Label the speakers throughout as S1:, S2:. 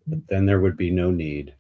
S1: but then there would be no need.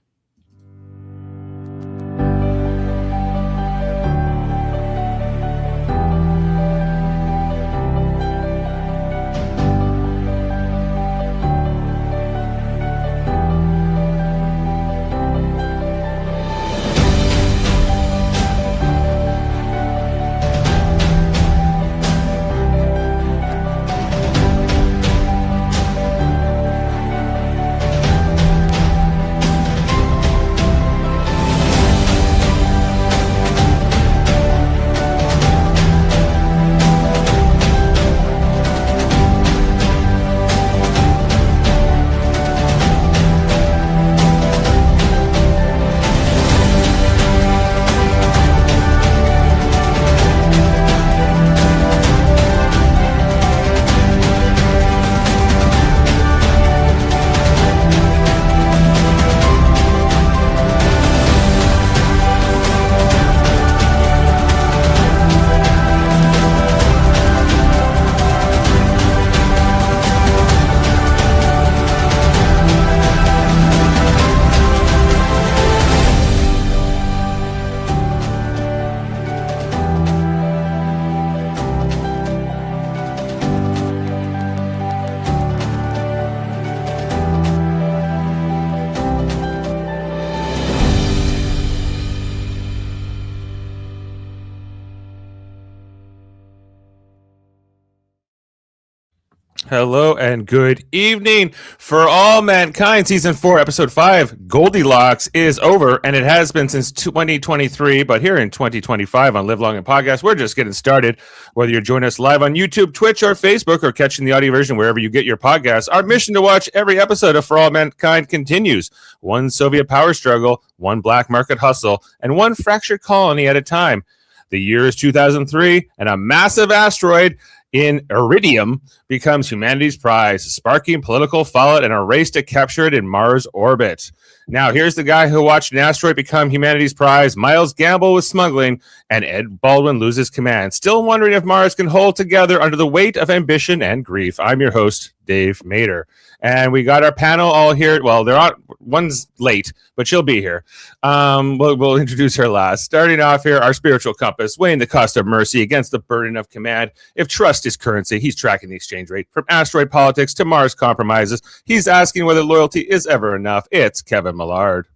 S2: Hello and good evening for all mankind. Season 4, episode 5, Goldilocks is over, and it has been since 2023. But here in 2025 on Live Long and Podcast, we're just getting started. Whether you're joining us live on YouTube, Twitch, or Facebook, or catching the audio version wherever you get your podcasts, our mission to watch every episode of For All Mankind continues. One Soviet power struggle, one black market hustle, and one fractured colony at a time. The year is 2003, and a massive asteroid in iridium becomes humanity's prize, sparking political fallout and a race to capture it in Mars orbit. Now, here's the guy who watched an asteroid become humanity's prize, Miles gamble with smuggling, and Ed Baldwin loses command. Still wondering if Mars can hold together under the weight of ambition and grief. I'm your host, Dave Mader. And we got our panel all here. Well, they're on. One's late, but she'll be here. We'll introduce her last. Starting off here, our spiritual compass, weighing the cost of mercy against the burden of command. If trust is currency, he's tracking the exchange rate. From asteroid politics to Mars compromises, he's asking whether loyalty is ever enough. It's Kevin Millard.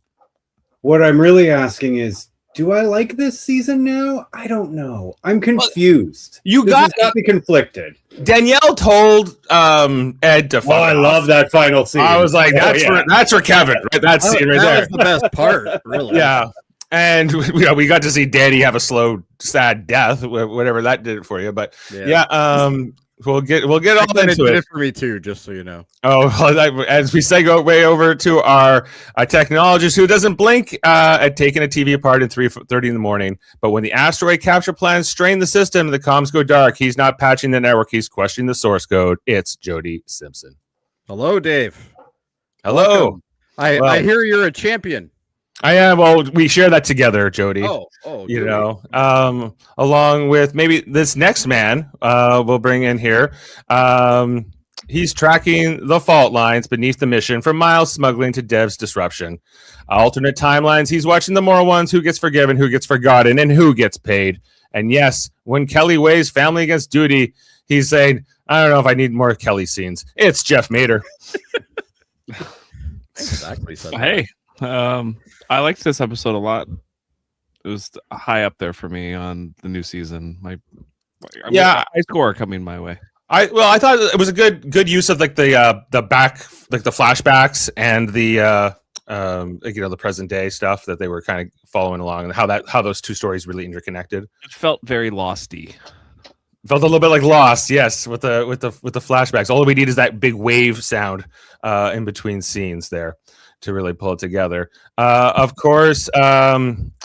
S1: What I'm really asking is, do I like this season now? I don't know. I'm confused.
S2: You
S1: got me conflicted.
S2: Danielle told Ed to.
S1: Oh, I love that final scene.
S2: I was like, that's for Kevin, right? That scene right there.
S3: That was the best part, really.
S2: Yeah, and we got to see Danny have a slow, sad death, whatever that did it for you. But we'll get all into it.
S3: It for me too, just so you know.
S2: Oh, as we segue way over to our technologist who doesn't blink at taking a TV apart at 3:30 in the morning. But when the asteroid capture plans strain the system and the comms go dark, he's not patching the network. He's questioning the source code. It's Jody Simpson.
S3: Hello, Dave.
S2: Hello.
S3: I hear you're a champion.
S2: I am. Well, we share that together, Jody.
S3: Oh,
S2: you know, along with maybe this next man we'll bring in here. He's tracking the fault lines beneath the mission, from Miles smuggling to Dev's disruption. Alternate timelines. He's watching the moral ones: who gets forgiven, who gets forgotten, and who gets paid. And yes, when Kelly weighs family against duty, he's saying, "I don't know if I need more Kelly scenes." It's Jeff Mader.
S3: Exactly.
S4: Hey. I liked this episode a lot. It was high up there for me on the new season. High score coming my way.
S2: I thought it was a good use of like the flashbacks and the the present day stuff that they were kind of following along, and how those two stories really interconnected.
S4: It felt very Losty.
S2: Felt a little bit like Lost, yes, with the flashbacks. All we need is that big wave sound in between scenes there to really pull it together. Of course,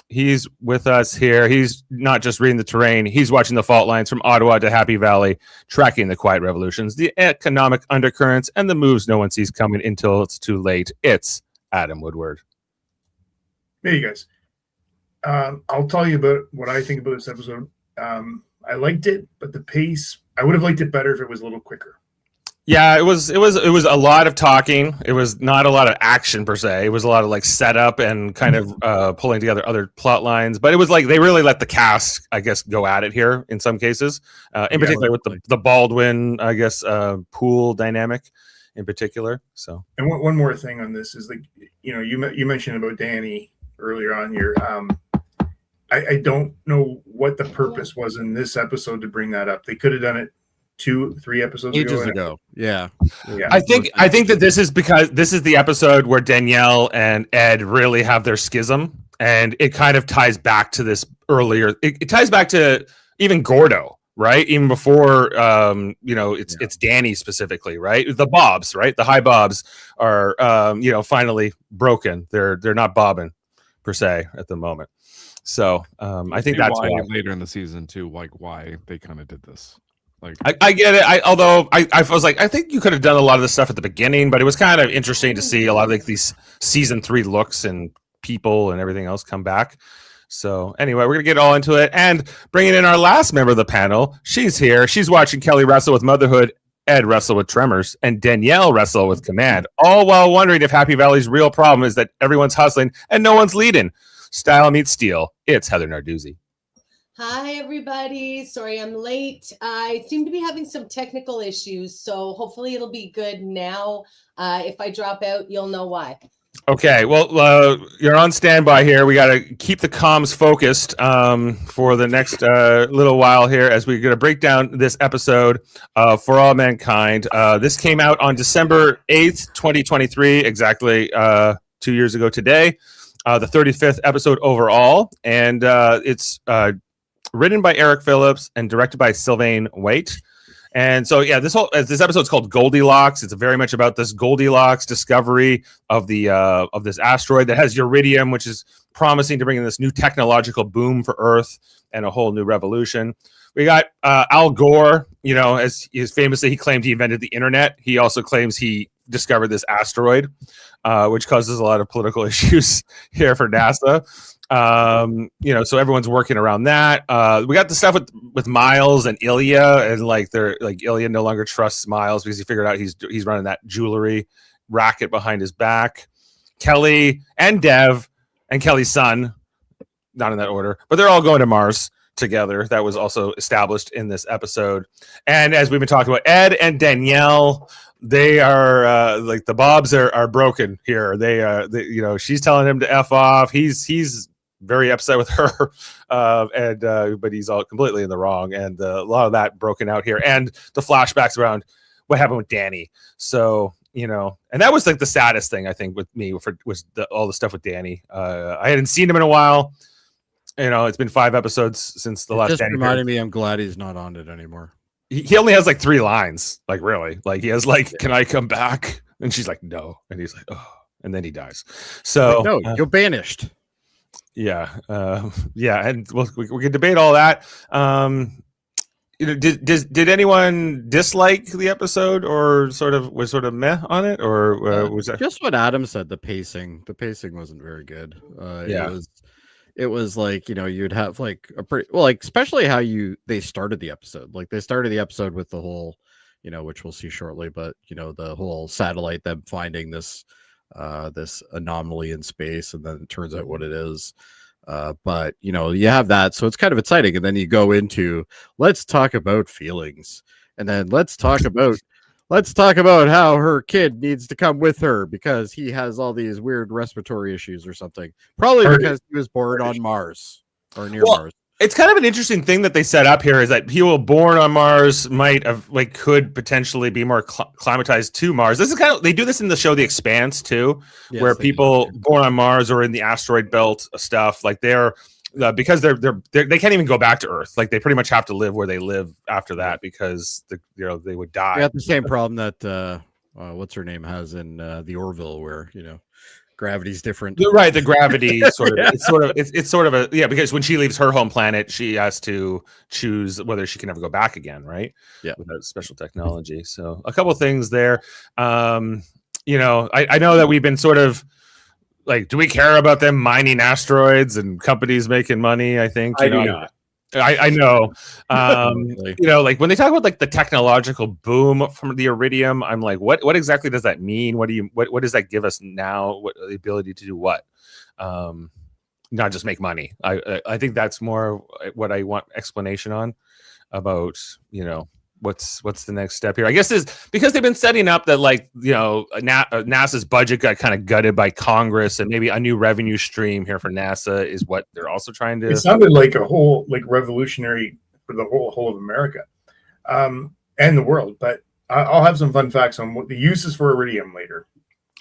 S2: he's with us here. He's not just reading the terrain. He's watching the fault lines from Ottawa to Happy Valley, tracking the quiet revolutions, the economic undercurrents, and the moves no one sees coming until it's too late. It's Adam Woodward.
S5: Hey, you guys. I'll tell you about what I think about this episode. I liked it, but the pace, I would have liked it better if it was a little quicker.
S2: Yeah, it was a lot of talking. It was not a lot of action per se. It was a lot of like setup and kind of pulling together other plot lines. But it was like they really let the cast, I guess, go at it here in some cases. In particular with the Baldwin, I guess, pool dynamic in particular. So,
S5: and one more thing on this is like, you mentioned about Danny earlier on here. I don't know what the purpose was in this episode to bring that up. They could have done it 2-3 episodes
S3: ago. Yeah.
S2: I think that this is because this is the episode where Danielle and Ed really have their schism, and it kind of ties back to this earlier. It ties back to even Gordo, right? Even before it's Danny specifically, right? The Bobs, right? The high Bobs are finally broken. They're not bobbing per se at the moment. So I think that's
S4: why later in the season too, like why they kind of did this. Like
S2: I get it. Although I was like, I think you could have done a lot of this stuff at the beginning, but it was kind of interesting to see a lot of like these season 3 looks and people and everything else come back. So anyway, we're gonna get all into it and bringing in our last member of the panel. She's here. She's watching Kelly wrestle with motherhood, Ed wrestle with tremors, and Danielle wrestle with command. All while wondering if Happy Valley's real problem is that everyone's hustling and no one's leading. Style meets steel. It's Heather Narduzzi.
S6: Hi, everybody. Sorry I'm late. I seem to be having some technical issues, so hopefully it'll be good now. If I drop out, you'll know why.
S2: Okay, well, you're on standby here. We got to keep the comms focused for the next little while here as we're going to break down this episode For All Mankind. This came out on December 8th, 2023, exactly 2 years ago today. The 35th episode overall, and it's written by Eric Phillips and directed by Sylvain White. And so, yeah, this episode is called Goldilocks. It's very much about this Goldilocks discovery of this asteroid that has iridium, which is promising to bring in this new technological boom for Earth and a whole new revolution. We got Al Gore, as famously he claimed he invented the internet. He also claims he discovered this asteroid, which causes a lot of political issues here for NASA. So everyone's working around that. We got the stuff with Miles and Ilya, and Ilya no longer trusts Miles because he figured out he's running that jewelry racket behind his back. Kelly and Dev and Kelly's son, not in that order, but they're all going to Mars together. That was also established in this episode. And as we've been talking about, Ed and Danielle, they are the Bobs are broken here. They she's telling him to F off. He's very upset with her, but he's all completely in the wrong, and a lot of that broken out here, and the flashbacks around what happened with Danny. So and that was like the saddest thing I think with me was all the stuff with Danny. I hadn't seen him in a while. It's been 5 episodes since the last.
S3: Just
S2: Danny
S3: reminded me, I'm glad he's not on it anymore.
S2: He only has like 3 lines, like really, like he has like, "Can I come back?" And she's like, "No," and he's like, "Oh," and then he dies. So
S3: no, you're banished.
S2: Yeah, and we can debate all that. Did anyone dislike the episode, or was sort of meh on it, or was that
S3: just what Adam said? The pacing wasn't very good. It was like you'd have like a pretty especially how they started the episode. Like they started the episode with the whole, which we'll see shortly, but the whole satellite, them finding this anomaly in space, and then it turns out what it is. But you have that, so it's kind of exciting, and then you go into let's talk about feelings, and then let's talk about how her kid needs to come with her because he has all these weird respiratory issues or something, probably because he was born on Mars or near Mars.
S2: It's kind of an interesting thing that they set up here is that people born on Mars could potentially be more climatized to Mars. This is they do this in the show The Expanse too, where people born on Mars or in the asteroid belt stuff, like they're because they can't even go back to Earth. Like they pretty much have to live where they live after that because they would die.
S3: They have the same problem that what's her name has in the Orville, where gravity's different.
S2: Right, the gravity sort of it's sort of because when she leaves her home planet, she has to choose whether she can ever go back again, right?
S3: Yeah,
S2: without special technology. So a couple of things there. I know that we've been sort of like, do we care about them mining asteroids and companies making money? I think
S1: I do not.
S2: I know. Like when they talk about like the technological boom from the iridium, I'm like, what exactly does that mean? What does that give us now? What the ability to do what? Not just make money. I think that's more what I want explanation on about, what's the next step here. I guess is because they've been setting up that like, NASA's budget got kind of gutted by Congress, and maybe a new revenue stream here for NASA is what they're also trying to.
S5: It sounded like a whole revolutionary for the whole of America, and the world. But I'll have some fun facts on what the uses for iridium later.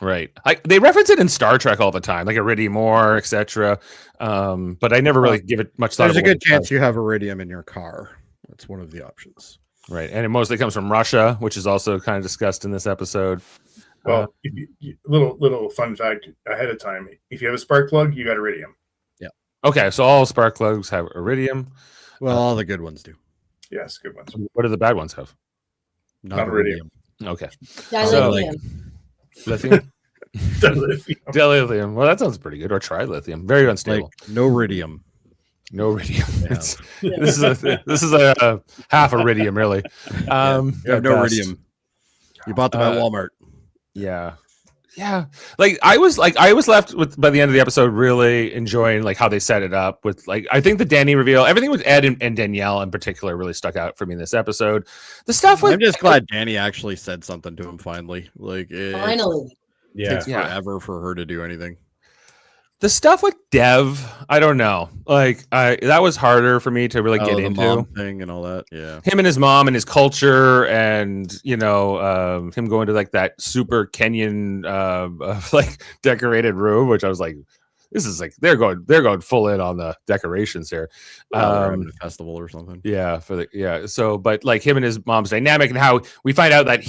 S2: Right. They reference it in Star Trek all the time, like iridium ore, etc. But I never really give it much thought.
S3: There's a good chance you have iridium in your car. That's one of the options.
S2: Right. And it mostly comes from Russia, which is also kind of discussed in this episode.
S5: Well, little fun fact ahead of time. If you have a spark plug, you got iridium.
S3: Yeah.
S2: Okay. So all spark plugs have iridium.
S3: Well, all the good ones do.
S5: Yes, good ones.
S2: What do the bad ones have?
S5: Not iridium.
S2: Okay.
S6: Dilithium.
S2: Lithium? Dilithium. Well, that sounds pretty good. Or trilithium. Very unstable.
S3: Like no iridium.
S2: No iridium. Yeah. This is a half iridium, really.
S3: You have no iridium. You bought them at Walmart.
S2: Yeah. Like I was left with by the end of the episode really enjoying like how they set it up with like I think the Danny reveal, everything with Ed and Danielle in particular really stuck out for me in this episode. The stuff with
S3: I'm just glad Danny actually said something to him finally. Like
S6: Finally.
S3: It takes forever for her to do anything.
S2: The stuff with Dev, I don't know. Like that was harder for me to really get into.
S3: Mom thing and all that. Yeah.
S2: Him and his mom and his culture, and him going to like that super Kenyan like decorated room, which I was like, this is like they're going full in on the decorations here.
S3: Having a festival or something.
S2: Yeah, So, but like him and his mom's dynamic, and how we find out that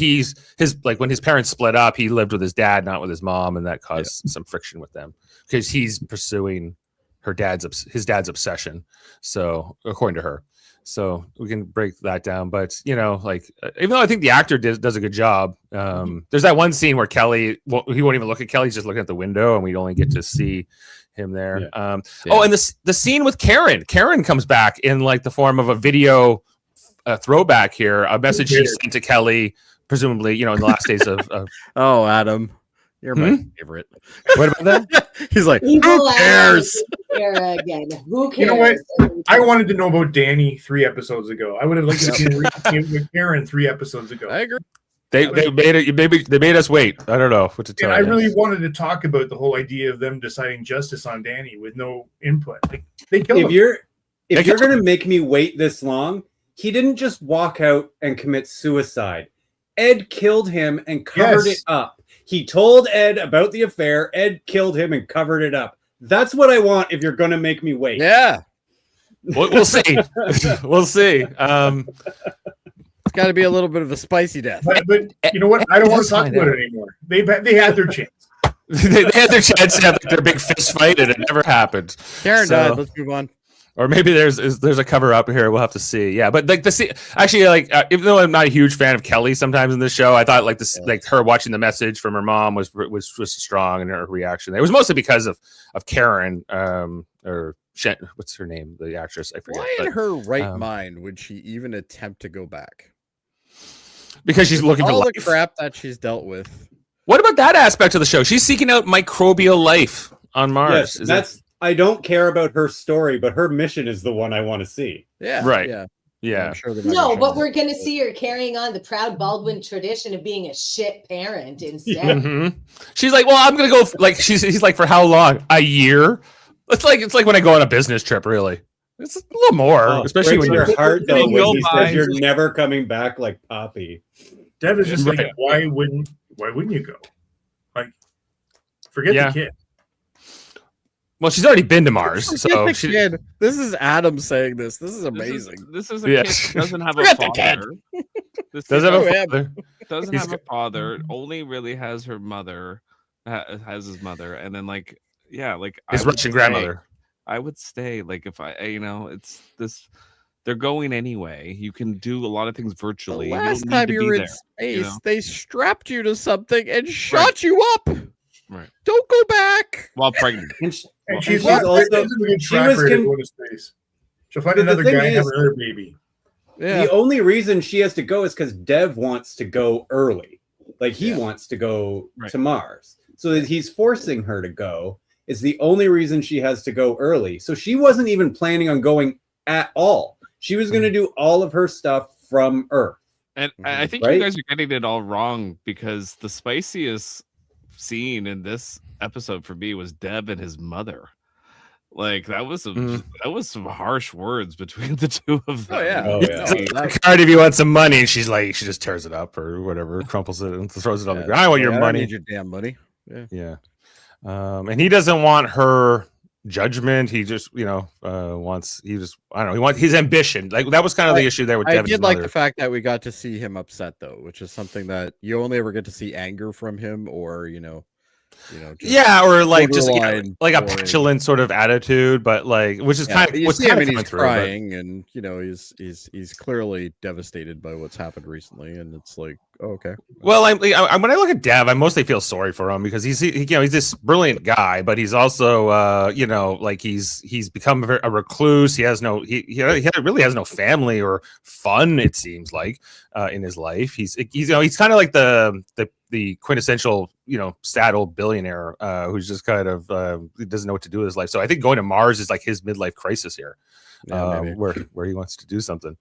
S2: when his parents split up, he lived with his dad, not with his mom, and that caused some friction with them because he's pursuing his dad's obsession. So, according to her, so we can break that down. But like even though I think the actor does a good job, there's that one scene where Kelly, he won't even look at Kelly; he's just looking at the window, and we only get to see him there.
S3: Yeah.
S2: Oh, and the scene with Karen comes back in like the form of a video throwback here, a message she sent to Kelly, presumably, in the last days of
S3: Oh, Adam, you're my favorite.
S2: What about that?
S3: He's like,
S6: Who
S3: cares?
S6: Again. Who cares?
S5: You know what? I wanted to know about Danny 3 episodes ago. I would have liked to see with Karen 3 episodes ago.
S3: I agree.
S2: They made us wait. I don't know what to tell you.
S5: I really wanted to talk about the whole idea of them deciding justice on Danny with no input. Like, they killed him.
S1: If you're going to make me wait this long, he didn't just walk out and commit suicide. Ed killed him and covered it up. He told Ed about the affair. Ed killed him and covered it up. That's what I want if you're going to make me wait.
S3: Yeah.
S2: We'll see. We'll see.
S3: It's got to be a little bit of a spicy death.
S5: But you know what? I don't want to talk about it anymore. They had their chance.
S2: they had their chance to have their big fist fight, and it never happened.
S3: Karen died. Let's move on.
S2: Or maybe there's a cover up here. We'll have to see. Yeah, but like even though I'm not a huge fan of Kelly sometimes in this show, I thought like her watching the message from her mom was strong in her reaction. It was mostly because of Karen or what's her name, the actress? I forget.
S3: Why in her right mind would she even attempt to go back?
S2: Because she's looking for
S3: all
S2: life.
S3: the crap that she's dealt with.
S2: What about that aspect of the show? She's seeking out microbial life on Mars.
S1: Yes, I don't care about her story, but her mission is the one I want to see.
S3: Yeah.
S2: Right.
S3: Yeah.
S2: I'm
S3: sure
S6: but we're going to see her carrying on the proud Baldwin tradition of being a shit parent instead.
S2: Mm-hmm. She's like, well, I'm going to go. Like he's like, for how long? A year? It's like when I go on a business trip. Really, it's a little more, especially when
S1: your heart though. When he says you're
S4: mind.
S1: never coming back, like Poppy.
S5: Dev is just like, why wouldn't you go? Like, forget the kid.
S2: Well, she's already been to Mars, so
S3: kid. This is Adam saying this. This is amazing.
S4: This is a kid that doesn't have a father. Doesn't have a father. Only really has her mother. Has his mother, and then
S2: his Russian grandmother.
S4: I would stay. Like if it's this. They're going anyway. You can do a lot of things virtually.
S3: The last time you were in space, they strapped you to something and shot you up.
S4: Right.
S3: Don't go back.
S4: While pregnant.
S5: And she was So find
S1: But
S5: another
S1: the thing
S5: guy and have
S1: is-
S5: another baby.
S3: Yeah.
S1: The only reason she has to go is because Dev wants to go early. Like he wants to go to Mars. So that he's forcing her to go is the only reason she has to go early. So she wasn't even planning on going at all. She was going to do all of her stuff from Earth.
S4: And I think
S1: Right?
S4: you guys are getting it all wrong because the spiciest scene in this episode for me was Deb and his mother. Like that was some harsh words between the two of them.
S3: Oh yeah.
S1: Oh, yeah.
S2: He's like, card if you want some money. And she's like, she just tears it up or whatever, crumples it and throws it on the ground. I want your
S3: I don't
S2: money.
S3: need your damn money.
S2: Yeah. And he doesn't want her judgment. He just, wants, I don't know, his ambition. Like that was kind of the issue there with
S3: I
S2: Devin's
S3: did like
S2: mother.
S3: the fact that we got to see him upset though, which is something that you only ever get to see anger from him or, just
S2: or like just
S3: borderline
S2: like a
S3: boring.
S2: petulant sort of attitude, but like, which is kind of
S3: you
S2: what's
S3: see him
S2: kind
S3: and
S2: of
S3: he's
S2: coming through. But-
S3: crying, and he's clearly devastated by what's happened recently, and it's like, oh, okay.
S2: Well, when I look at Dev, I mostly feel sorry for him because he's this brilliant guy, but he's also he's become a recluse. He has really has no family or fun. It seems like in his life, he's kind of like the quintessential sad old billionaire who's just kind of he doesn't know what to do with his life. So I think going to Mars is like his midlife crisis here, where he wants to do something.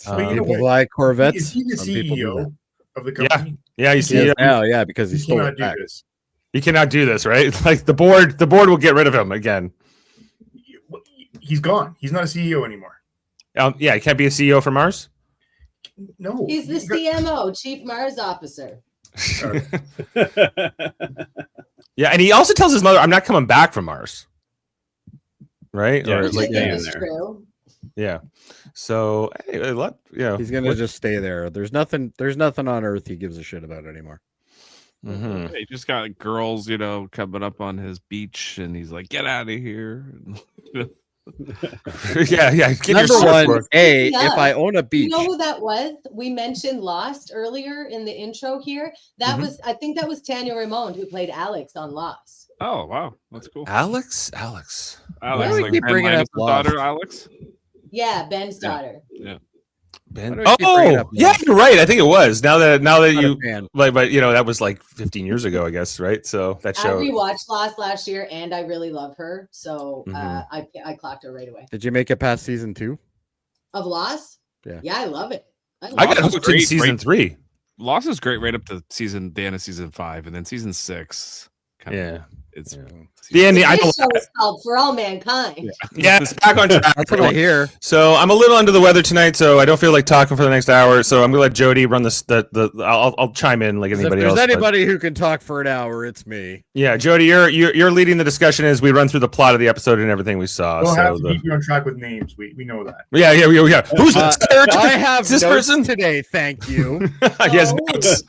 S5: But you know
S3: People
S5: what?
S3: like Corvettes.
S5: Is he the
S3: Some people do
S5: CEO
S3: that.
S5: of the company?
S2: Yeah, you see,
S3: Yeah, because he
S5: He
S3: stole
S5: cannot
S3: it
S5: do
S3: back.
S5: this.
S2: he cannot do this, right? Like the board will get rid of him again.
S5: He's gone. He's not a CEO anymore.
S2: Yeah, he can't be a CEO for Mars.
S5: No.
S6: He's the CMO, Chief Mars Officer.
S2: Yeah, and he also tells his mother, "I'm not coming back from Mars." Right?
S1: Yeah,
S2: Or
S1: he's
S2: like,
S1: staying
S6: It's
S1: there.
S6: true.
S2: yeah. So,
S3: He's gonna just stay there. There's nothing on Earth he gives a shit about anymore.
S2: Mhm.
S4: He just got girls, coming up on his beach, and he's like, "Get out of here!"
S2: yeah. Get your
S3: Number one,
S2: surfboard.
S3: if I own a
S6: You
S3: beach,
S6: know who that was? We mentioned Lost earlier in the intro here. That
S2: Mhm.
S6: was, I think that was Tanya Raymond who played Alex on Lost.
S4: Oh wow, that's cool.
S2: Alex.
S4: Alex,
S3: Why do we
S4: like
S3: keep
S4: Ben
S3: bringing up
S4: Linus' daughter,
S3: Lost?
S4: Alex.
S6: Yeah, Ben's daughter.
S2: Ben.
S3: Why do I keep bringing
S2: Oh,
S3: up
S2: yeah,
S3: Lost?
S2: you're right. I think it was. Now that
S3: not a
S2: you
S3: fan.
S2: like, but that was like 15 years ago, I guess, right? So that
S6: I
S2: show.
S6: rewatched Lost last year and I really love her. So
S2: Mhm.
S6: I clocked her right away.
S3: Did you make it past season 2?
S6: Of Lost?
S3: Yeah.
S6: Yeah, I love it.
S2: I got
S4: Lost is
S2: hooked in
S4: great,
S2: season
S4: great.
S2: 3.
S4: Lost is great right up to the end of season 5, and then season 6.
S2: Yeah.
S4: It's
S2: The ending. I
S6: This
S2: don't.
S6: show is called For All Mankind.
S2: Yeah, it's back on track.
S3: That's what I hear.
S2: So I'm a little under the weather tonight, so I don't feel like talking for the next hour. So I'm gonna let Jody run this. I'll chime in like
S3: If
S2: anybody
S3: there's
S2: else. but-
S3: anybody who can talk for an hour, it's me.
S2: Yeah, Jody, you're leading the discussion as we run through the plot of the episode and everything we saw.
S5: We'll
S2: So
S5: have to keep you on track with names. We know that.
S2: yeah. Who's this character?
S3: I have
S2: Is this
S3: notes
S2: person?
S3: today, thank you.
S2: He has
S6: Oh.
S2: notes.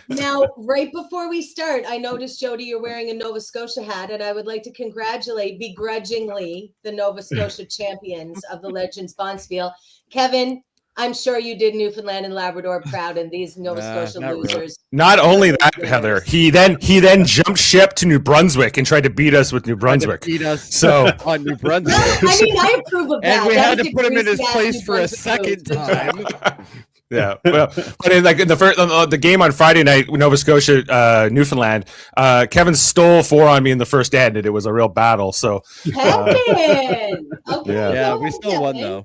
S6: Now, right before we start, I noticed, Jody, you're wearing a Nova Scotia hat, and I would like to congratulate begrudgingly the Nova Scotia champions of the Legends Bonspiel. Kevin, I'm sure you did Newfoundland and Labrador proud, and these Nova
S3: Nah,
S6: Scotia
S3: not really.
S6: losers.
S2: Not only that, Heather, he then jumped ship to New Brunswick and tried to beat us with New Brunswick.
S3: Beat us
S2: So-
S3: on New Brunswick.
S6: I mean, I approve of that.
S3: And we
S6: That
S3: had
S6: was
S3: to
S6: a
S3: put him in his
S6: greasy-ass
S3: place
S6: New
S3: for a
S6: Brunswick
S3: second
S6: road.
S3: time.
S2: Yeah, well, but in the first the game on Friday night, Nova Scotia, Newfoundland, Kevin stole 4 on me in the first end, and it was a real battle. So
S6: Kevin! Okay,
S3: Yeah,
S6: go
S3: we
S6: on,
S3: still won
S6: Kevin.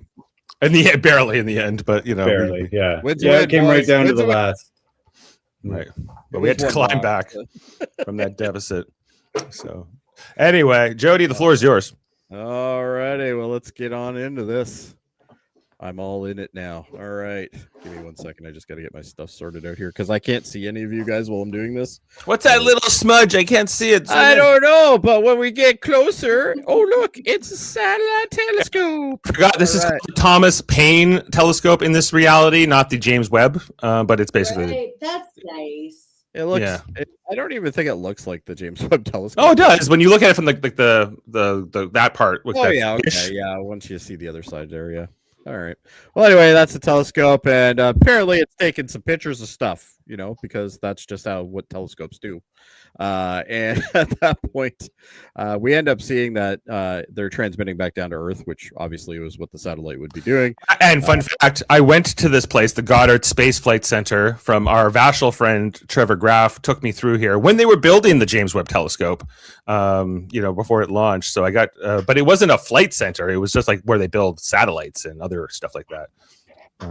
S3: though.
S2: barely in the end, but
S1: Barely, yeah.
S3: Wins
S1: Yeah,
S3: win,
S1: it came right
S3: boys.
S1: down to
S3: Wins
S1: the
S3: win.
S1: last.
S2: right. But we had to
S3: Wins
S2: climb
S3: one
S2: back
S3: loss.
S2: from that deficit. So anyway, Jody, the floor is yours.
S3: All righty, well, let's get on into this. I'm all in it now. All right. Give me 1 second. I just got to get my stuff sorted out here because I can't see any of you guys while I'm doing this.
S2: What's that little smudge? I can't see it.
S3: I don't know, but when we get closer, oh, look, it's a satellite telescope.
S2: Forgot this is
S3: All
S2: called the Thomas Paine telescope in this reality, not the James Webb, but it's basically.
S6: Right, that's nice.
S3: It looks,
S2: Yeah.
S3: I don't even think it looks like the James Webb telescope.
S2: Oh, it does. When you look at it from the that part. With
S3: Oh,
S2: that
S3: yeah.
S2: dish.
S3: Okay. Yeah. Once you see the other side there. Yeah. All right. Well, anyway, that's the telescope. And apparently it's taking some pictures of stuff. because that's just what telescopes do. And at that point, we end up seeing that they're transmitting back down to Earth, which obviously was what the satellite would be doing.
S2: And fun fact, I went to this place, the Goddard Space Flight Center, from our Vashel friend Trevor Graff took me through here when they were building the James Webb Telescope, before it launched. So I got, but it wasn't a flight center. It was just like where they build satellites and other stuff like that.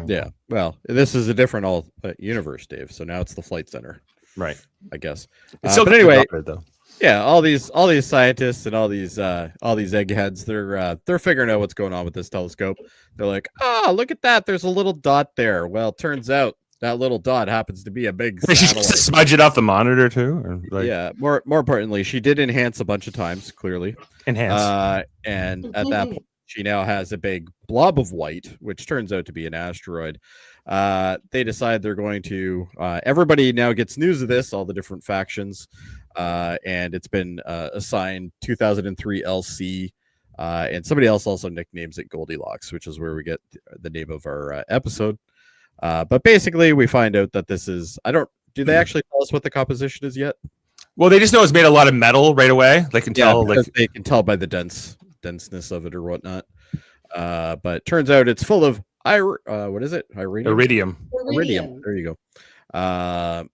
S3: Yeah. Well, this is a different universe, Dave. So now it's the flight center.
S2: Right.
S3: I guess.
S2: It's
S3: but anyway,
S2: though.
S3: Yeah, all these scientists and all these eggheads, they're figuring out what's going on with this telescope. They're like, look at that. There's a little dot there. Well, turns out that little dot happens to be a big satellite.
S2: She just smudge it off the monitor too? Or
S3: yeah, more importantly, she did enhance a bunch of times, clearly.
S2: Enhance.
S3: And at that point, she now has a big blob of white, which turns out to be an asteroid. They decide they're going to everybody now gets news of this, all the different factions, and it's been assigned 2003 LC, and somebody else also nicknames it Goldilocks, which is where we get the name of our episode. But basically we find out that this is, do they actually tell us what the composition is yet?
S2: Well, they just know it's made a lot of metal right away. They can tell,
S3: they can tell by the denseness of it or whatnot. But turns out it's full of what is it?
S2: Iridium.
S3: Iridium. There you go.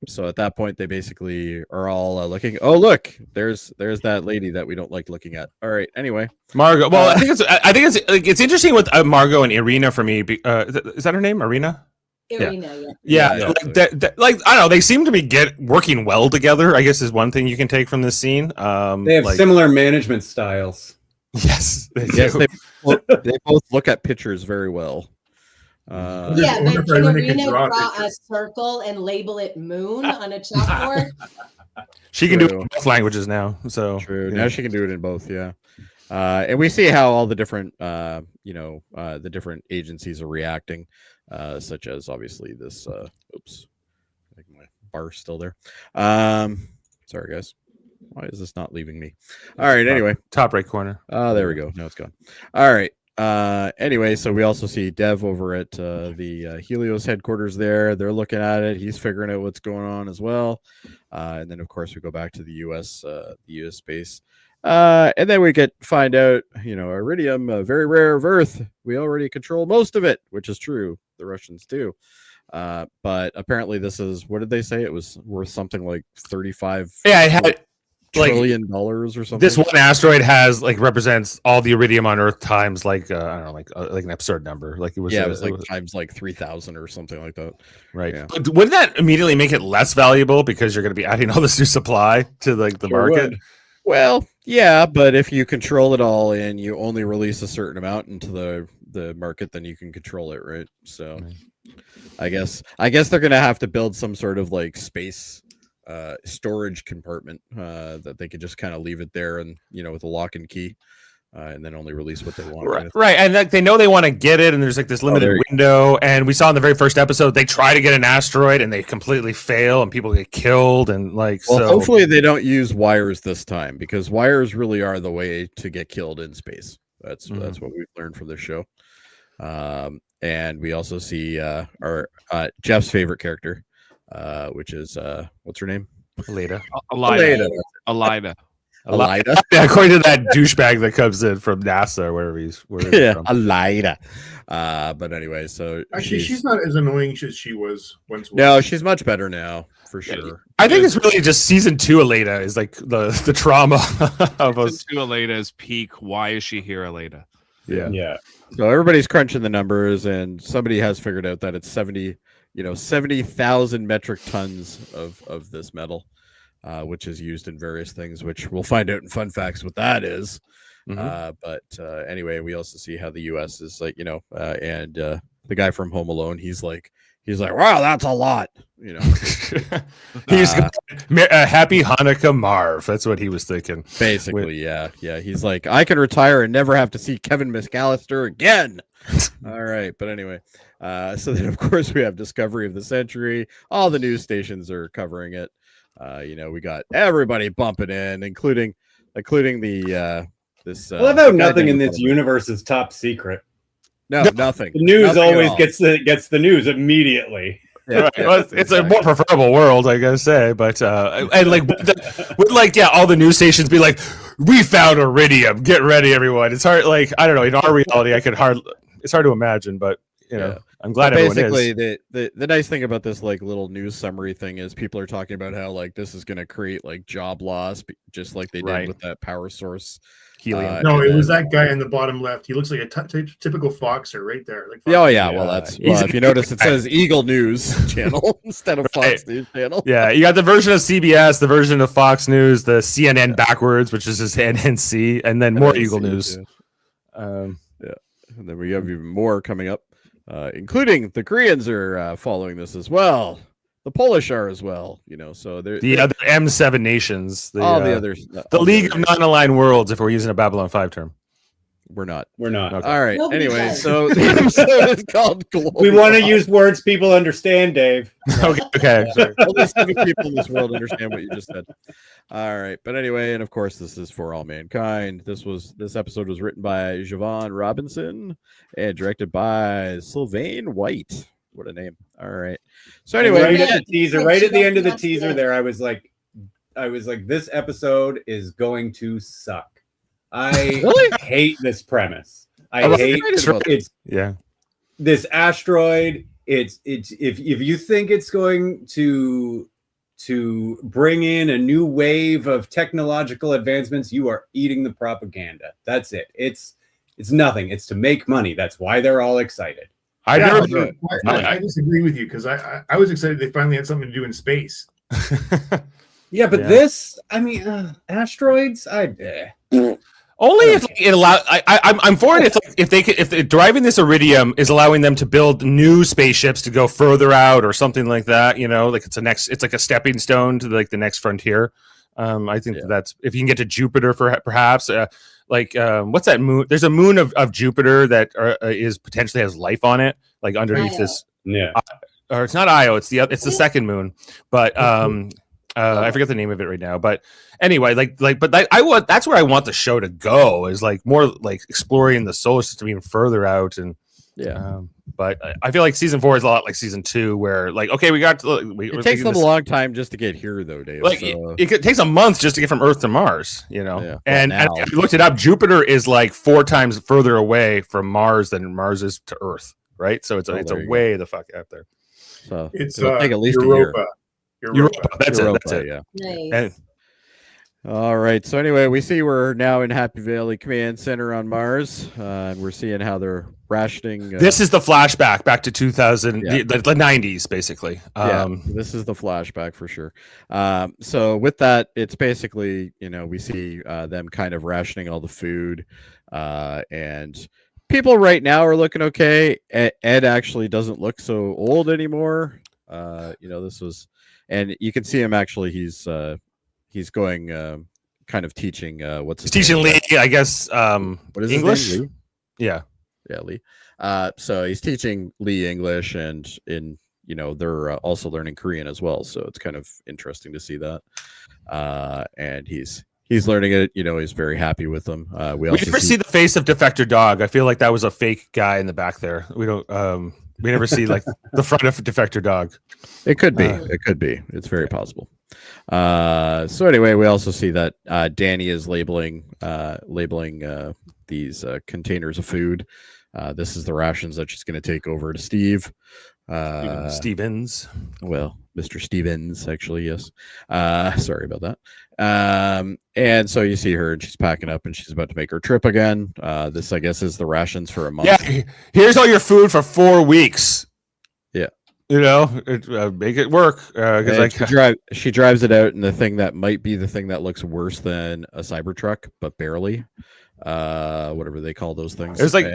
S3: So at that point, they basically are all looking. Oh, look! There's that lady that we don't like looking at. All right. Anyway,
S2: Margot. Well, I think it's interesting with Margot and Irina for me. Is that her name? Irina.
S6: Irina.
S2: Yeah. Like I don't know. They seem to be working well together. I guess is one thing you can take from this scene.
S1: They have similar management styles.
S2: Yes.
S3: They both look at pictures very well.
S6: But can Irina draw a circle and label it moon on a chalkboard?
S2: She can do it in both languages now. So
S3: true. Now she can do it in both. Yeah. And we see how all the different, the different agencies are reacting, such as obviously this. Oops, I think my bar's still there. Sorry, guys. Why is this not leaving me? All right. Anyway,
S2: top right corner.
S3: There we go. Now it's gone. All right. Anyway, so we also see Dev over at the Helios headquarters there. They're looking at it. He's figuring out what's going on as well. And then, of course, we go back to the U.S. Space. And then we find out, iridium, very rare of Earth. We already control most of it, which is true. The Russians do. But apparently this is, what did they say? It was worth something like 35.
S2: Yeah, it had
S3: $1 trillion or something.
S2: This one asteroid has represents all the iridium on Earth times I don't know, like an absurd number. Like it was
S3: times 3,000 or something like that.
S2: Right.
S3: Yeah.
S2: But wouldn't that immediately make it less valuable because you're going to be adding all this new supply to the market?
S3: Would. Well, yeah, but if you control it all and you only release a certain amount into the market, then you can control it, right? So I guess they're going to have to build some sort of space storage compartment that they could just kind of leave it there and with a lock and key and then only release what they want.
S2: Right. And they know they want to get it, and there's this limited window. And we saw in the very first episode they try to get an asteroid and they completely fail and people get killed and so
S3: hopefully they don't use wires this time, because wires really are the way to get killed in space. That's what we've learned from this show. And we also see our Jeff's favorite character, which is what's her name?
S2: Alida.
S3: Yeah,
S2: according to that douchebag that comes in from NASA or wherever he's from.
S3: Alida. But anyway, so
S5: actually she's not as annoying as she was once.
S3: No, she's much better now for sure.
S2: I think it's really just season 2 Alida is the trauma of us.
S4: Season 2 Alida is peak. Why is she here, Alida?
S2: Yeah.
S3: So everybody's crunching the numbers, and somebody has figured out that it's 70,000 metric tons of this metal, which is used in various things, which we'll find out in fun facts what that is. But anyway, we also see how the U.S. is and the guy from Home Alone, he's like, wow, that's a lot.
S2: He's happy Hanukkah, Marv. That's what he was thinking.
S3: Basically, yeah. He's like, I can retire and never have to see Kevin McAllister again. All right, but anyway, so then of course we have Discovery of the Century. All the news stations are covering it. We got everybody bumping in, including the this.
S1: I love how nothing in this universe is top secret.
S3: No, nothing.
S1: The news always gets the news immediately.
S2: Right. Well, it's a more preferable world, I gotta say, but and like would like all the news stations be like, "We found iridium. Get ready, everyone." It's hard. Like I don't know. In our reality, it's hard to imagine, but you know, I'm glad everyone is.
S3: Basically, the nice thing about this like little news summary thing is people are talking about how like this is going to create like job loss, just like they did with that power source.
S2: Helium.
S5: No, it was that guy in the bottom left. He looks like a typical Foxer right there. Like
S3: oh yeah, well that's if you notice it says Eagle News Channel instead of Fox News Channel.
S2: Yeah, you got the version of CBS, the version of Fox News, the CNN backwards, which is just NNC, and then more Eagle News.
S3: And then we have even more coming up, including the Koreans are following this as well. The Polish are as well, you know. So they're
S2: the other M7 nations,
S3: all the others,
S2: the League of Non-Aligned Worlds. If we're using a Babylon 5 term,
S3: we're not.
S2: Okay.
S3: All right. Anyway, so the episode is called Goldilocks.
S1: We want to use words people understand, Dave.
S2: Okay.
S3: Only 7 people in this world understand what you just said. All right, but anyway, and of course, this is For All Mankind. This episode was written by Javon Robinson and directed by Sylvain White. What a name! All right. So anyway,
S1: right at the end of the teaser, there, I was like, this episode is going to suck. I hate this premise. I hate it's this asteroid. It's if you think it's going to bring in a new wave of technological advancements, you are eating the propaganda. That's it. It's nothing. It's to make money. That's why they're all excited.
S5: I disagree with you because I was excited they finally had something to do in space.
S1: Yeah, but this, I mean, asteroids.
S2: Only if it allow. I'm for it if driving this iridium is allowing them to build new spaceships to go further out or something like that. You know, like it's like a stepping stone to like the next frontier. I think that's if you can get to Jupiter for perhaps. What's that moon? There's a moon of Jupiter that is potentially has life on it, like underneath this. Yeah, or it's not Io. It's the second moon, but I forget the name of it right now. But anyway, that's where I want the show to go is like more like exploring the solar system even further out and. But I feel like season 4 is a lot like season 2, where like
S3: it takes them a long time just to get here, though, Dave.
S2: Like it takes a month just to get from Earth to Mars, you know. And I looked it up. Jupiter is like 4 times further away from Mars than Mars is to Earth, right? So it's a way the fuck out there.
S3: So
S5: it's
S3: it'll take at least
S5: Europa.
S2: Europa. That's it.
S3: Yeah.
S6: Nice.
S3: All right. So anyway, we see we're now in Happy Valley Command Center on Mars, and we're seeing how they're rationing.
S2: This is the flashback back to 2000, the 90s, basically.
S3: This is the flashback for sure. So with that, it's basically, you know, we see them kind of rationing all the food, and people right now are looking okay. Ed actually doesn't look so old anymore. You know, and you can see him actually. He's going kind of teaching he's teaching
S2: Lee, I guess.
S3: What is
S2: English?
S3: His name? Lee?
S2: Yeah,
S3: Lee. So he's teaching Lee English, and they're also learning Korean as well. So it's kind of interesting to see that. And he's learning it. You know, he's very happy with them. We
S2: never see the face of Defector Dog. I feel like that was a fake guy in the back there. We don't. We never see like the front of Defector Dog.
S3: It could be. It could be. It's very possible. So anyway, we also see that Danny is labeling these containers of food. This is the rations that she's going to take over to Steve.
S2: Stevens.
S3: Well, Mr. Stevens, actually, yes. Sorry about that. And so you see her, and she's packing up, and she's about to make her trip again. This, I guess, is the rations for a month.
S2: Yeah, here's all your food for 4 weeks.
S3: Yeah.
S2: You know, make it work.
S3: She drives it out in the thing that might be the thing that looks worse than a Cybertruck, but barely. Whatever they call those things.
S2: It was like,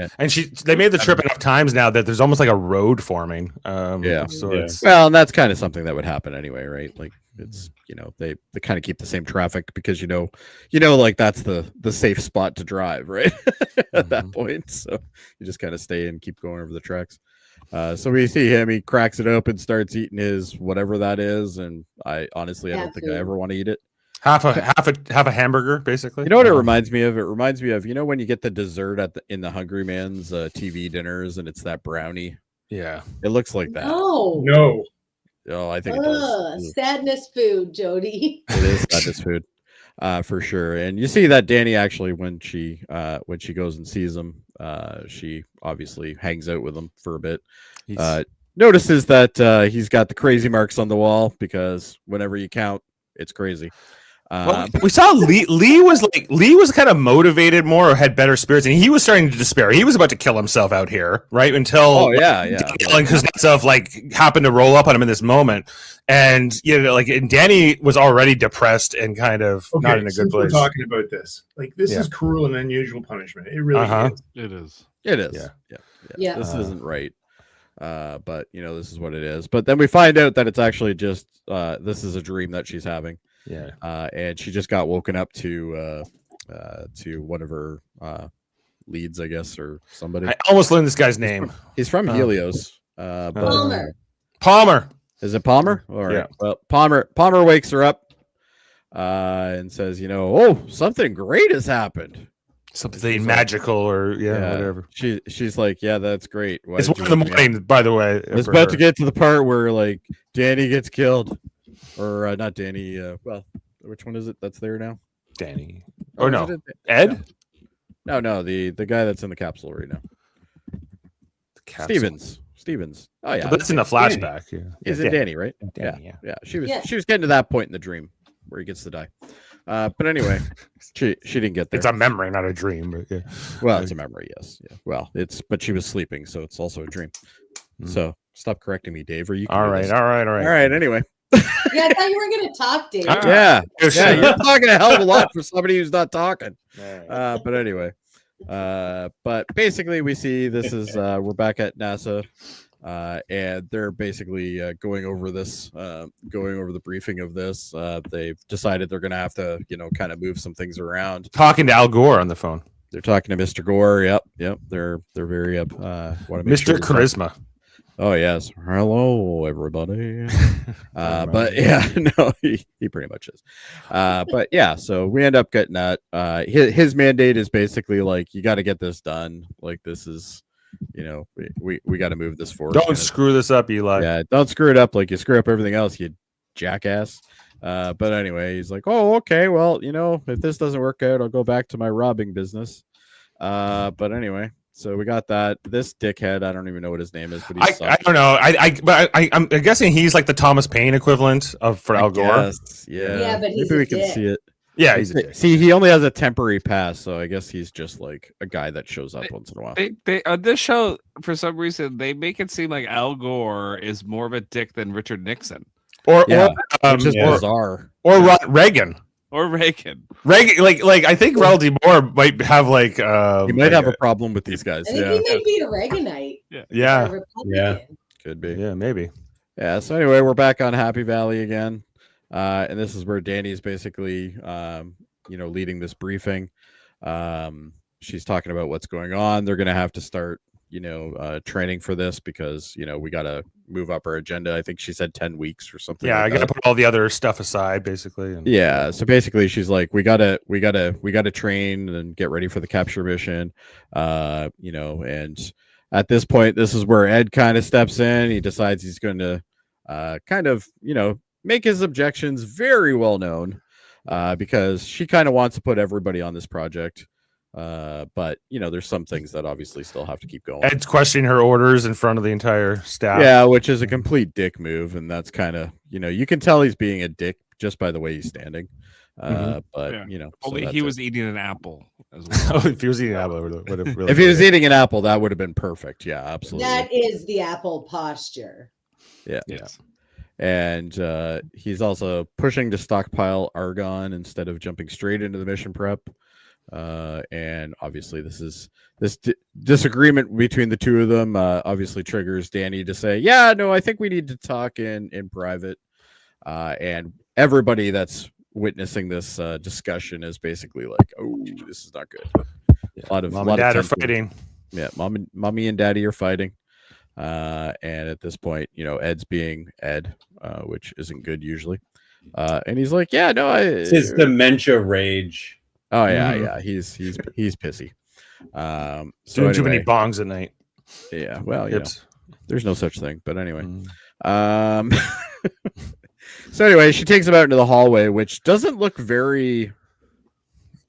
S2: they made the trip enough times now that there's almost like a road forming.
S3: Well, and that's kind of something that would happen anyway, right? Like it's, you know, they kind of keep the same traffic because you know, like that's the safe spot to drive, right? At that point, so you just kind of stay and keep going over the tracks. So we see him, he cracks it open, starts eating his whatever that is, and I honestly don't think I ever want to eat it.
S2: Half a hamburger, basically.
S3: You know what it reminds me of? It reminds me of, you know, when you get the dessert in the Hungry Man's TV dinners, and it's that brownie.
S2: Yeah,
S3: it looks like that.
S5: No.
S3: Oh, I think it does.
S6: Sadness food, Jody.
S3: It is sadness food, for sure. And you see that Danny actually, when she goes and sees him, she obviously hangs out with him for a bit. Notices that he's got the crazy marks on the wall because whenever you count, it's crazy.
S2: We saw Lee was kind of motivated more, or had better spirits, and he was starting to despair. He was about to kill himself out here, right? Until Danielle and Kuznetsov like happened to roll up on him in this moment, and and Danny was already depressed and kind of not in a good place.
S5: We're talking about this. Like this is cruel and unusual punishment. It really is.
S4: It is.
S3: It is.
S6: Yeah.
S3: This isn't right. But this is what it is. But then we find out that it's actually just this is a dream that she's having.
S2: Yeah.
S3: And she just got woken up to one of her leads, I guess, or somebody.
S2: I almost learned this guy's name.
S3: He's from Helios.
S6: Palmer.
S3: Is it Palmer? All right.
S2: Yeah.
S3: Well, Palmer wakes her up and says, something great has happened.
S2: Something magical, or whatever.
S3: She's like, yeah, that's great. Why
S2: it's 1 in the morning, by the way.
S3: It's about to get to the part where like Danny gets killed. Or not Danny. Well, which one is it that's there now?
S2: Danny.
S3: Or
S2: no, Ed?
S3: No, the guy that's in the capsule right now. Stevens. Oh yeah,
S2: but it's in the flashback.
S3: Danny. Is it Danny, right?
S2: Danny,
S3: yeah. She was getting to that point in the dream where he gets to die. But anyway, she didn't get there.
S2: It's a memory, not a dream. But yeah.
S3: Well, it's a memory, yes. Yeah. Well, but she was sleeping, so it's also a dream. So stop correcting me, Dave. Or you?
S2: All right.
S3: Anyway.
S6: Yeah, I thought you were going to talk, Dave.
S3: Yeah, you're talking a hell of a lot for somebody who's not talking. But anyway, but basically we see this is we're back at NASA, and they're basically going over the briefing of this. They've decided they're going to have to, kind of move some things around.
S2: Talking to Al Gore on the phone.
S3: They're talking to Mr. Gore. Yep. They're very up.
S2: Mr. Charisma.
S3: Oh yes, hello everybody. But yeah, no, he pretty much is. But yeah, so we end up getting that. His mandate is basically like, you got to get this done. Like this is, we got to move this forward.
S2: Don't screw this up, Eli.
S3: Yeah, don't screw it up like you screw up everything else, you jackass. But anyway, he's like, oh, okay, well, if this doesn't work out, I'll go back to my robbing business. But anyway. So we got that. This dickhead, I don't even know what his name is, but
S2: I don't know. I'm guessing he's like the Thomas Paine equivalent for Al Gore.
S3: Yeah,
S6: but
S3: maybe we can see it.
S2: Yeah, he's a dick.
S3: See, he only has a temporary pass, so I guess he's just like a guy that shows up once in a while.
S4: They on this show, for some reason, they make it seem like Al Gore is more of a dick than Richard Nixon,
S3: which is bizarre,
S2: or Reagan.
S4: Or Reagan,
S2: like I think Raoul D. Moore might have like
S3: he might have a problem with these guys.
S6: I think he might be a Reaganite.
S2: Yeah,
S3: could be.
S2: Yeah, maybe.
S3: Yeah. So anyway, we're back on Happy Valley again, and this is where Danny's basically, leading this briefing. She's talking about what's going on. They're gonna have to start, training for this because we got to move up our agenda. I think she said 10 weeks or something.
S2: Yeah, I got to put all the other stuff aside, basically.
S3: Yeah, so basically, she's like, we gotta train and get ready for the capture mission. And at this point, this is where Ed kind of steps in. He decides he's going to make his objections very well known, because she kind of wants to put everybody on this project. But there's some things that obviously still have to keep going.
S2: Ed's questioning her orders in front of the entire staff.
S3: Yeah, which is a complete dick move, and that's kind of you can tell he's being a dick just by the way he's standing. But
S4: only he was eating an apple as well.
S2: If he was eating an apple, would have really
S3: if he was eating an apple, that would have been perfect. Yeah, absolutely.
S6: That is the apple posture.
S3: Yeah.
S4: Yes.
S3: And he's also pushing to stockpile argon instead of jumping straight into the mission prep. And obviously this disagreement between the two of them obviously triggers Danny to say, yeah, no, I think we need to talk in private. And everybody that's witnessing this discussion is basically like, oh, this is not good.
S2: Yeah.
S3: A lot of
S2: mom and dad are fighting.
S3: Yeah, mommy and daddy are fighting. And at this point, Ed's being Ed, which isn't good usually. And he's like, yeah, no,
S1: it's his dementia rage.
S3: Oh yeah, he's pissy. So
S2: doing too many bongs at night.
S3: Yeah, well,
S2: Yips.
S3: there's no such thing. But anyway, So anyway, she takes him out into the hallway, which doesn't look very.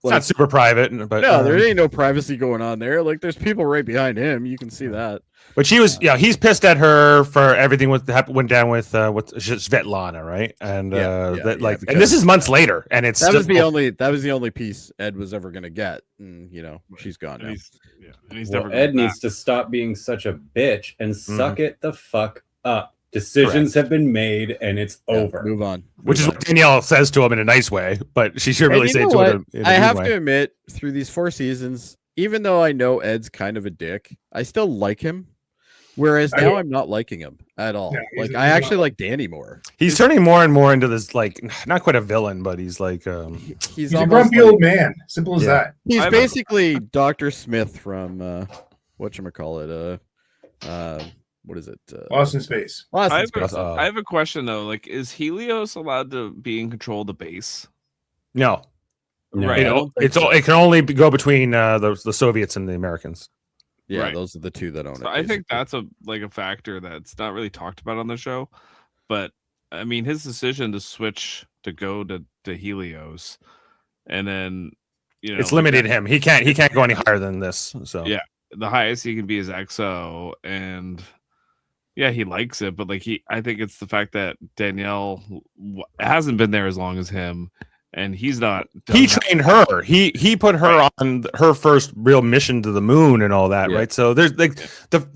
S2: It's not super private, but
S3: no, there ain't no privacy going on there. Like, there's people right behind him. You can see that.
S2: But she was, he's pissed at her for everything that went down with Svetlana, right? And and this is months later, and it's
S3: that was the only piece Ed was ever gonna get, and she's gone now.
S4: He's
S1: Ed needs to stop being such a bitch and suck it the fuck up. Decisions have been made, and it's over.
S3: Move on.
S2: Which is what Danielle says to him in a nice way, but she should really say to him in a
S3: I have
S2: way.
S3: to admit, through these 4 seasons, even though I know Ed's kind of a dick, I still like him. Whereas now I'm not liking him at all.
S5: Yeah,
S3: I actually like Danny more.
S2: He's turning more and more into this, like, not quite a villain, but he's like
S3: he's
S5: a grumpy old man. Simple as that.
S3: He's basically Dr. Smith from whatchamacallit, what is it?
S5: Lost in Space.
S3: I
S4: have a question though. Like, is Helios allowed to be in control of the base?
S2: No.
S4: Right.
S2: It can only go between the Soviets and the Americans.
S3: Yeah,
S4: right.
S3: Those are the two that own it.
S4: I think that's a factor that's not really talked about on the show. But I mean, his decision to switch to go to Helios, and then
S2: it's limited him. He can't go any higher than this. So
S4: yeah, the highest he can be is XO, and yeah, he likes it. But I think it's the fact that Danielle hasn't been there as long as him. And he's not. He
S2: trained her. He put her on her first real mission to the moon and all that, right? So there's like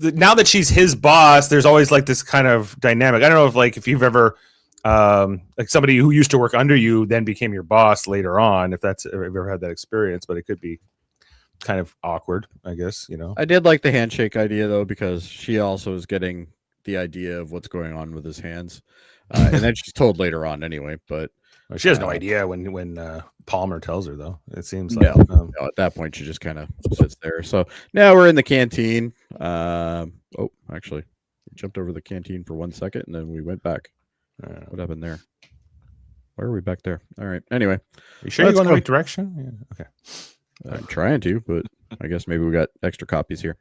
S2: now that she's his boss, there's always like this kind of dynamic. I don't know if you've ever like somebody who used to work under you then became your boss later on. If you've ever had that experience, but it could be kind of awkward, I guess.
S3: I did like the handshake idea though, because she also is getting the idea of what's going on with his hands, and then she's told later on anyway, but.
S2: She has no idea when Palmer tells her, though. It seems
S3: like no, at that point she just kind of sits there. So now we're in the canteen. Actually, we jumped over the canteen for 1 second and then we went back. What happened there? Why are we back there? All right. Anyway,
S2: are you sure you're going the right direction? Yeah. Okay.
S3: I'm trying to, but I guess maybe we got extra copies here.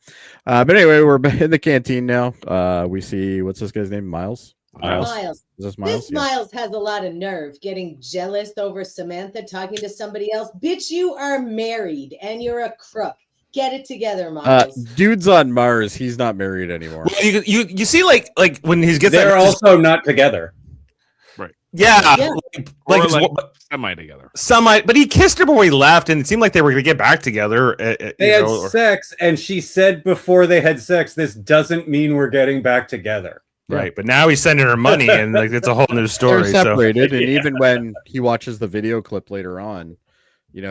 S3: But anyway, we're in the canteen now. We see what's this guy's name? Miles.
S6: Miles.
S3: Is this Miles?
S6: This Miles has a lot of nerve getting jealous over Samantha talking to somebody else. Bitch, you are married and you're a crook. Get it together, Miles.
S3: Dude's on Mars. He's not married anymore.
S2: Well, you see, like when he gets
S1: they're also not together.
S4: Right.
S2: Yeah. Like
S4: semi together.
S2: But he kissed her before he left, and it seemed like they were going to get back together.
S1: They had sex, and she said before they had sex, "This doesn't mean we're getting back together."
S2: Right, but now he's sending her money, and like it's a whole new story.
S3: They're separated, and even when he watches the video clip later on,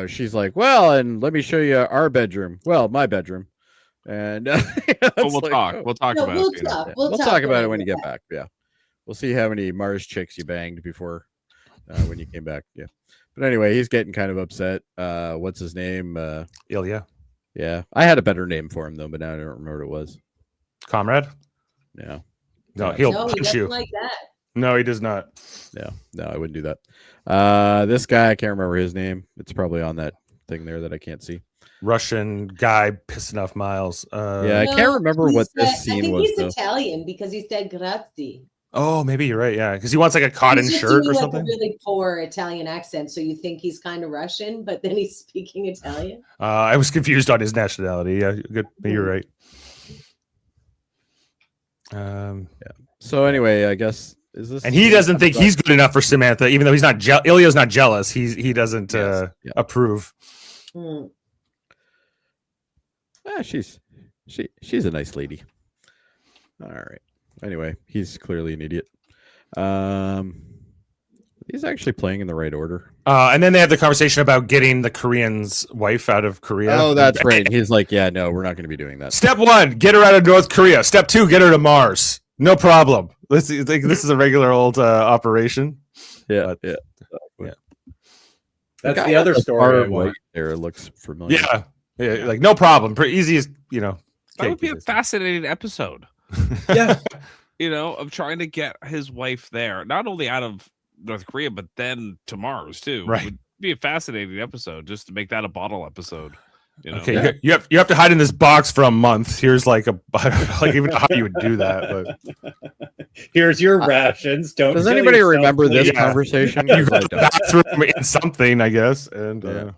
S3: she's like, "Well, and let me show you our bedroom. Well, my bedroom." And
S4: we'll talk. We'll talk about it.
S3: We'll talk about it when you get back. Yeah, we'll see how many Mars chicks you banged before when you came back. Yeah, but anyway, he's getting kind of upset. What's his name?
S2: Ilya.
S3: Yeah, I had a better name for him though, but now I don't remember what it was.
S2: Comrade.
S3: Yeah.
S2: No,
S6: he
S2: punch you.
S6: like that.
S2: No, he does not.
S3: No, I wouldn't do that. This guy, I can't remember his name. It's probably on that thing there that I can't see.
S2: Russian guy pissing off Miles.
S3: I can't remember what this scene was.
S6: I think he's Italian because he said grazie.
S2: Oh, maybe you're right. Yeah, because he wants like a cotton shirt or something.
S6: A really poor Italian accent, so you think he's kind of Russian, but then he's speaking Italian.
S2: I was confused on his nationality. Yeah, good. You're right.
S3: So anyway, I guess is this,
S2: and he doesn't think he's good enough for Samantha, even though he's not. Ilya's not jealous. He doesn't approve.
S3: She's a nice lady. All right. Anyway, he's clearly an idiot. He's actually playing in the right order.
S2: And then they have the conversation about getting the Korean's wife out of Korea.
S3: Oh, that's right. He's like, yeah, no, we're not going to be doing that.
S2: Step 1, get her out of North Korea. Step 2, get her to Mars. No problem. This is a regular old operation.
S3: Yeah.
S1: That's the other story.
S3: Right there looks familiar.
S2: Yeah, like no problem. Pretty easy as
S4: That would be a fascinating episode.
S1: Yeah.
S4: Of trying to get his wife there, not only out of North Korea, but then to Mars too.
S2: Right.
S4: It would be a fascinating episode just to make that a bottle episode.
S2: Okay, you have to hide in this box for a month. Here's like I don't know, like even how you would do that. But
S1: here's your rations. Don't.
S3: Does
S1: kill
S3: anybody
S1: yourself,
S3: remember this
S1: please.
S3: conversation?
S2: you
S3: 'Cause I
S2: got the
S3: don't.
S2: bathroom in something, I guess. And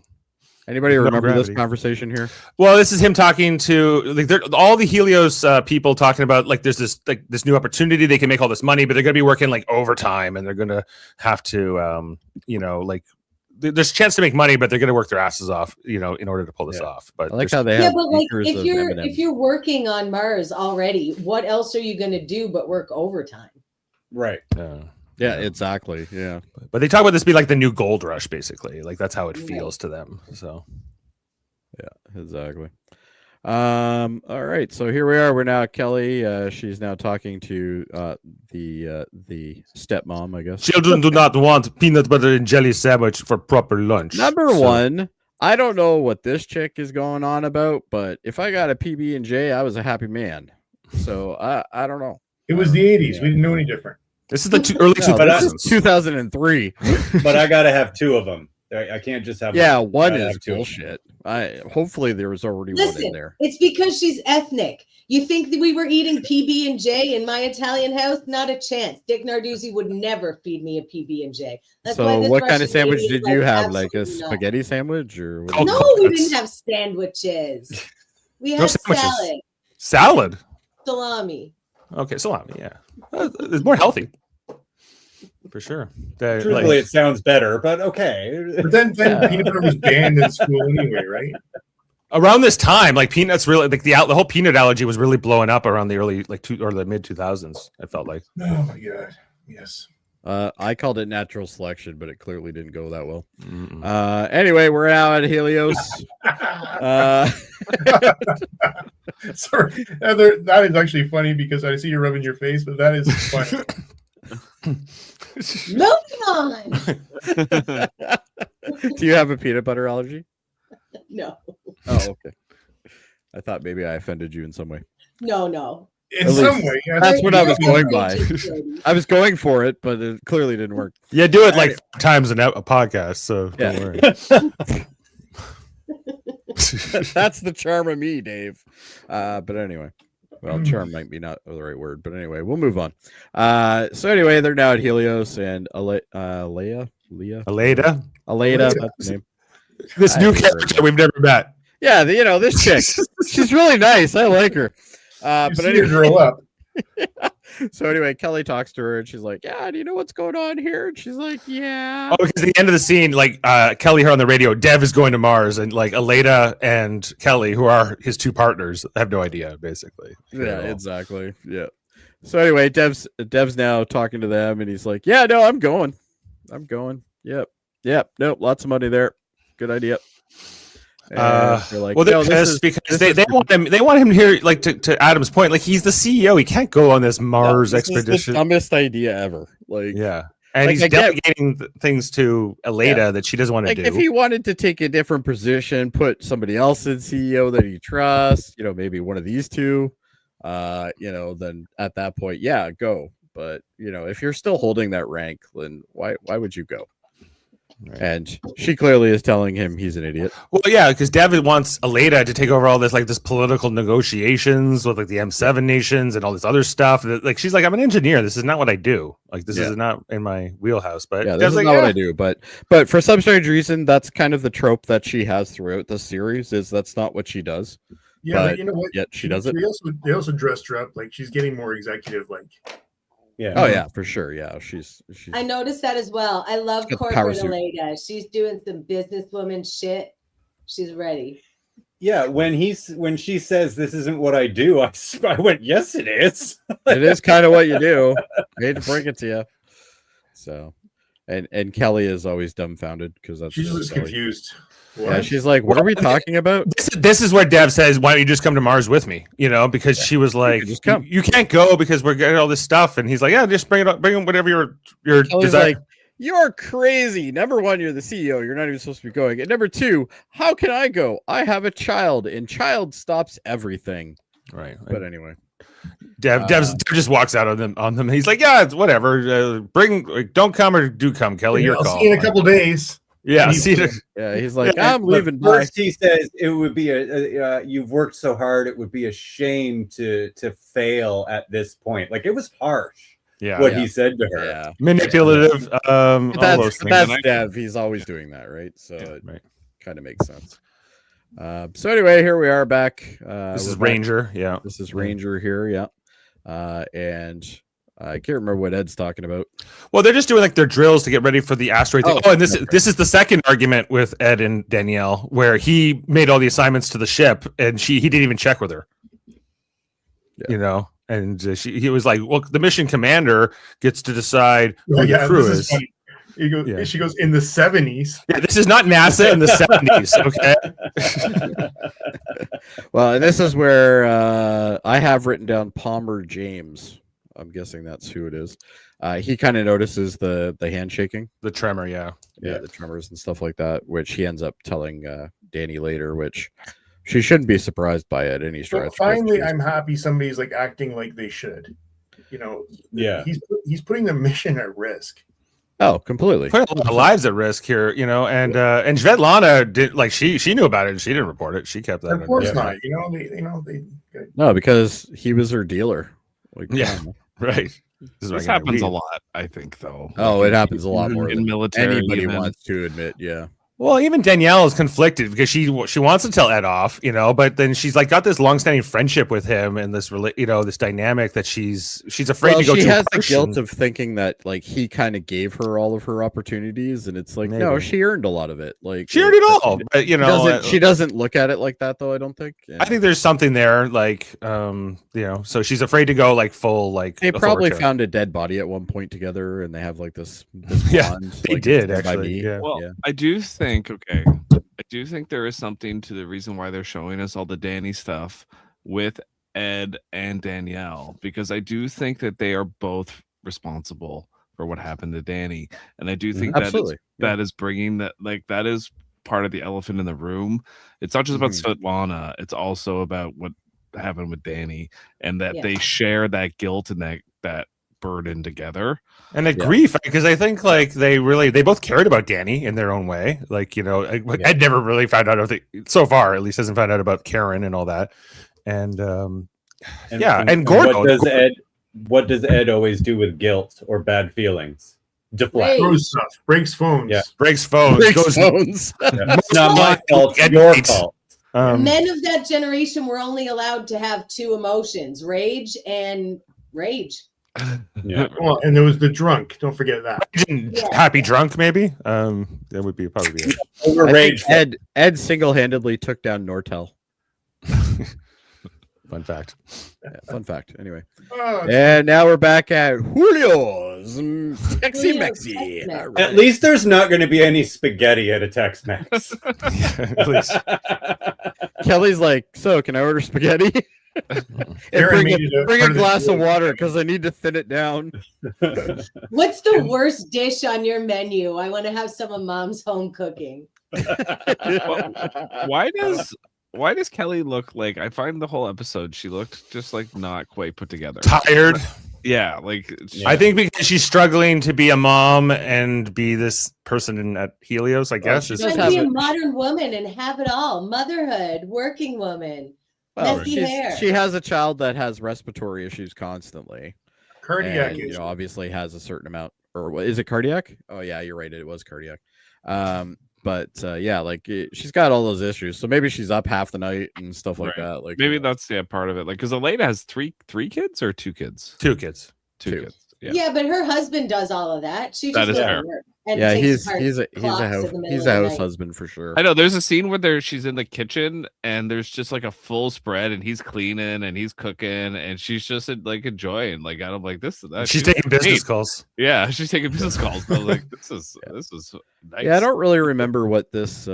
S3: Anybody
S2: No
S3: remember this
S2: gravity.
S3: conversation here?
S2: well, this is him talking to like all the Helios people talking about like there's this new opportunity. They can make all this money, but they're gonna be working like overtime, and they're gonna have to there's a chance to make money, but they're going to work their asses off, in order to pull this off. But
S3: I like how they
S6: Yeah,
S3: have
S6: but like
S3: acres
S6: if
S3: of
S6: you're
S3: M&Ms.
S6: if you're working on Mars already, what else are you going to do but work overtime?
S1: Right.
S3: Yeah, exactly. Yeah.
S2: But they talk about this being like the new gold rush, basically. Like that's how it feels to them. So
S3: Yeah, exactly. All right, so here we are. We're now at Kelly. She's now talking to the stepmom, I guess.
S2: children do not want peanut butter and jelly sandwich for proper lunch.
S3: Number one, I don't know what this chick is going on about, but if I got a PB&J, I was a happy man. So I don't know.
S5: It was the 80s. We didn't know any different.
S2: This is the early
S3: No, this
S2: 2000s.
S3: is 2003.
S1: But I gotta have two of them. I can't just have
S3: Yeah,
S1: one.
S3: one
S1: Gotta
S3: is
S1: have two of them.
S3: bullshit. Hopefully there was already one in
S6: Listen,
S3: there.
S6: it's because she's ethnic. You think that we were eating PB&J in my Italian house? Not a chance. Dick Narduzzi would never feed me a PB&J. That's why
S3: So
S6: this
S3: what kind
S6: Russian
S3: of sandwich
S6: lady is
S3: did you
S6: like,
S3: have? Like a
S6: absolutely not.
S3: spaghetti sandwich or what?
S2: Oh,
S6: No, we
S2: that's-
S6: didn't have sandwiches. We
S2: No
S6: had
S2: sandwiches.
S6: salad,
S2: Salad.
S6: salami.
S2: Okay, salami. Yeah, it's more healthy for sure.
S1: Truthfully, it sounds better, but okay.
S5: But then peanut butter was banned in school anyway, right?
S2: Around this time, like peanuts, really like the whole peanut allergy was really blowing up around the early the mid 2000s. I felt like.
S5: Oh my god. Yes.
S3: I called it natural selection, but it clearly didn't go that well.
S2: Mm-mm.
S3: Anyway, we're now at Helios.
S5: Sorry, that is actually funny because I see you rubbing your face, but that is funny.
S6: Moving on.
S3: Do you have a peanut butter allergy?
S6: No,
S3: Oh, okay. I thought maybe I offended you in some way.
S6: no.
S5: In
S3: At
S5: some
S3: least-
S5: way, yes.
S3: That's what I was going by.
S6: Outrageous, Jody.
S3: I was going for it, but it clearly didn't work.
S2: Yeah, do it like 4 times a podcast. So don't worry.
S3: That's the charm of me, Dave. But anyway, well, charm might be not the right word, but anyway, we'll move on. So anyway, they're now at Helios and Aleda, that's the name.
S2: This
S3: I
S2: new
S3: hate her.
S2: character we've never met.
S3: Yeah, this chick, she's really nice. I like her.
S5: But
S3: But
S5: anyway,
S3: anyway,
S5: grow up.
S3: so anyway, Kelly talks to her and she's like, "Yeah, do you know what's going on here?" And she's like, "Yeah."
S2: Oh, because at the end of the scene, like Kelly heard on the radio, Dev is going to Mars, and like Aleda and Kelly, who are his two partners, have no idea, basically.
S3: Yeah, exactly. Yeah. So anyway, Dev's now talking to them, and he's like, "Yeah, no, I'm going. Yep. Nope. Lots of money there. Good idea." And they're like,
S2: well, they're
S3: "No,
S2: pissed because they want him. They want him here, like to Adam's point, like he's the CEO. He can't go on this Mars
S3: this is
S2: expedition.
S3: the dumbest idea ever. Like,
S2: Yeah, and
S3: Like,
S2: he's
S3: I get-
S2: delegating things to Aleda that she doesn't want to
S3: like
S2: do.
S3: if he wanted to take a different position, put somebody else in CEO that he trusts, maybe one of these two, then at that point, yeah, go. But if you're still holding that rank, then why would you go?
S2: Right.
S3: And she clearly is telling him he's an idiot.
S2: Well, yeah, because David wants Aleda to take over all this, like this political negotiations with like the M7 nations and all this other stuff. Like she's like, I'm an engineer. This is not what I do. Like this is not in my wheelhouse. But
S3: Yeah, this
S2: Dev's
S3: is
S2: like,
S3: not what I do. But for some strange reason, that's kind of the trope that she has throughout the series. Is that's not what she does.
S5: Yeah,
S3: But
S5: but you know what?
S3: yet she does it.
S5: They also dressed her up like she's getting more executive. Like,
S1: Yeah.
S3: Oh yeah, for sure. Yeah, she's.
S6: I noticed that as well. I love
S3: She's got the power
S6: corporate
S3: suit.
S6: Aleda. She's doing some businesswoman shit. She's ready.
S1: Yeah. When she says this isn't what I do, I went, yes, it is.
S3: It is kind of what you do. I hate to break it to you. So, and Kelly is always dumbfounded because that's
S5: she's
S3: really
S5: just
S3: Kelly.
S5: confused.
S3: Yeah, she's like, "What are we talking about?"
S2: This is where Dev says, "Why don't you just come to Mars with me?" Because she was like,
S3: just come.
S2: You can't go because we're getting all this stuff." And he's like, "Yeah, just bring it up. Bring whatever your
S3: Kelly's
S2: desire."
S3: like, "You're crazy. Number one, you're the CEO. You're not even supposed to be going. And number two, how can I go? I have a child, and child stops everything."
S2: Right.
S3: But anyway,
S2: Dev just walks out on them. He's like, "Yeah, it's whatever. Don't come or do come, Kelly. Your
S5: I'll
S2: call."
S5: see you in a couple days.
S2: Yeah,
S5: He's-
S2: Cedar.
S3: Yeah, he's like,
S1: Yeah,
S3: I'm
S1: but
S3: leaving. Bye.
S1: First, he says it would be you've worked so hard. It would be a shame to fail at this point. Like, it was harsh.
S2: Yeah,
S1: What he said to her.
S3: Yeah.
S2: manipulative. All those
S3: That's
S2: things.
S3: that's Dev. He's always doing that, right? So
S2: Yeah,
S3: it
S2: right.
S3: kind of makes sense. So anyway, here we are back.
S2: This is
S3: we're back.
S2: Ranger. Yeah.
S3: This is Ranger here. Yeah. And I can't remember what Ed's talking about.
S2: Well, they're just doing like their drills to get ready for the asteroid thing.
S3: Oh,
S2: And this is the second argument with Ed and Danielle, where he made all the assignments to the ship, and he didn't even check with her.
S3: Yeah.
S2: You know, and he was like, "Well, the mission commander gets to decide who the
S5: Yeah,
S2: crew
S5: this
S2: is."
S5: funny. He goes,
S2: Yeah.
S5: She goes, in the 70s.
S2: Yeah, this is not NASA in the 70s. Okay.
S3: Well, and this is where I have written down Palmer James. I'm guessing that's who it is. He kind of notices the handshaking.
S2: The tremor. Yeah.
S3: Yeah, the tremors and stuff like that, which he ends up telling Danny later, which she shouldn't be surprised by at any
S5: So
S3: stretch.
S5: finally, I'm happy somebody's like acting like they should. You know,
S1: Yeah.
S5: he's putting the mission at risk.
S3: Oh, completely.
S2: Putting a lot of lives at risk here, you know, and Svetlana did like she knew about it and she didn't report it. She kept that.
S5: Of course
S2: in.
S5: not. You know, they
S3: No, because he was her dealer. Like,
S2: Yeah.
S3: come on.
S2: Right.
S4: This happens a lot, I think, though.
S3: Oh, it happens a lot more
S4: in
S3: than
S4: military.
S3: anybody
S4: even.
S3: wants to admit. Yeah.
S2: Well, even Danielle is conflicted because she wants to tell Ed off, you know, but then she's like got this long-standing friendship with him and this this dynamic that she's afraid to go
S3: she
S2: too
S3: has the
S2: harsh
S3: guilt
S2: and-
S3: of thinking that like he kind of gave her all of her opportunities, and it's like no,
S2: Maybe.
S3: she earned a lot of it. Like
S2: she earned it all, but you know,
S3: she doesn't look at it like that though. I don't think.
S2: I think there's something there, like you know, so she's afraid to go like full like.
S3: they probably
S2: authoritarian.
S3: found a dead body at one point together, and they have like this
S2: Yeah,
S3: bond,
S2: they
S3: like,
S2: did,
S3: Stand by
S2: actually,
S3: Me.
S2: yeah.
S4: Well,
S3: Yeah.
S4: I do think there is something to the reason why they're showing us all the Danny stuff with Ed and Danielle, because I do think that they are both responsible for what happened to Danny, and I do think
S3: Absolutely.
S4: that is bringing that, like, that is part of the elephant in the room. It's not just about Svetlana; it's also about what happened with Danny, and that they share that guilt and that burden together.
S2: And the grief, because I think like they both cared about Danny in their own way. Like, you know, Ed never really found out so far, at least hasn't found out about Karen and all that. And and Gordon.
S1: What does Ed always do with guilt or bad feelings? Deflect.
S5: throws stuff, breaks phones.
S1: Yeah.
S2: Breaks phones.
S3: Breaks phones.
S1: It's not my fault. It's your fault.
S6: Men of that generation were only allowed to have two emotions: rage and rage.
S1: Yeah.
S5: Well, and there was the drunk. Don't forget that.
S2: Happy drunk, maybe. That would be probably be it.
S1: Overrage.
S3: Ed single-handedly took down Nortel.
S2: Fun fact.
S3: Yeah, fun fact. Anyway,
S5: Oh,
S3: and now we're back at Julio's Sexy
S6: Julio's
S3: Mexi.
S6: Tex-Mex.
S3: All right.
S1: At least there's not going to be any spaghetti at a Tex-Mex.
S2: At least.
S3: Kelly's like, so can I order spaghetti? And
S5: Aaron
S3: bring
S5: made it
S3: bring
S5: part
S3: a
S5: of the
S3: glass of
S5: deal.
S3: water because I need to thin it down.
S6: What's the worst dish on your menu? I want to have some of Mom's home cooking.
S4: Why does Kelly look like? I find the whole episode she looked just like not quite put together.
S2: Tired.
S4: Yeah, like
S2: I think because she's struggling to be a mom and be this person at Helios, I guess.
S3: she
S2: is-
S3: does
S6: And
S3: have
S6: be a
S3: it.
S6: modern woman and have it all: motherhood, working woman,
S3: Well,
S6: messy hair.
S3: she has a child that has respiratory issues constantly.
S5: Cardiac
S3: And,
S5: issue.
S3: obviously has a certain amount, or what is it cardiac? Oh yeah, you're right. It was cardiac. But yeah, like she's got all those issues, so maybe she's up half the night and stuff like
S4: Right.
S3: that. Like
S4: maybe that's part of it. Like, because Elena has three kids or two kids,
S2: Two kids.
S4: two
S3: Two.
S4: kids.
S6: yeah. But her husband does all of that. She
S4: That
S6: just
S4: is
S6: goes
S4: fair.
S6: to work and
S3: yeah,
S6: takes apart
S3: he's a
S6: clocks in
S3: house
S6: the middle
S3: he's
S6: of
S3: a
S6: the
S3: house
S6: night.
S3: husband for sure.
S4: I know there's a scene where she's in the kitchen and there's just like a full spread and he's cleaning and he's cooking and she's just like enjoying. Like, I'm like, this is that.
S2: She's taking business
S4: great.
S2: calls.
S4: Yeah, she's taking business calls. But like, this is nice.
S3: Yeah, I don't really remember what this.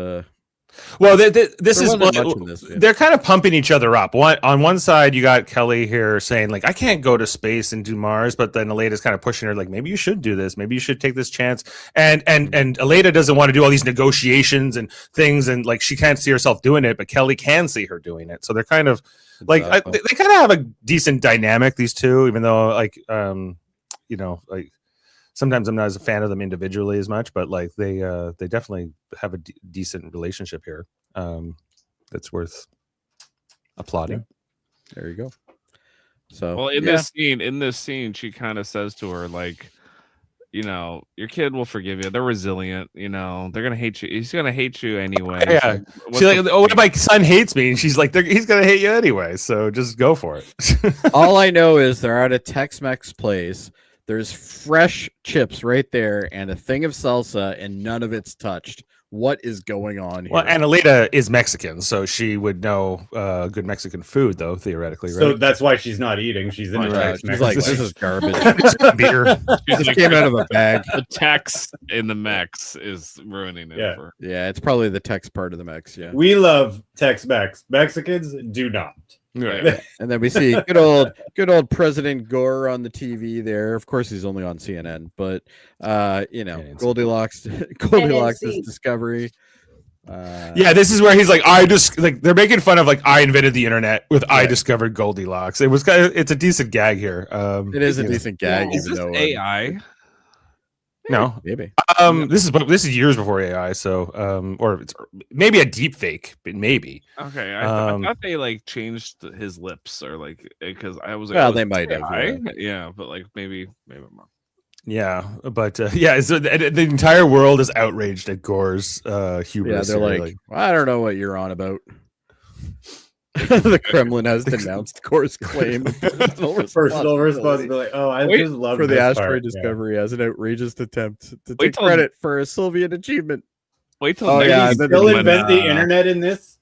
S2: Well, this
S3: There
S2: is
S3: wasn't
S2: what
S3: much in this, yeah.
S2: they're kind of pumping each other up. On one side, you got Kelly here saying like, "I can't go to space and do Mars," but then Aleda's kind of pushing her like, "Maybe you should do this. Maybe you should take this chance." And Aleda doesn't want to do all these negotiations and things, and like she can't see herself doing it, but Kelly can see her doing it. So they're kind of like
S3: Exactly.
S2: they kind of have a decent dynamic, these two, even though like you know, like sometimes I'm not as a fan of them individually as much, but like they definitely have a decent relationship here. That's worth applauding.
S3: Yeah. There you go. So,
S4: well, in this scene, she kind of says to her, like, you know, your kid will forgive you. They're resilient. You know, they're gonna hate you. He's gonna hate you anyway.
S2: Yeah.
S4: So
S2: She's like, oh, my son hates me, and she's like, he's gonna hate you anyway. So just go for it.
S3: all I know is they're at a Tex-Mex place. There's fresh chips right there and a thing of salsa, and none of it's touched. What is going on here?
S2: Well, and Alita is Mexican, so she would know good Mexican food, though, theoretically, right?
S1: So that's why she's not eating. She's in a
S3: She's
S1: Tex-Mex.
S3: like, this is garbage.
S2: Beer.
S3: It just came out of a bag.
S4: the Tex in the Mex is ruining it.
S1: Yeah.
S4: For
S3: Yeah, it's probably the Tex part of the Mex. Yeah.
S1: We love Tex-Mex. Mexicans do not.
S2: Right.
S3: And then we see good old President Gore on the TV there. Of course, he's only on CNN, but you know,
S2: Yeah,
S3: Goldilocks'
S6: NNC.
S3: discovery.
S2: Yeah, this is where he's like, I just like they're making fun of like I invented the internet with I discovered Goldilocks. It was kind of it's a decent gag here.
S3: It is a decent gag,
S4: is
S3: even
S4: this
S3: though
S4: AI?
S2: No,
S3: maybe.
S2: this is years before AI, so or it's maybe a deep fake, but maybe.
S4: Okay, I thought they like changed his lips or like because I was like,
S3: Well,
S4: oh,
S3: they
S4: is
S3: might
S4: this
S3: have,
S4: AI? Yeah, but like maybe I'm wrong.
S2: Yeah, but yeah, so the entire world is outraged at Gore's hubris.
S3: Yeah, they're
S2: here,
S3: like, I don't know what you're on about. The Kremlin has denounced Gore's claim of
S1: Personal responsibility. Oh, I just love
S3: for the
S1: this
S3: asteroid
S1: part.
S3: discovery as an outrageous attempt to
S4: Wait
S3: take
S4: till-
S3: credit for a Soviet achievement.
S4: Wait till
S3: Oh,
S4: next
S3: yeah,
S1: Did he
S3: then
S1: still
S3: when,
S1: invent the internet in this?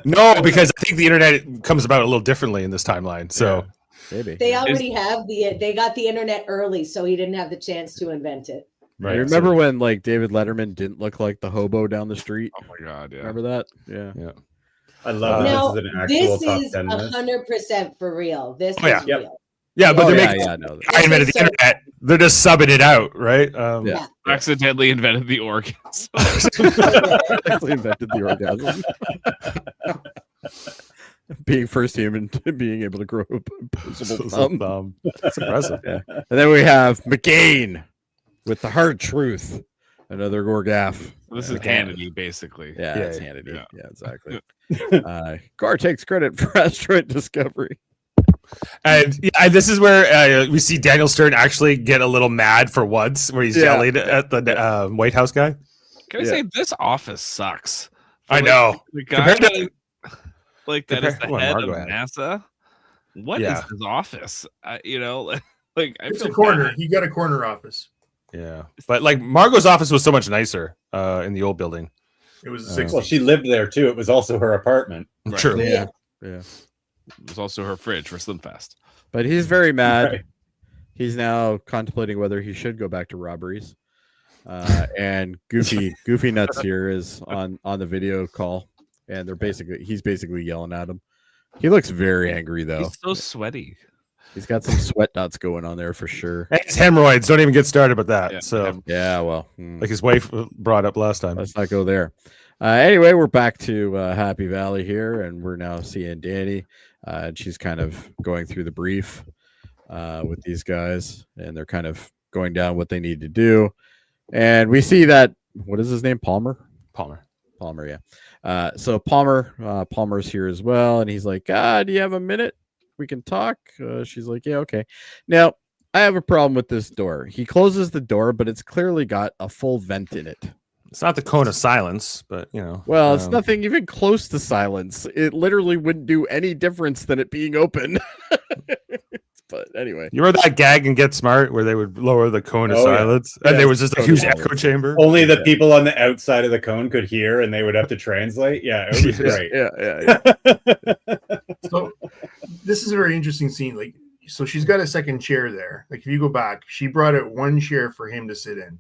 S2: no, because I think the internet comes about a little differently in this timeline. So
S3: Maybe.
S6: They already have they got the internet early, so he didn't have the chance to invent it.
S2: right.
S3: You remember when like David Letterman didn't look like the hobo down the street?
S4: Oh my god, yeah.
S3: Remember that? Yeah.
S2: Yeah.
S1: I love
S6: Now,
S1: that this is an actual
S6: this
S1: top
S6: is
S1: 10 list.
S6: 100% for real. This
S2: Oh, yeah.
S6: is
S1: Yep.
S6: real.
S2: Yeah, but
S3: Oh,
S2: they're
S3: yeah,
S2: making
S3: yeah, no.
S2: I invented the
S6: So-
S2: internet. They're just subbing it out, right?
S3: Yeah.
S4: Accidentally invented the organs.
S3: Actually invented the orgasm. Being first human to being able to grow a opposable thumb.
S2: That's impressive.
S3: Yeah. And then we have McCain with the hard truth. Another Gore gaff.
S4: This is Hannity, basically.
S3: Yeah,
S2: Yeah,
S3: it's Hannity.
S4: yeah.
S3: Yeah, exactly. Gore takes credit for asteroid discovery.
S2: And yeah, this is where we see Daniel Stern actually get a little mad for once, where he's yelling at the White House guy.
S4: Can I say this office sucks?
S2: I
S4: Like,
S2: know.
S4: the guy
S2: Compared to-
S4: like that is the
S2: compared-
S4: head
S2: Margo
S4: of
S2: had.
S4: NASA. What is
S2: Yeah.
S4: his office? You know, like I
S5: It's
S4: feel
S5: a corner.
S4: bad.
S5: He got a corner office.
S2: Yeah, but like Margot's office was so much nicer in the old building.
S5: It was the 60s.
S1: Well, she lived there too. It was also her apartment.
S4: Right.
S2: True.
S3: Yeah.
S4: It was also her fridge for Slimfast.
S3: But he's very mad.
S1: Right.
S3: He's now contemplating whether he should go back to robberies. And Goofy Nuts here is on the video call, and he's basically yelling at him. He looks very angry though.
S4: He's so sweaty.
S3: He's got some sweat dots going on there for sure.
S2: And his hemorrhoids. Don't even get started with that.
S4: Yeah.
S2: So,
S3: Yeah, well,
S2: like his wife brought up last time.
S3: let's not go there. Anyway, we're back to Happy Valley here, and we're now seeing Danny. And she's kind of going through the brief with these guys, and they're kind of going down what they need to do. And we see that, what is his name? Palmer, yeah. So Palmer's here as well, and he's like, do you have a minute? We can talk. She's like, yeah, okay. Now, I have a problem with this door. He closes the door, but it's clearly got a full vent in it.
S2: It's not the cone of silence, but you know.
S3: Well, it's nothing even close to silence. It literally wouldn't do any difference than it being open. But anyway.
S2: You remember that gag in Get Smart where they would lower the cone of
S1: Oh, yeah.
S2: silence, and
S3: Yeah,
S2: there was just a huge
S3: totally.
S2: echo chamber.
S1: Only the
S3: Yeah.
S1: people on the outside of the cone could hear, and they would have to translate. Yeah, it was great.
S3: Yeah.
S5: So this is a very interesting scene. Like, so she's got a second chair there. Like, if you go back, she brought out one chair for him to sit in.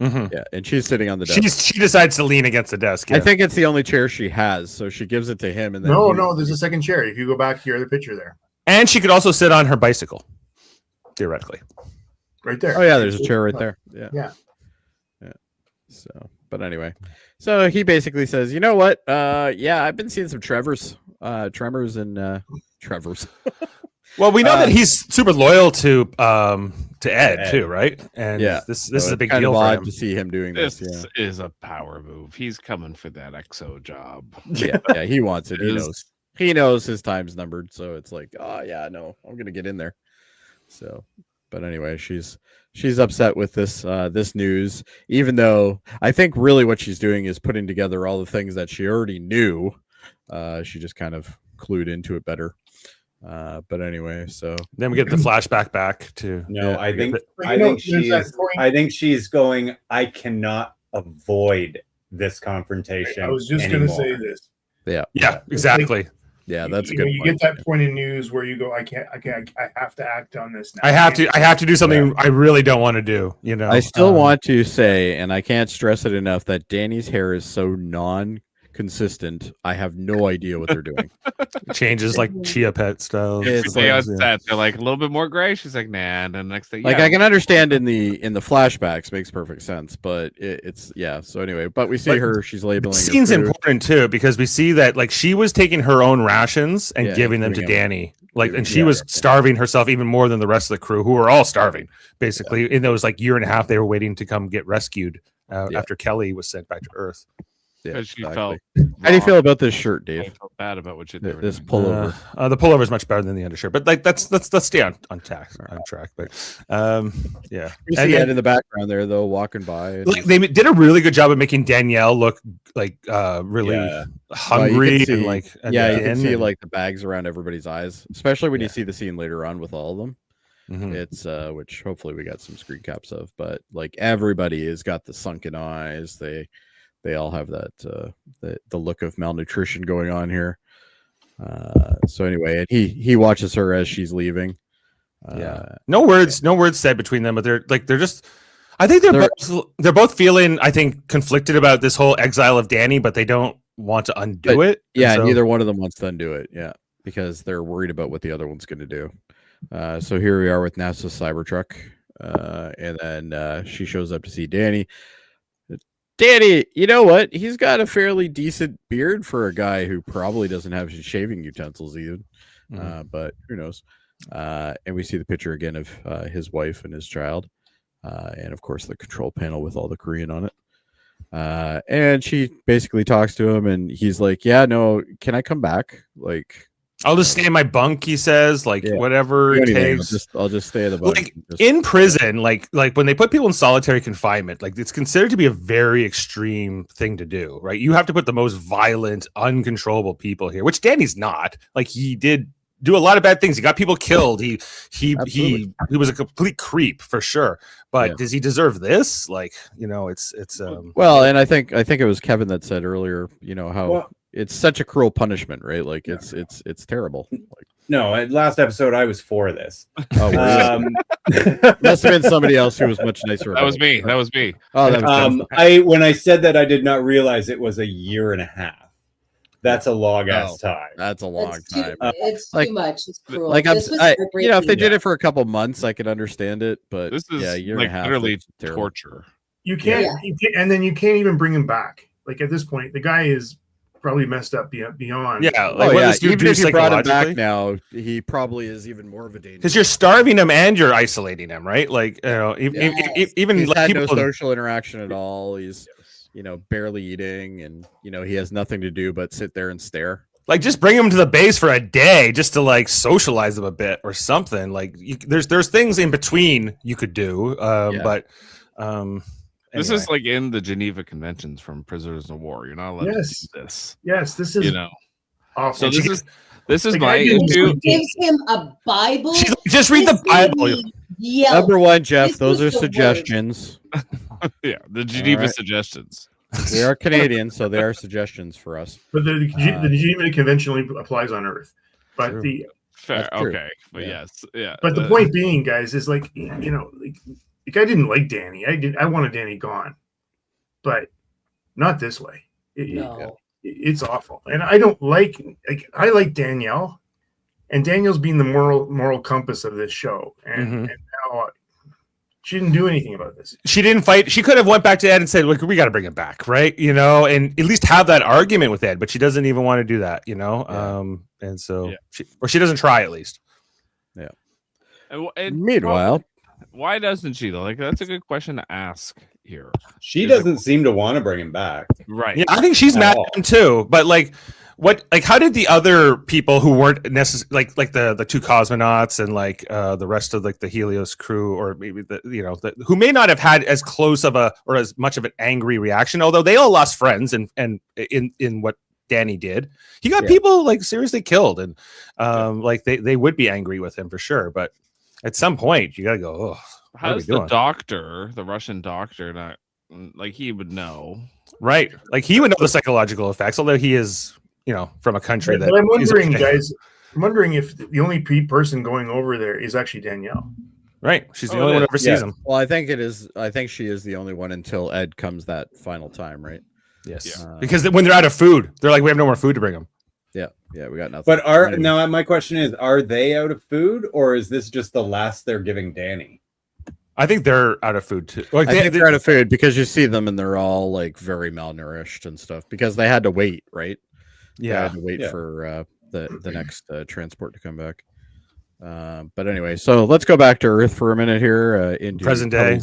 S2: Mhm.
S3: Yeah, and she's sitting on the desk.
S2: She decides to lean against the desk. Yeah.
S3: I think it's the only chair she has, so she gives it to him. And then
S5: No, there's a second chair. If you go back to your other picture there,
S2: And she could also sit on her bicycle, theoretically.
S5: right there.
S3: Oh yeah, there's a chair right there. Yeah.
S5: Yeah.
S3: So, but anyway, so he basically says, you know what? Yeah, I've been seeing some tremors and Trevors.
S2: Well, we know
S3: Uh,
S2: that he's super loyal to to Ed too, right? And this is a big
S3: kind
S2: deal
S3: of
S2: for
S3: odd
S2: him.
S3: to see him doing this.
S4: This is a power move. He's coming for that exo job.
S3: Yeah, he wants it. He knows. He knows his time's numbered, so it's like, oh yeah, no, I'm gonna get in there. So, but anyway, she's upset with this this news, even though I think really what she's doing is putting together all the things that she already knew. She just kind of clued into it better. But anyway, so
S2: then we get the flashback back to
S1: I think she's going, I cannot avoid this confrontation.
S5: I was just going to say this.
S2: Yeah, exactly.
S3: That's a
S5: you
S3: good
S5: you
S3: point.
S5: get that point in news where you go, I have to act on this now.
S2: I have to do something I really don't want to do, you know.
S3: I still want to say, and I can't stress it enough, that Danny's hair is so non-consistent. I have no idea what they're doing.
S2: Changes like Chia Pet style.
S3: It's
S4: They're
S3: like,
S4: like a little bit more gray. She's like, nah. And then next thing,
S3: like I can understand in the flashbacks, makes perfect sense, but it's So anyway, but we see her. She's labeling.
S2: The scene's important too because we see that like she was taking her own rations and giving them to Danny. Like, and she was starving herself even more than the rest of the crew, who were all starving basically in those like year and a half they were waiting to come get rescued after Kelly was sent back to Earth.
S4: Because she felt.
S3: How do you feel about this shirt, Dave?
S4: I felt bad about what you did.
S3: This pullover.
S2: The pullover is much better than the undershirt, but like let's stay on track. But yeah,
S3: You see Ed in the background there though, walking by. And
S2: like, they did a really good job of making Danielle look like really hungry
S3: you
S2: and like
S3: you can see like the bags around everybody's eyes, especially when you see the scene later on with all of them.
S2: Mm-hmm.
S3: It's which hopefully we got some screen caps of, but like everybody has got the sunken eyes. They all have that the look of malnutrition going on here. So anyway, and he watches her as she's leaving.
S2: No words said between them, but they're just. I think they're both feeling, I think, conflicted about this whole exile of Danny, but they don't want to undo it.
S3: Yeah, so, neither one of them wants to undo it. Yeah, because they're worried about what the other one's going to do. So here we are with NASA's Cybertruck, and then she shows up to see Danny. Danny, you know what? He's got a fairly decent beard for a guy who probably doesn't have shaving utensils even. But who knows? And we see the picture again of his wife and his child. And of course the control panel with all the Korean on it. And she basically talks to him and he's like, yeah, no, can I come back? Like,
S2: I'll just stay in my bunk, he says, like whatever it takes.
S3: I'll just stay in the bunk.
S2: Like, in prison, like when they put people in solitary confinement, like it's considered to be a very extreme thing to do, right? You have to put the most violent, uncontrollable people here, which Danny's not. Like he did do a lot of bad things. He got people killed. He was a complete creep for sure. But does he deserve this? Like, you know, it's
S3: well, and I think it was Kevin that said earlier, you know, how it's such a cruel punishment, right? Like it's terrible. Like,
S1: no, last episode I was for this.
S3: Must have been somebody else who was much nicer.
S4: That was me. That was me.
S3: Oh, that was
S1: when I said that, I did not realize it was a year and a half. That's a long ass time.
S3: That's a long time.
S6: It's too much. It's cruel.
S3: Like you know, if they did it for a couple months, I could understand it. But
S4: this is
S3: a year
S4: like
S3: and a half,
S4: literally torture.
S5: You can't, and then you can't even bring him back. Like at this point, the guy is probably messed up beyond.
S2: Yeah, like
S3: even if you brought him back now, he probably is even more of a danger.
S2: Because you're starving him and you're isolating him, right? Like, you know, even
S3: he's
S2: like
S3: had
S2: people
S3: no social interaction at all. He's barely eating, and he has nothing to do but sit there and stare.
S2: Like, just bring him to the base for a day just to like socialize them a bit or something. Like, there's things in between you could do, but
S4: this is like in the Geneva Conventions from Prisoners of War. You're not allowed to do this.
S5: Yes, this is awful.
S4: So this is my issue.
S6: Gives him a Bible.
S2: She's like, just read the Bible.
S6: Yeah.
S3: Number one, Jeff. Those are suggestions.
S4: Yeah, the Geneva suggestions.
S3: We are Canadian, so they are suggestions for us.
S5: But the Geneva Convention only applies on Earth. But
S4: fair, okay, but
S5: But the point being, guys, is like like I didn't like Danny. I wanted Danny gone, but not this way. It's awful, and I don't like. I like Danielle, and Danielle's being the moral compass of this show, and now she didn't do anything about this.
S2: She didn't fight. She could have went back to Ed and said, "Look, we got to bring him back, right?" You know, and at least have that argument with Ed. But she doesn't even want to do that, you know. And so, she doesn't try at least.
S3: Yeah.
S4: And
S3: meanwhile,
S4: Why doesn't she though? Like that's a good question to ask here.
S1: She doesn't seem to want to bring him back.
S4: Right.
S2: Yeah, I think she's
S1: At
S2: mad
S1: all.
S2: at him too. But like, how did the other people who weren't necessarily like the two cosmonauts and like the rest of like the Helios crew, or maybe who may not have had as close of a or as much of an angry reaction, although they all lost friends and in what Danny did, he got people like seriously killed, and like they would be angry with him for sure. But at some point, you gotta go. Oh,
S4: how's the doctor, the Russian doctor, not like he would know?
S2: Right, like he would know the psychological effects, although he is, from a country that.
S5: But I'm wondering, guys. I'm wondering if the only person going over there is actually Danielle.
S2: Right, she's the only one who ever sees him.
S3: Well, I think it is. I think she is the only one until Ed comes that final time, right?
S2: Yes, because when they're out of food, they're like, we have no more food to bring them.
S3: Yeah, we got nothing.
S1: But now my question is, are they out of food, or is this just the last they're giving Danny?
S2: I think they're out of food too. Like
S3: I think they're out of food because you see them and they're all like very malnourished and stuff because they had to wait, right?
S2: Yeah,
S3: they had to wait for the next transport to come back. But anyway, so let's go back to Earth for a minute here. In
S2: present day,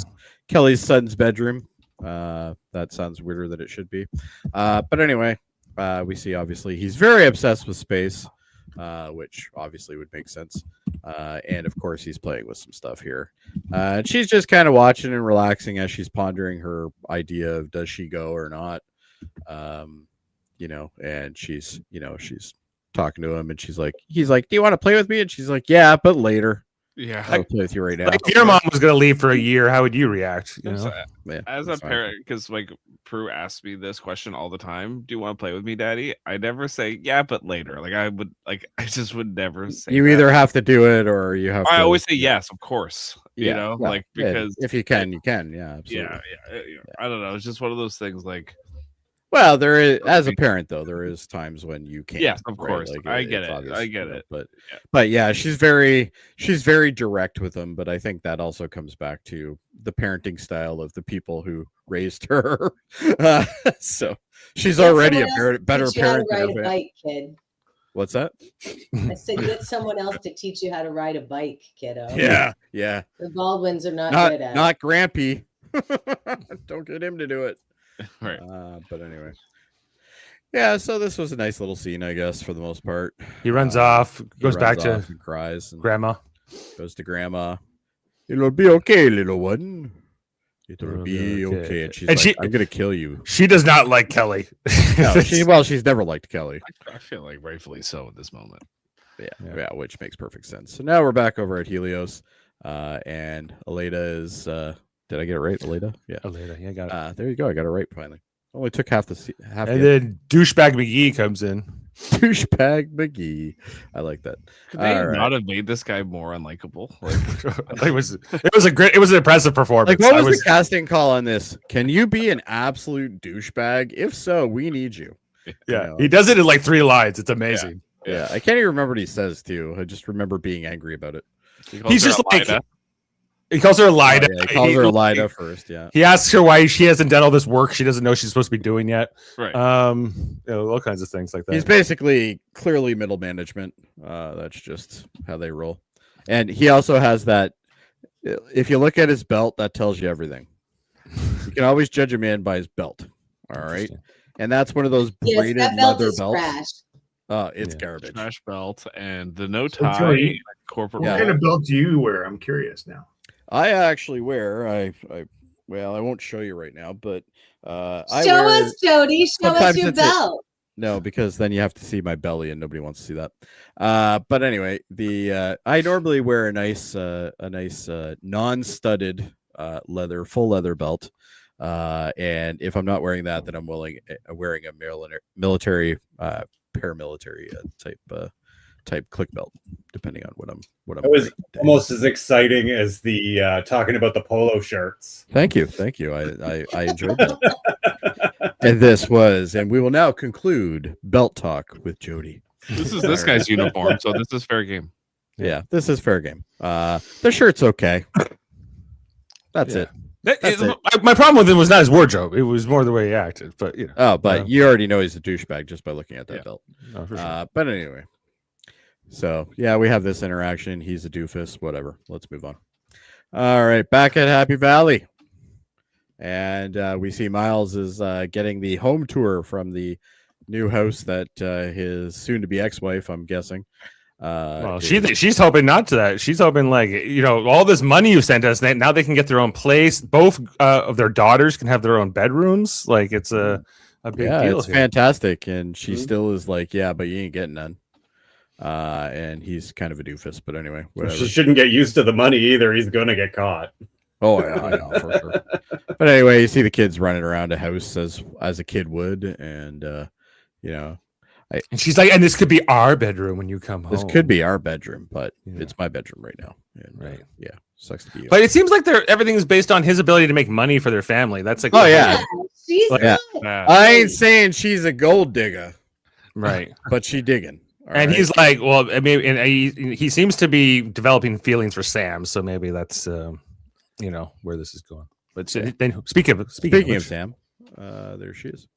S3: Kelly's son's bedroom. That sounds weirder than it should be. But anyway, we see obviously he's very obsessed with space, which obviously would make sense. And of course, he's playing with some stuff here. And she's just kind of watching and relaxing as she's pondering her idea of does she go or not. And she's talking to him, and he's like, do you want to play with me? And she's like, yeah, but later.
S4: Yeah,
S3: I'll play with you right now.
S2: Like if your mom was going to leave for a year, how would you react?
S4: As a parent, because like Prue asks me this question all the time, do you want to play with me, Daddy? I never say yeah, but later. Like I just would never say.
S3: You either have to do it or you have.
S4: I always say yes, of course.
S3: Because if you can, you can. Yeah, absolutely.
S4: Yeah. I don't know. It's just one of those things. Like,
S3: well, there is as a parent though, there is times when you can't.
S4: Yes, of course. Like, I get it.
S3: But yeah, she's very direct with them. But I think that also comes back to the parenting style of the people who raised her. So she's already a better parent
S6: than
S3: than
S6: a bike, kid.
S3: What's that?
S6: I said get someone else to teach you how to ride a bike, kiddo.
S3: Yeah.
S6: The Baldwins are not good at it.
S3: Not Grampy. Don't get him to do it.
S4: Right.
S3: But anyway. Yeah, so this was a nice little scene, I guess, for the most part.
S2: He runs off, goes back to
S3: and cries. And
S2: grandma.
S3: Goes to grandma. It'll be okay, little one. It'll be okay. And she's like, I'm going to kill you.
S2: She does not like Kelly.
S3: No, she's never liked Kelly.
S4: I feel like rightfully so at this moment.
S3: Yeah, which makes perfect sense. So now we're back over at Helios. And Aleda is... did I get it right, Aleda? Yeah.
S2: Aleda, yeah, got it.
S3: There you go. I got it right finally. Only took half.
S2: And then douchebag McGee comes in.
S3: Douchebag McGee. I like that.
S4: Could they not have made this guy more unlikable? Like,
S2: it was an impressive performance.
S3: Like, what was the casting call on this? Can you be an absolute douchebag? If so, we need you.
S2: Yeah, he does it in like 3 lines. It's amazing.
S3: Yeah, I can't even remember what he says too. I just remember being angry about it.
S2: He's just like. He calls her Lida.
S3: He calls her Lida first. Yeah.
S2: He asks her why she hasn't done all this work she doesn't know she's supposed to be doing yet.
S4: Right.
S2: All kinds of things like that.
S3: He's basically clearly middle management. That's just how they roll. And he also has that. If you look at his belt, that tells you everything. You can always judge a man by his belt. All right. And that's one of those braided leather belts. It's garbage.
S4: Trash belt and the no tie corporate.
S5: What kind of belt do you wear? I'm curious now.
S3: I actually wear. I won't show you right now, but
S6: show us, Jody. Show us your belt.
S3: No, because then you have to see my belly, and nobody wants to see that. But anyway, I normally wear a nice non-studded full leather belt. And if I'm not wearing that, then I'm wearing a military paramilitary type click belt, depending on what I'm.
S1: It was almost as exciting as the talking about the polo shirts.
S3: Thank you. I enjoyed that. And we will now conclude belt talk with Jody.
S4: This is this guy's uniform, so this is fair game.
S3: Yeah, this is fair game. The shirt's okay. That's it.
S2: My problem with him was not his wardrobe; it was more the way he acted. But
S3: you already know he's a douchebag just by looking at that belt.
S2: Oh, for sure.
S3: But anyway, so yeah, we have this interaction. He's a doofus. Whatever. Let's move on. All right, back at Happy Valley. And we see Miles is getting the home tour from the new house that his soon-to-be ex-wife, I'm guessing.
S2: Well, she's hoping not to that. She's hoping, like, all this money you sent us, now they can get their own place. Both of their daughters can have their own bedrooms. Like, it's a big deal.
S3: It's fantastic. And she still is like, yeah, but you ain't getting none. And he's kind of a doofus, but anyway, whatever.
S1: She shouldn't get used to the money either. He's going to get caught.
S3: Oh, yeah, I know for sure. But anyway, you see the kids running around a house as a kid would, and
S2: and she's like, and this could be our bedroom when you come home.
S3: This could be our bedroom, but it's my bedroom right now. And,
S2: right?
S3: Yeah, sucks to be you.
S2: But it seems like everything is based on his ability to make money for their family. That's like,
S6: She's
S3: yeah. I ain't saying she's a gold digger,
S2: right?
S3: But she digging.
S2: And he's like, well, maybe, and he seems to be developing feelings for Sam, so maybe that's where this is going. But then speaking of
S3: Sam, there she is.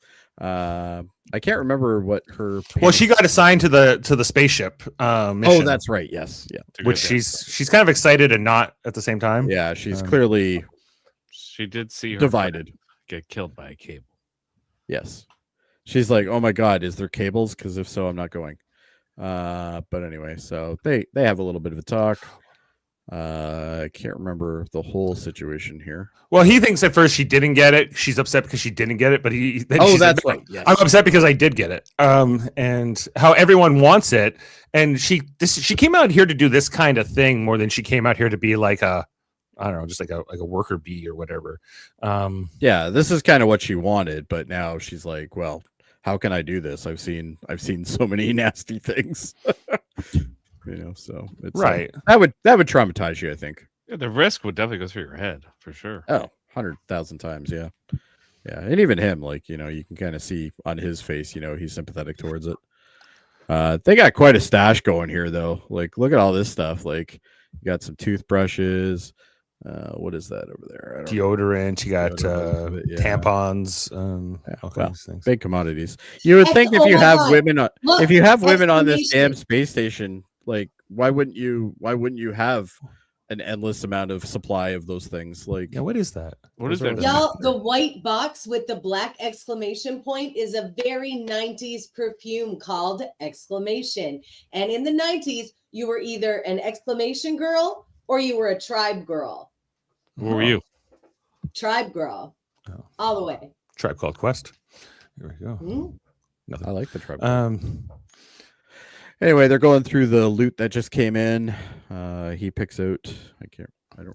S3: I can't remember what her.
S2: Well, she got assigned to the spaceship mission.
S3: Oh, that's right. Yes, yeah.
S2: Which she's kind of excited and not at the same time.
S3: Yeah, she's clearly.
S4: She did see her
S3: divided
S4: get killed by a cable.
S3: Yes, she's like, oh my god, is there cables? Because if so, I'm not going. But anyway, so they have a little bit of a talk. I can't remember the whole situation here.
S2: Well, he thinks at first she didn't get it. She's upset because she didn't get it, but
S3: that's right. Yes.
S2: I'm upset because I did get it. And how everyone wants it, and she came out here to do this kind of thing more than she came out here to be like I don't know, just like a worker bee or whatever.
S3: Yeah, this is kind of what she wanted, but now she's like, well, how can I do this? I've seen so many nasty things. So it's
S2: right.
S3: That would traumatize you, I think.
S4: Yeah, the risk would definitely go through your head for sure.
S3: Oh, 100,000 times, yeah. Yeah, and even him, like, you can kind of see on his face, he's sympathetic towards it. They got quite a stash going here, though. Like, look at all this stuff. Like, you got some toothbrushes. What is that over there?
S2: Deodorant. You got tampons. All kinds of things.
S3: Big commodities. You would think if you have women on this damn space station, like, why wouldn't you have an endless amount of supply of those things? Like,
S2: yeah, what is that?
S4: What is that?
S6: Y'all, the white box with the black exclamation point is a very 90s perfume called Exclamation. And in the 90s, you were either an exclamation girl or you were a tribe girl.
S4: Who were you?
S6: Tribe girl. Oh. All the way.
S2: Tribe Called Quest. Here we go.
S3: Nothing. I like the tribe. Anyway, they're going through the loot that just came in. He picks out. It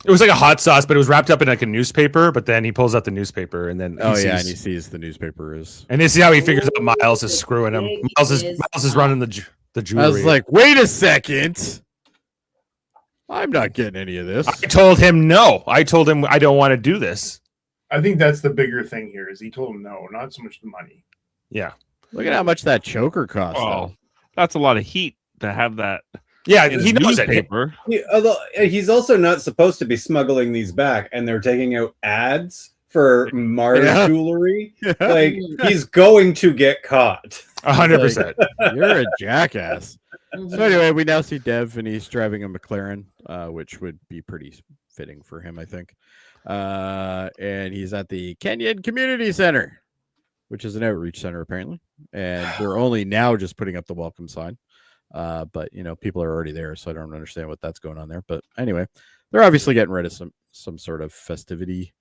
S2: was like a hot sauce, but it was wrapped up in like a newspaper. But then he pulls out the newspaper, and then
S3: and he sees the newspaper is.
S2: And this is how he figures out Miles is screwing him. Miles is running the jewelry.
S3: I was like, wait a second. I'm not getting any of this.
S2: I told him no. I told him I don't want to do this.
S5: I think that's the bigger thing here. Is he told him no, not so much the money.
S2: Yeah.
S3: Look at how much that choker costs.
S4: Oh, that's a lot of heat to have that.
S2: Yeah, he knows it.
S1: Although he's also not supposed to be smuggling these back, and they're taking out ads for Mars jewelry. Like, he's going to get caught.
S2: 100%.
S3: You're a jackass. So anyway, we now see Dev, and he's driving a McLaren, which would be pretty fitting for him, I think. And he's at the Kenyan Community Center, which is an outreach center, apparently. And they're only now just putting up the welcome sign. But people are already there, so I don't understand what that's going on there. But anyway, they're obviously getting rid of some sort of festivity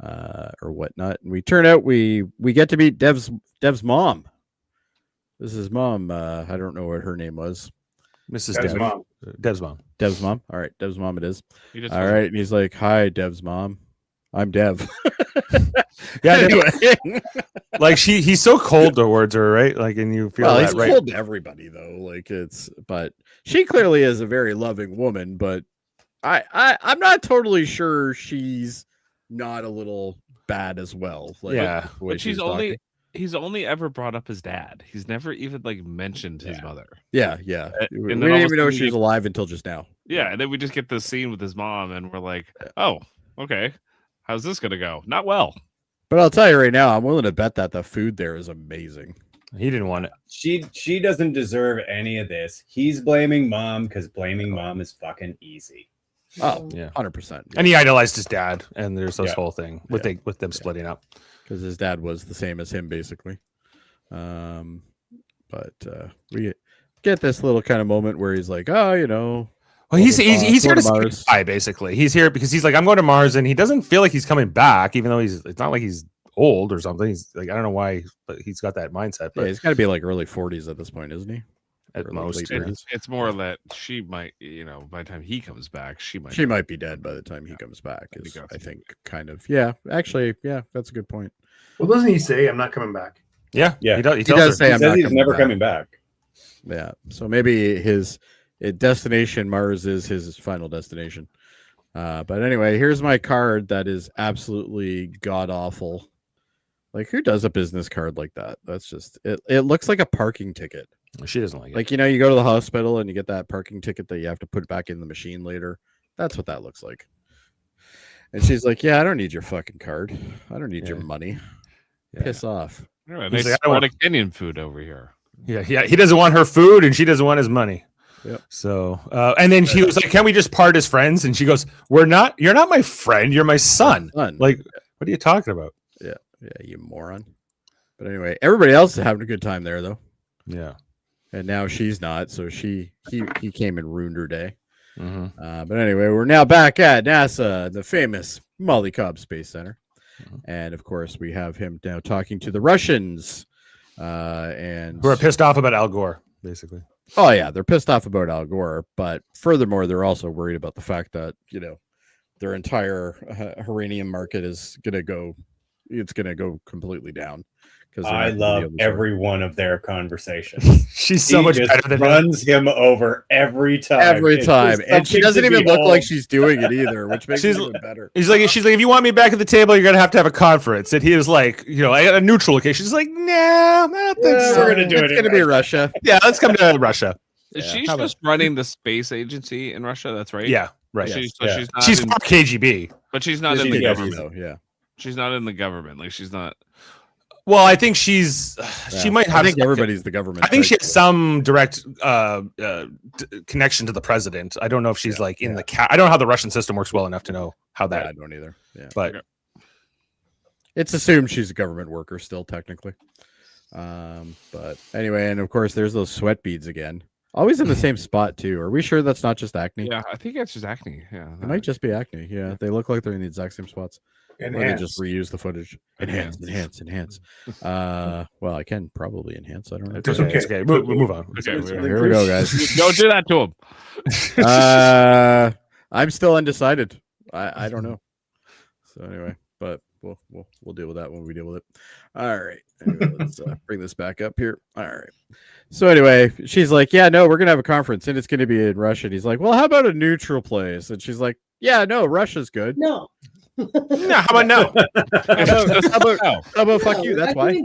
S3: or whatnot. And we turn out we get to meet Dev's mom. This is mom. I don't know what her name was.
S2: Mrs. Dev's mom. Dev's mom.
S3: Dev's mom. All right, Dev's mom it is. All right, and he's like, "Hi, Dev's mom. I'm Dev."
S2: Yeah, anyway. Like he's so cold towards her, right? Like, and you feel
S3: he's cold to everybody though. Like but she clearly is a very loving woman. But I'm not totally sure she's not a little bad as well. Like,
S2: yeah,
S4: but he's only ever brought up his dad. He's never even like mentioned his mother.
S3: Yeah. We didn't even know she was alive until just now.
S4: Yeah, and then we just get this scene with his mom, and we're like, oh, okay. How's this gonna go? Not well.
S3: But I'll tell you right now, I'm willing to bet that the food there is amazing.
S2: He didn't want it.
S1: She doesn't deserve any of this. He's blaming mom because blaming mom is fucking easy.
S3: Oh,
S2: Yeah.
S3: 100%.
S2: And he idolized his dad, and there's this
S1: Yeah.
S2: whole thing with with them splitting up.
S3: Because his dad was the same as him, basically. But we get this little kind of moment where he's like, oh, you know.
S2: Well, he's here to
S3: Mars.
S2: say goodbye, basically. He's here because he's like, I'm going to Mars, and he doesn't feel like he's coming back, even though it's not like he's old or something. He's like, I don't know why, but he's got that mindset. But
S3: Yeah, he's got to be like early 40s at this point, isn't he?
S2: at
S3: Or
S2: most,
S3: late
S2: yeah.
S3: 30s.
S4: It's more that she might, by the time he comes back, she
S3: She might be dead by the time he comes back.
S4: I
S3: Is,
S4: think
S3: I think kind of. Yeah, actually, yeah, that's a good point.
S5: Well, doesn't he say, I'm not coming back?
S2: Yeah,
S1: Yeah.
S2: He tells
S3: He does
S2: her.
S3: say,
S1: He
S3: I'm
S1: says
S3: not
S1: he's
S3: coming
S1: never
S3: back.
S1: coming back.
S3: Yeah, so maybe his destination Mars is his final destination. But anyway, here's my card that is absolutely god awful. Like, who does a business card like that? That's just it. It looks like a parking ticket.
S2: She doesn't like it.
S3: Like, you know, you go to the hospital and you get that parking ticket that you have to put back in the machine later. That's what that looks like. And she's like, yeah, I don't need your fucking card. I don't need your money.
S2: Yeah.
S3: Piss off.
S4: They
S2: He's like, I don't want-
S4: a Kenyan food over here.
S2: Yeah. He doesn't want her food, and she doesn't want his money.
S3: Yep.
S2: So, and then she was like, "Can we just part as friends?" And she goes, "We're not. You're not my friend. You're my son. Like, what are you talking about?"
S3: Yeah, you moron. But anyway, everybody else is having a good time there, though.
S2: Yeah.
S3: And now she's not, so he came and ruined her day.
S2: Mm-hmm.
S3: But anyway, we're now back at NASA, the famous Molly Cobb Space Center, and of course we have him now talking to the Russians, and
S2: Who are pissed off about Al Gore, basically.
S3: oh yeah, they're pissed off about Al Gore, but furthermore, they're also worried about the fact that their entire uranium market is gonna go completely down.
S1: I love every one of their conversations.
S2: She's so much
S1: just
S2: better than
S1: runs him over every time.
S3: Every
S1: It's
S3: time,
S1: just
S3: and she
S1: something
S3: doesn't
S1: to
S3: even look
S1: behold.
S3: like she's doing it either, which makes it
S2: She's-
S3: even better.
S2: She's like, if you want me back at the table, you're gonna have a conference. And he was like, I got a neutral location. She's like, nah, I don't think so.
S1: We're gonna do it.
S3: It's gonna be Russia.
S2: Yeah, let's come to Russia.
S4: Is
S3: Yeah.
S4: she just running the space agency in Russia? That's right.
S2: Yeah, right.
S3: Yes.
S4: She's not.
S2: She's
S4: in,
S2: for KGB.
S4: but she's not in
S1: She's
S4: the
S1: the
S4: government.
S3: So, yeah.
S4: She's not in the government. Like she's not.
S2: Well, I think she might have.
S3: I think everybody's the government.
S2: I think she has
S3: technically.
S2: some direct connection to the president. I don't know if she's like in the I don't know how the Russian system works well enough to know how
S3: Yeah,
S2: that.
S3: I don't either. Yeah,
S2: But
S3: it's assumed she's a government worker still, technically. But anyway, and of course, there's those sweat beads again. Always in the same spot too. Are we sure that's not just acne?
S4: Yeah, I think it's just acne. Yeah,
S3: It might just be acne. Yeah, they look like they're in the exact same spots. Or they
S5: Enhance.
S3: just reuse the footage. Enhance. Well, I can probably enhance. I don't know.
S2: it's okay. It's okay. We'll move on.
S4: Okay,
S3: Here we go, guys.
S4: Don't do that to him.
S3: I'm still undecided. I don't know. So anyway, but we'll deal with that when we deal with it. All right. Anyway, let's bring this back up here. All right. So anyway, she's like, yeah, no, we're gonna have a conference and it's gonna be in Russia. And he's like, well, how about a neutral place? And she's like, yeah, no, Russia's good.
S6: No.
S2: No, how about no?
S3: How about fuck you? That's why.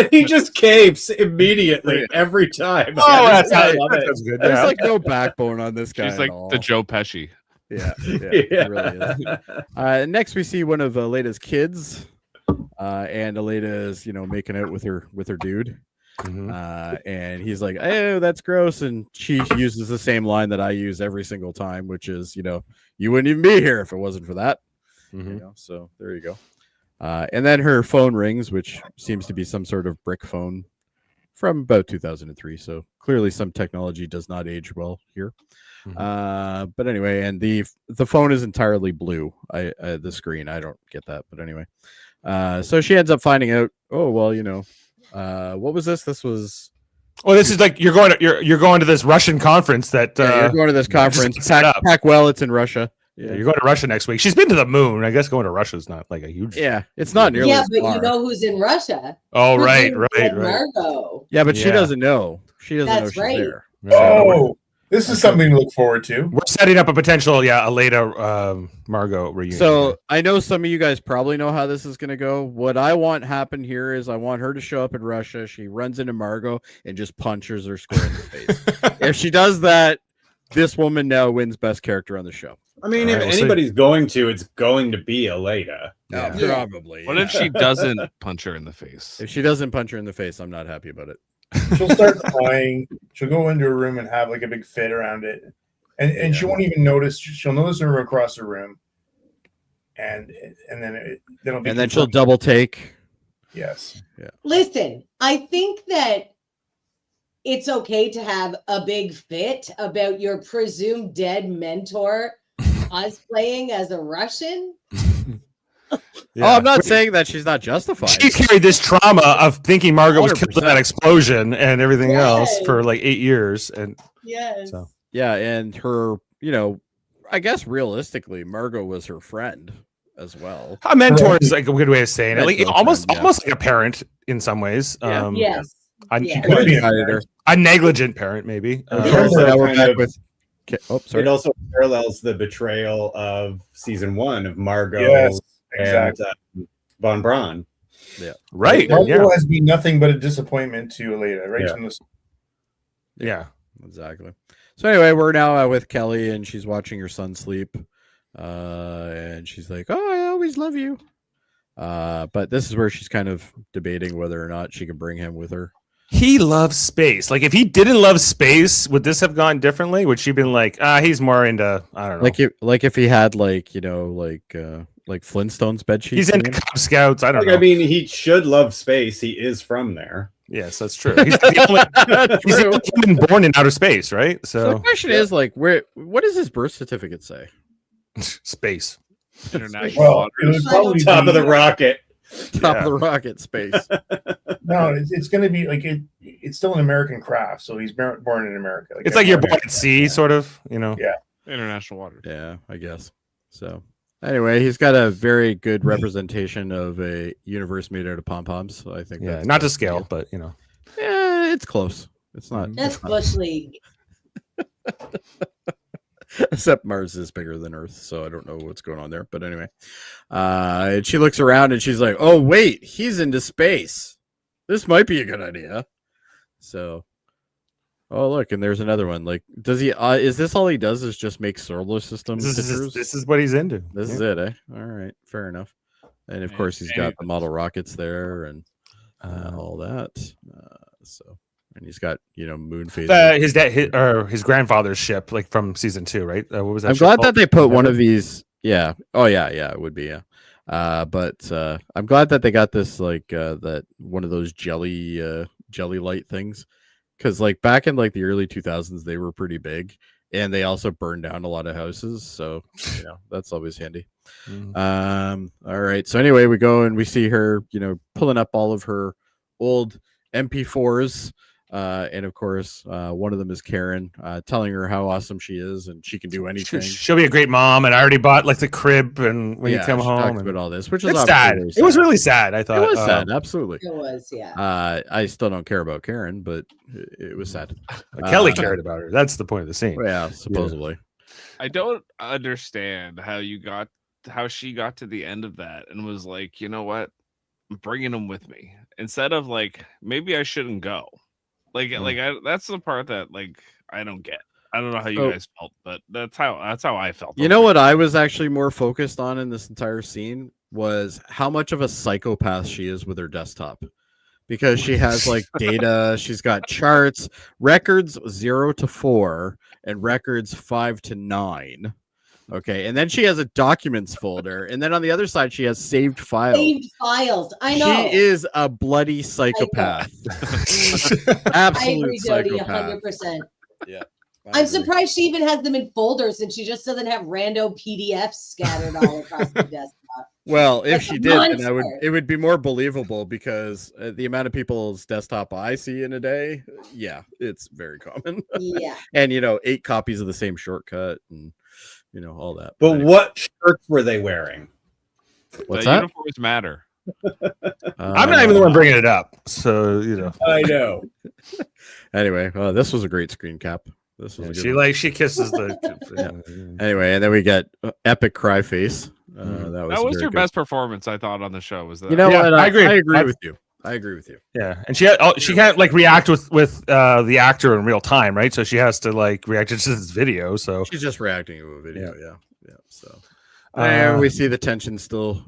S1: He just caves immediately every time.
S2: Oh, that's
S1: I
S2: how
S1: love it.
S2: that's good.
S3: There's
S2: Yeah.
S3: like no backbone on this guy.
S4: She's
S3: at
S4: like
S3: all.
S4: the Joe Pesci.
S3: Yeah,
S1: Yeah.
S3: it really is. Next, we see one of Aleda's kids, and Aleda's making out with her dude,
S2: Mhm.
S3: and he's like, "Oh, that's gross," and she uses the same line that I use every single time, which is, you wouldn't even be here if it wasn't for that.
S2: Mhm.
S3: So there you go. And then her phone rings, which seems to be some sort of brick phone from about 2003. So clearly, some technology does not age well here. But anyway, and the phone is entirely blue. The screen, I don't get that, but anyway. So she ends up finding out. Oh well, what was this? This was.
S2: Well, this is like you're going to this Russian conference that
S3: You're going to this conference.
S2: set up.
S3: Pack well. It's in Russia.
S2: Yeah, you're going to Russia next week. She's been to the moon. I guess going to Russia is not like a huge.
S3: Yeah, it's not nearly.
S6: Yeah,
S3: as
S6: but
S3: far.
S6: you know who's in Russia?
S2: Oh,
S6: Who's
S2: right.
S6: in Margot.
S3: Yeah, but she
S2: Yeah.
S3: doesn't know. She doesn't know
S6: That's
S3: she's
S6: right.
S3: there.
S5: Oh, this is something to look forward to.
S2: We're setting up a potential, Aleda Margot reunion.
S3: So I know some of you guys probably know how this is going to go. What I want happen here is I want her to show up in Russia. She runs into Margot and just punches her square in the face. If she does that, this woman now wins best character on the show.
S1: I mean,
S2: All
S1: if
S2: right, we'll see.
S1: anybody's going to, it's going to be Aleda.
S2: Yeah.
S3: Probably.
S4: What if she doesn't punch her in the face?
S3: If she doesn't punch her in the face, I'm not happy about it.
S5: She'll start crying. She'll go into her room and have like a big fit around it. and she won't even notice. She'll notice her across the room, and then
S3: she'll double take.
S5: Yes.
S3: Yeah.
S6: Listen, I think that it's okay to have a big fit about your presumed dead mentor cosplaying as a Russian.
S3: Yeah. Oh, I'm not saying that she's not justified.
S2: She carried this trauma of thinking Margot was killed in that explosion and everything else for like 8 years. And
S6: so.
S3: Yeah, and her, I guess realistically, Margot was her friend as well.
S2: A mentor is like a good way of saying it. Like almost like a parent in some ways.
S6: Yes.
S2: A negligent parent, maybe.
S1: It also parallels the betrayal of season 1 of Margot and Von Braun.
S3: Yeah,
S2: right.
S5: Margot has been nothing but a disappointment to Aleda, right?
S2: Yeah,
S3: exactly. So anyway, we're now with Kelly, and she's watching her son sleep, and she's like, "Oh, I always love you." But this is where she's kind of debating whether or not she can bring him with her.
S2: He loves space. Like, if he didn't love space, would this have gone differently? Would she been like, he's more into, I don't know.
S3: Like if he had like Flintstones bed sheets.
S2: He's into Cub Scouts. I don't know.
S1: I mean, he should love space. He is from there.
S2: Yes, that's true. He's the only human born in outer space, right? So
S3: the question is, like, what does his birth certificate say?
S2: Space.
S4: International
S5: waters. It was probably
S1: top of the rocket.
S3: Top of the rocket, space.
S5: No, it's going to be like it's still an American craft, so he's born in America.
S2: It's like you're born at sea, sort of,
S5: Yeah.
S4: International water.
S3: Yeah, I guess. So anyway, he's got a very good representation of a universe made out of pom-poms. So I think
S2: not to scale, but
S3: yeah, it's close. It's not.
S6: That's Bush League.
S3: Except Mars is bigger than Earth, so I don't know what's going on there. But anyway, and she looks around and she's like, "Oh wait, he's into space. This might be a good idea." So, oh look, and there's another one. Like, does he? Is this all he does? Is just make solar system pictures?
S2: This is what he's into.
S3: This is it, eh? All right, fair enough. And of course, he's got the model rockets there and all that. And he's got moon phases.
S2: His grandfather's ship, like from season 2, right? What was that?
S3: I'm glad that they put one of these. Yeah. Oh yeah, it would be. Yeah. But I'm glad that they got this that one of those jelly light things, because like back in like the early 2000s they were pretty big, and they also burned down a lot of houses. So that's always handy. All right. So anyway, we go and we see her, pulling up all of her old MP4s. And of course, one of them is Karen, telling her how awesome she is and she can do anything.
S2: She'll be a great mom, and I already bought like the crib. And when you come home,
S3: about all this, which is
S2: sad. It was really sad. I thought
S3: it was sad. Absolutely,
S6: it was. Yeah.
S3: I still don't care about Karen, but it was sad.
S2: Kelly cared about her. That's the point of the scene.
S3: Yeah, supposedly.
S4: Yeah. I don't understand how she got to the end of that and was like, you know what, I'm bringing him with me instead of like maybe I shouldn't go. That's the part that I don't get. I don't know how you guys felt, but that's how I felt.
S3: You know what I was actually more focused on in this entire scene was how much of a psychopath she is with her desktop, because she has like data, she's got charts, records 0 to 4 and records 5 to 9. Okay, and then she has a documents folder, and then on the other side she has saved files.
S6: I know.
S3: She is a bloody psychopath. Absolute
S6: Jody,
S3: psychopath.
S6: 100%.
S3: Yeah.
S6: I'm surprised she even has them in folders and she just doesn't have random PDFs scattered all across the desktop.
S3: Well, if she did, then it would be more believable, because the amount of people's desktop I see in a day, it's very common.
S6: Yeah.
S3: And 8 copies of the same shortcut and all that.
S1: But what shirts were they wearing?
S3: What's that?
S4: Uniforms matter.
S2: I'm not even the one bringing it up, so
S1: I know.
S3: Anyway, this was a great screen cap. This was
S2: she kisses the.
S3: Anyway, and then we get epic cry face.
S4: That was your best performance, I thought, on the show. Was that?
S3: You know what?
S2: I agree.
S3: I agree with you. I agree with you.
S2: Yeah, and she can't react with the actor in real time, right? So she has to react to this video. So
S3: she's just reacting to a video. Yeah. So and we see the tension still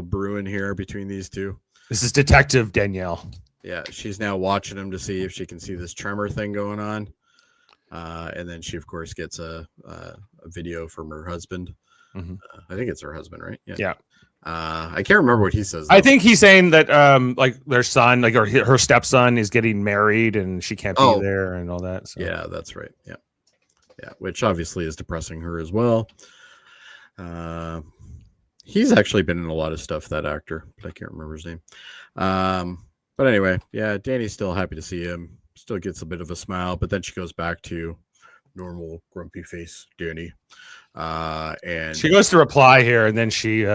S3: brewing here between these two.
S2: This is Detective Danielle.
S3: Yeah, she's now watching him to see if she can see this tremor thing going on. And then she, of course, gets a video from her husband. I think it's her husband, right?
S2: Yeah.
S3: I can't remember what he says.
S2: I think he's saying that like their son, like her stepson, is getting married and she can't be there and all that. So.
S3: Yeah, that's right. Yeah, which obviously is depressing her as well. He's actually been in a lot of stuff, that actor, but I can't remember his name. But anyway, yeah, Danny's still happy to see him. Still gets a bit of a smile, but then she goes back to normal grumpy face Danny. And
S2: she goes to reply here, and then she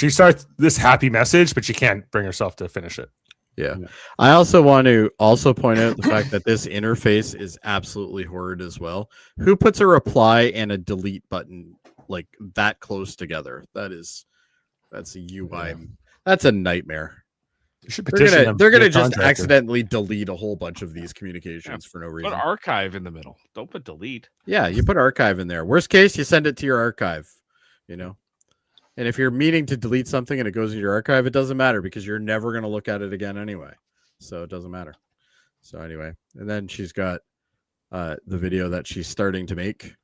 S2: starts this happy message, but she can't bring herself to finish it.
S3: Yeah. I also want to point out the fact that this interface is absolutely horrid as well. Who puts a reply and a delete button like that close together? That's a UI. Yeah. That's a nightmare. They're gonna just accidentally delete a whole bunch of these communications for no reason.
S4: Put archive in the middle. Don't put delete.
S3: Yeah, you put archive in there. Worst case, you send it to your archive. And if you're meaning to delete something and it goes in your archive, it doesn't matter because you're never going to look at it again anyway. So it doesn't matter. So anyway, and then she's got the video that she's starting to make.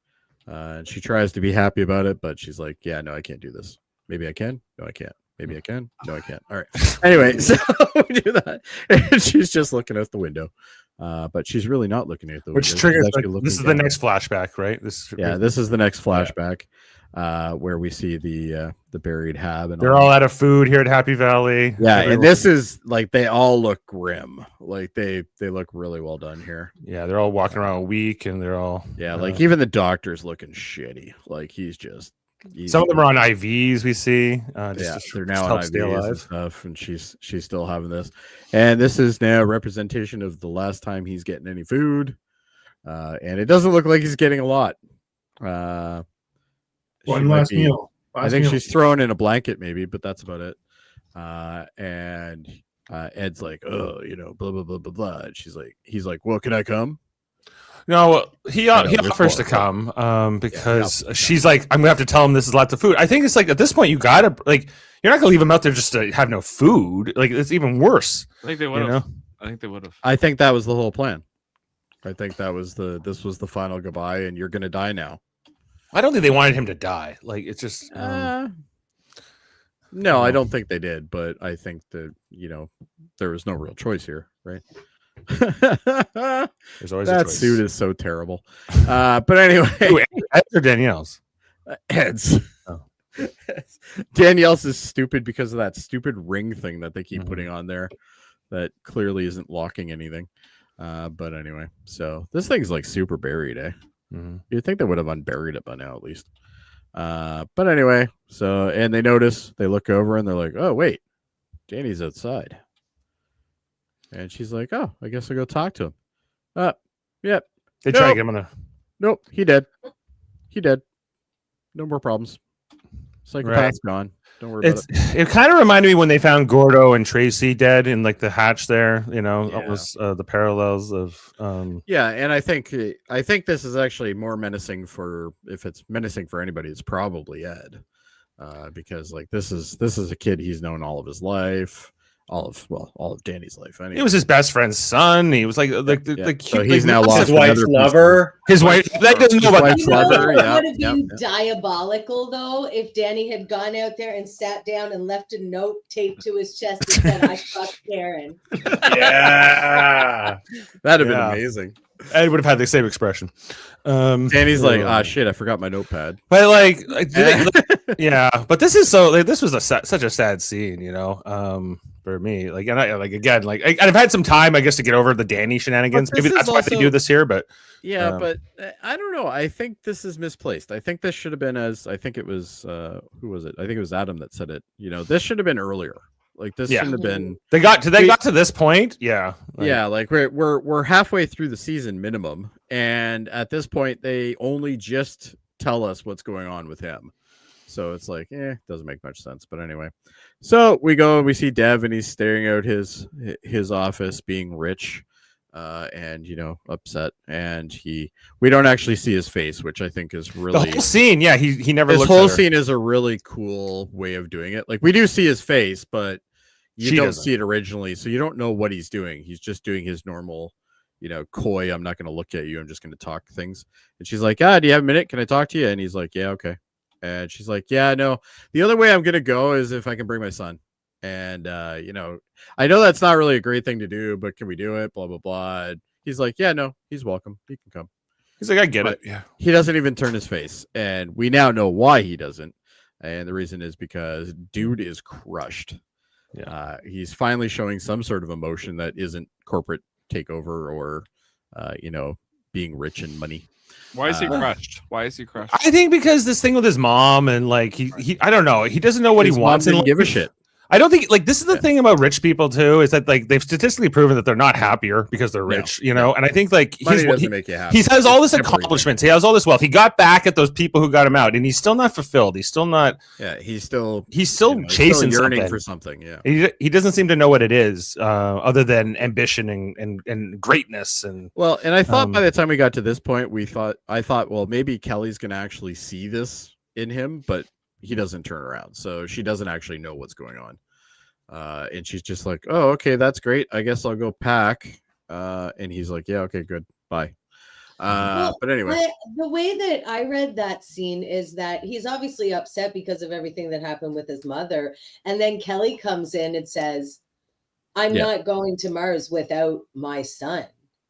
S3: And she tries to be happy about it, but she's like, yeah, no, I can't do this. Maybe I can. No, I can't. Maybe I can. No, I can't. All right. Anyway, so we do that. And she's just looking out the window. But she's really not looking at the window.
S2: Which triggers, this is the next flashback, right? This
S3: is the next flashback. Where we see the buried Hab, and
S2: they're all out of food here at Happy Valley.
S3: Yeah, and this is like they all look grim. Like they look really well done here.
S2: Yeah, they're all walking around weak, and they're all
S3: like even the doctor's looking shitty. Like
S2: some of them are on IVs. We see
S3: they're now on IVs and stuff, and she's still having this. And this is now a representation of the last time he's getting any food, and it doesn't look like he's getting a lot.
S5: One last meal.
S3: I think she's thrown in a blanket, maybe, but that's about it. And Ed's like, oh, blah blah blah blah blah. And he's like, well, can I come?
S2: No, he offers to come because she's like, I'm gonna have to tell him this is lots of food. I think it's like at this point you gotta you're not gonna leave him out there just to have no food. Like it's even worse.
S4: I think they would have. I think they would have.
S3: I think that was the whole plan. I think this was the final goodbye, and you're gonna die now.
S2: I don't think they wanted him to die. Like it's just
S3: no, I don't think they did, but I think that there was no real choice here, right?
S2: There's always
S3: that
S2: a choice.
S3: Suit is so terrible. But anyway,
S2: Ed's or Danielle's?
S3: Ed's. Oh. Danielle's is stupid because of that stupid ring thing that they keep putting on there that clearly isn't locking anything. But anyway, so this thing's like super buried, eh? You'd think they would have unburied it by now, at least. But anyway, and they notice, they look over and they're like, oh, wait, Danny's outside. And she's like, oh, I guess I'll go talk to him. Yep.
S2: They try to get him on the...
S3: Nope, he dead. No more problems. Psychopath's gone. Don't worry about it.
S2: It kind of reminded me when they found Gordo and Tracy dead in like the hatch there, almost the parallels of
S3: yeah, and I think this is actually more menacing if it's menacing for anybody, it's probably Ed. Because like this is a kid he's known all of his life. All of Danny's life. Anyway.
S2: He was his best friend's son. He was like the cute.
S3: So he's now lost
S1: his wife's lover.
S2: His wife. That doesn't know about
S6: his lover. It would have been diabolical though if Danny had gone out there and sat down and left a note taped to his chest and said, "I fucked Karen."
S2: Yeah,
S3: that'd have been amazing.
S2: Ed would have had the same expression.
S3: Danny's like, shit, I forgot my notepad.
S2: But yeah, but this is this was such a sad scene, for me. Like, and I've had some time, I guess, to get over the Danny shenanigans. Maybe that's why they do this here, but
S3: but I don't know. I think this is misplaced. I think this should have been I think it was who was it? I think it was Adam that said it. This should have been earlier. Like this shouldn't have been.
S2: They got to this point. Yeah.
S3: Like we're halfway through the season minimum, and at this point they only just tell us what's going on with him. So it's like, doesn't make much sense. But anyway, so we go and we see Dev, and he's staring out his office, being rich, and upset, and we don't actually see his face, which I think is really
S2: the whole scene. Yeah, he never.
S3: This whole scene is a really cool way of doing it. Like we do see his face, but you don't see it originally, so you don't know what he's doing. He's just doing his normal, coy. I'm not going to look at you. I'm just going to talk things. And she's like, do you have a minute? Can I talk to you? And he's like, yeah, okay. And she's like, yeah, no, the other way I'm going to go is if I can bring my son. And, I know that's not really a great thing to do, but can we do it? Blah, blah, blah. And he's like, yeah, no, he's welcome. He can come.
S2: He's like, I get it. Yeah.
S3: He doesn't even turn his face. And we now know why he doesn't. And the reason is because dude is crushed. Yeah. He's finally showing some sort of emotion that isn't corporate takeover or, being rich and money.
S4: Why is he crushed? Why is he crushed?
S2: I think because this thing with his mom and like he I don't know. He doesn't know what he wants.
S3: And give a shit.
S2: I don't think this is the thing about rich people too, is that like they've statistically proven that they're not happier because they're rich, And I think like
S3: money doesn't make you happy.
S2: He has all this accomplishments. He has all this wealth. He got back at those people who got him out, and he's still not fulfilled. He's still not.
S3: Yeah, he's still
S2: chasing
S3: yearning for something. Yeah,
S2: he doesn't seem to know what it is, other than ambition and greatness. And
S3: I thought by the time we got to this point, I thought, well, maybe Kelly's gonna actually see this in him, but he doesn't turn around, so she doesn't actually know what's going on. And she's just like, oh, okay, that's great. I guess I'll go pack. And he's like, yeah, okay, good. Bye. But anyway,
S6: the way that I read that scene is that he's obviously upset because of everything that happened with his mother. And then Kelly comes in and says, I'm not going to Mars without my son.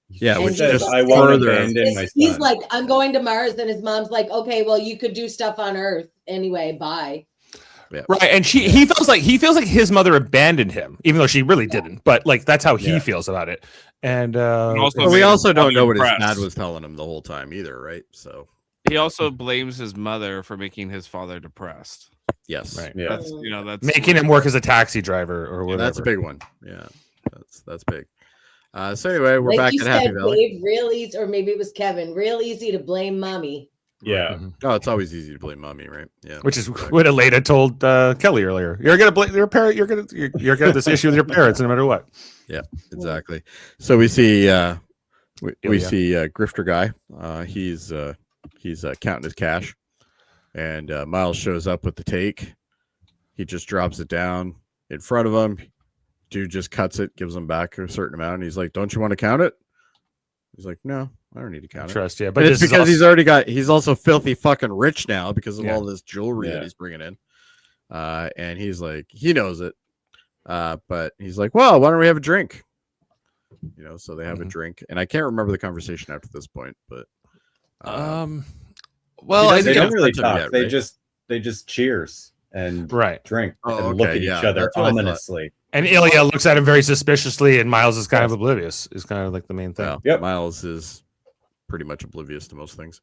S3: Yeah, which
S6: is
S3: just
S1: I won't abandon my son.
S6: He's like, I'm going to Mars. Then his mom's like, okay, well, you could do stuff on Earth anyway. Bye.
S3: Yeah.
S2: Right, and he feels like his mother abandoned him, even though she really didn't. But like that's how he feels about it. And
S3: we also don't know what his dad was telling him the whole time either, right? So
S4: he also blames his mother for making his father depressed.
S3: Yes,
S2: right.
S1: Yeah,
S4: that's
S2: making him work as a taxi driver or whatever.
S3: That's a big one. Yeah, that's big. So anyway, we're back at Happy Valley.
S6: Dave, real easy, or maybe it was Kevin. Real easy to blame mommy.
S1: Yeah.
S3: Mm-hmm. Oh, it's always easy to blame mommy, right? Yeah.
S2: Which is what Elena told Kelly earlier. You're gonna blame your parent. You're gonna have this issue with your parents, no matter what.
S3: Yeah, exactly. So we see we see Grifter guy. He's counting his cash, and Miles shows up with the take. He just drops it down in front of him. Dude just cuts it, gives him back a certain amount, and he's like, "Don't you want to count it?" He's like, "No, I don't need to count
S2: it."
S3: Yeah, but it's because he's also filthy fucking rich now because of all this jewelry that he's bringing in. And he's like, he knows it. But he's like, well, why don't we have a drink? So they have a drink, and I can't remember the conversation after this point, but
S2: well,
S1: they don't really talk.
S3: Yet,
S1: they just cheers and drink and look at each other
S3: that's
S1: ominously.
S2: And Ilya looks at him very suspiciously, and Miles is kind of oblivious. Is kind of like the main thing.
S3: Well, yep. Miles is pretty much oblivious to most things.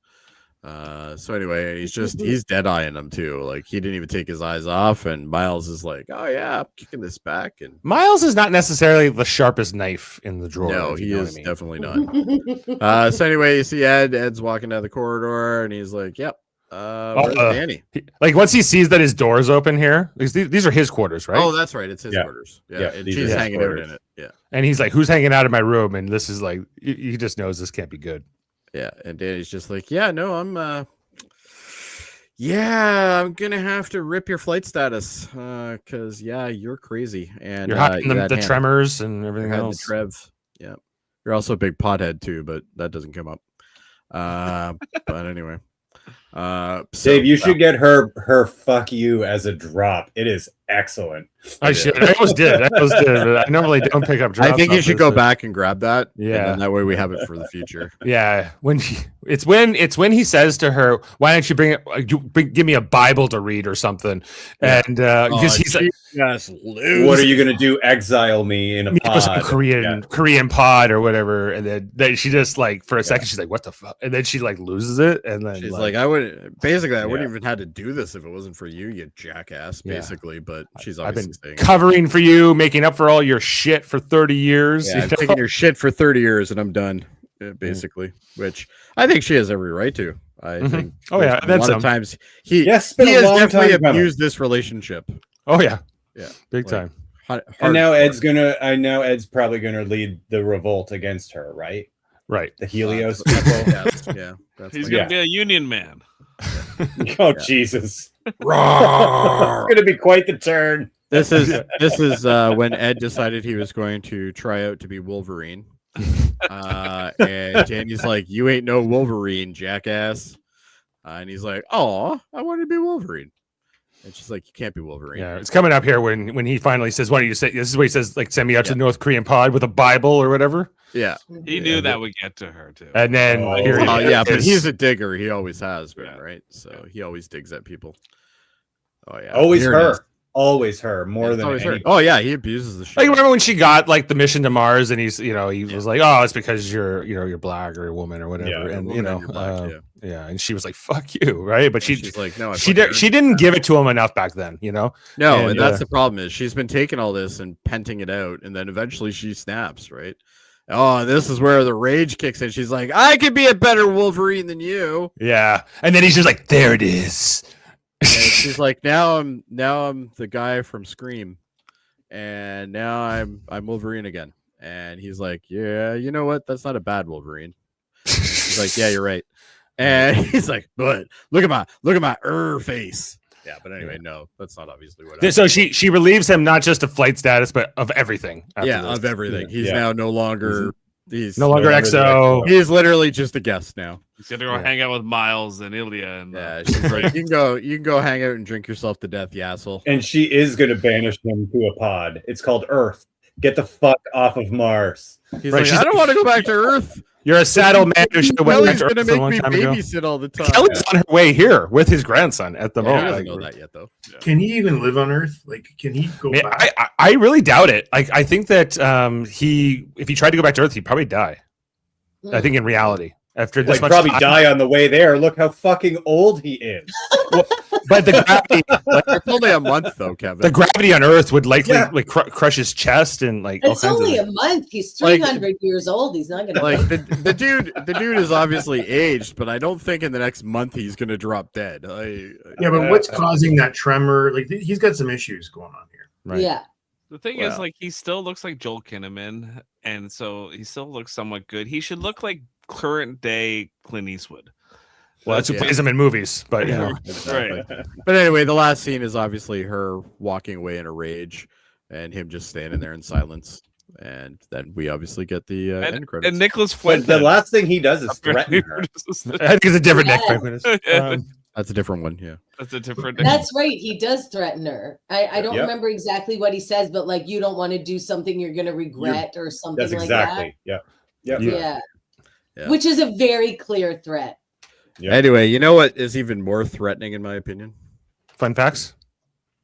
S3: So anyway, he's dead eyeing him too. Like he didn't even take his eyes off, and Miles is like, "Oh yeah, I'm kicking this back." And
S2: Miles is not necessarily the sharpest knife in the drawer.
S3: No, he is definitely not. So anyway, you see Ed's walking down the corridor, and he's like, "Yep, where's Danny?"
S2: Like once he sees that his door is open here, because these are his quarters, right?
S3: Oh, that's right, it's his quarters. Yeah, and she's hanging out in it. Yeah,
S2: and he's like, "Who's hanging out in my room?" And this is like, he just knows this can't be good.
S3: Yeah, and Danny's just like, yeah, no, I'm gonna have to rip your flight status, because you're crazy, and
S2: you're hiding the tremors and everything else.
S3: The Trev, yeah, you're also a big pothead too, but that doesn't come up. But anyway,
S1: Dave, you should get her fuck you as a drop. It is excellent.
S2: I almost did. But I normally don't pick up drops.
S3: I think you should go back and grab that.
S2: Yeah,
S3: and that way we have it for the future.
S2: Yeah, it's when he says to her, "Why don't you give me a Bible to read or something?" And because he's like,
S1: "What are you gonna do? Exile me in a pod,
S2: Korean pod or whatever?" And then she just like for a second she's like, "What the fuck?" And then she like loses it, and then
S3: she's like, "I wouldn't even had to do this if it wasn't for you, you jackass." Basically, but she's obviously
S2: covering for you, making up for all your shit for 30 years.
S3: Yeah, taking your shit for 30 years and I'm done, basically, which I think she has every right to. I think.
S2: Oh, yeah.
S3: A lot of times he has definitely abused this relationship.
S2: Oh, yeah.
S3: Yeah.
S2: Big time.
S1: And now Ed's probably going to lead the revolt against her, right?
S2: Right.
S1: The Helios people.
S3: Yeah.
S4: He's going to be a union man.
S1: Oh, Jesus. It's going to be quite the turn.
S3: This is when Ed decided he was going to try out to be Wolverine. And Janie's like, "You ain't no Wolverine, jackass." And he's like, "Oh, I want to be Wolverine." And she's like, "You can't be Wolverine."
S2: Yeah, it's coming up here when he finally says, "Why don't you say?" This is what he says, like, "Send me out to the North Korean pod with a Bible or whatever."
S3: Yeah,
S4: He knew that would get to her too.
S2: And then,
S3: yeah, but he's a digger. He always has been, right? So he always digs at people. Oh yeah,
S1: always her. Always her, more than
S3: her. Oh yeah, he abuses the shit.
S2: Like, remember when she got like the mission to Mars, and he was like, "Oh, it's because you're black or a woman or whatever," and and she was like, "Fuck you," right? But she's
S3: like, "No,
S2: she didn't give it to him enough back then,
S3: No, and that's the problem is she's been taking all this and penting it out, and then eventually she snaps, right? Oh, this is where the rage kicks in. She's like, "I could be a better Wolverine than you."
S2: Yeah, and then he's just like, "There it is."
S3: And she's like, now I'm the guy from Scream, and now I'm Wolverine again. And he's like, "Yeah, you know what? That's not a bad Wolverine." He's like, "Yeah, you're right." And he's like, "But look at my face." Yeah, but anyway, no, that's not obviously what.
S2: So she relieves him not just of flight status, but of everything.
S3: Of everything. He's now no longer. He's
S2: no longer XO.
S3: He's literally just a guest now.
S4: He's gonna go hang out with Miles and Ilya. And
S3: she's like, you can go hang out and drink yourself to death, you asshole.
S1: And she is gonna banish him to a pod. It's called Earth. Get the fuck off of Mars.
S3: He's like, I don't want to go back to Earth.
S2: You're a saddle man who should have went back to
S3: Earth a long time ago. Babysit all the time.
S2: Kelly's on her way here with his grandson at the moment.
S3: He doesn't know that yet, though.
S5: Yeah. Can he even live on Earth? Like, can he go back?
S2: I really doubt it. Like, I think that if he tried to go back to Earth, he'd probably die. I think in reality, after this,
S1: probably die on the way there. Look how fucking old he is.
S2: But the gravity,
S3: it's only a month though, Kevin.
S2: The gravity on Earth would likely crush his chest and like.
S6: It's only a month. He's 300 years old. He's not gonna
S3: the dude is obviously aged, but I don't think in the next month he's gonna drop dead.
S5: But what's causing that tremor? Like he's got some issues going on here.
S6: Right? Yeah.
S4: The thing is, like, he still looks like Joel Kinnaman, and so he still looks somewhat good. He should look like current day Clint Eastwood.
S2: Well, that's who plays him in movies, but
S4: right.
S3: But anyway, the last scene is obviously her walking away in a rage, and him just standing there in silence. And then we obviously get the end credits.
S4: And Nicholas Fuentes.
S1: The last thing he does is threaten her.
S2: I think it's a different Nick Fuentes.
S3: That's a different one, yeah.
S4: That's a different.
S6: That's right. He does threaten her. I don't remember exactly what he says, but like, you don't want to do something you're going to regret or something like that. Yeah. Which is a very clear threat.
S3: Yeah. Anyway, you know what is even more threatening in my opinion?
S2: Fun facts.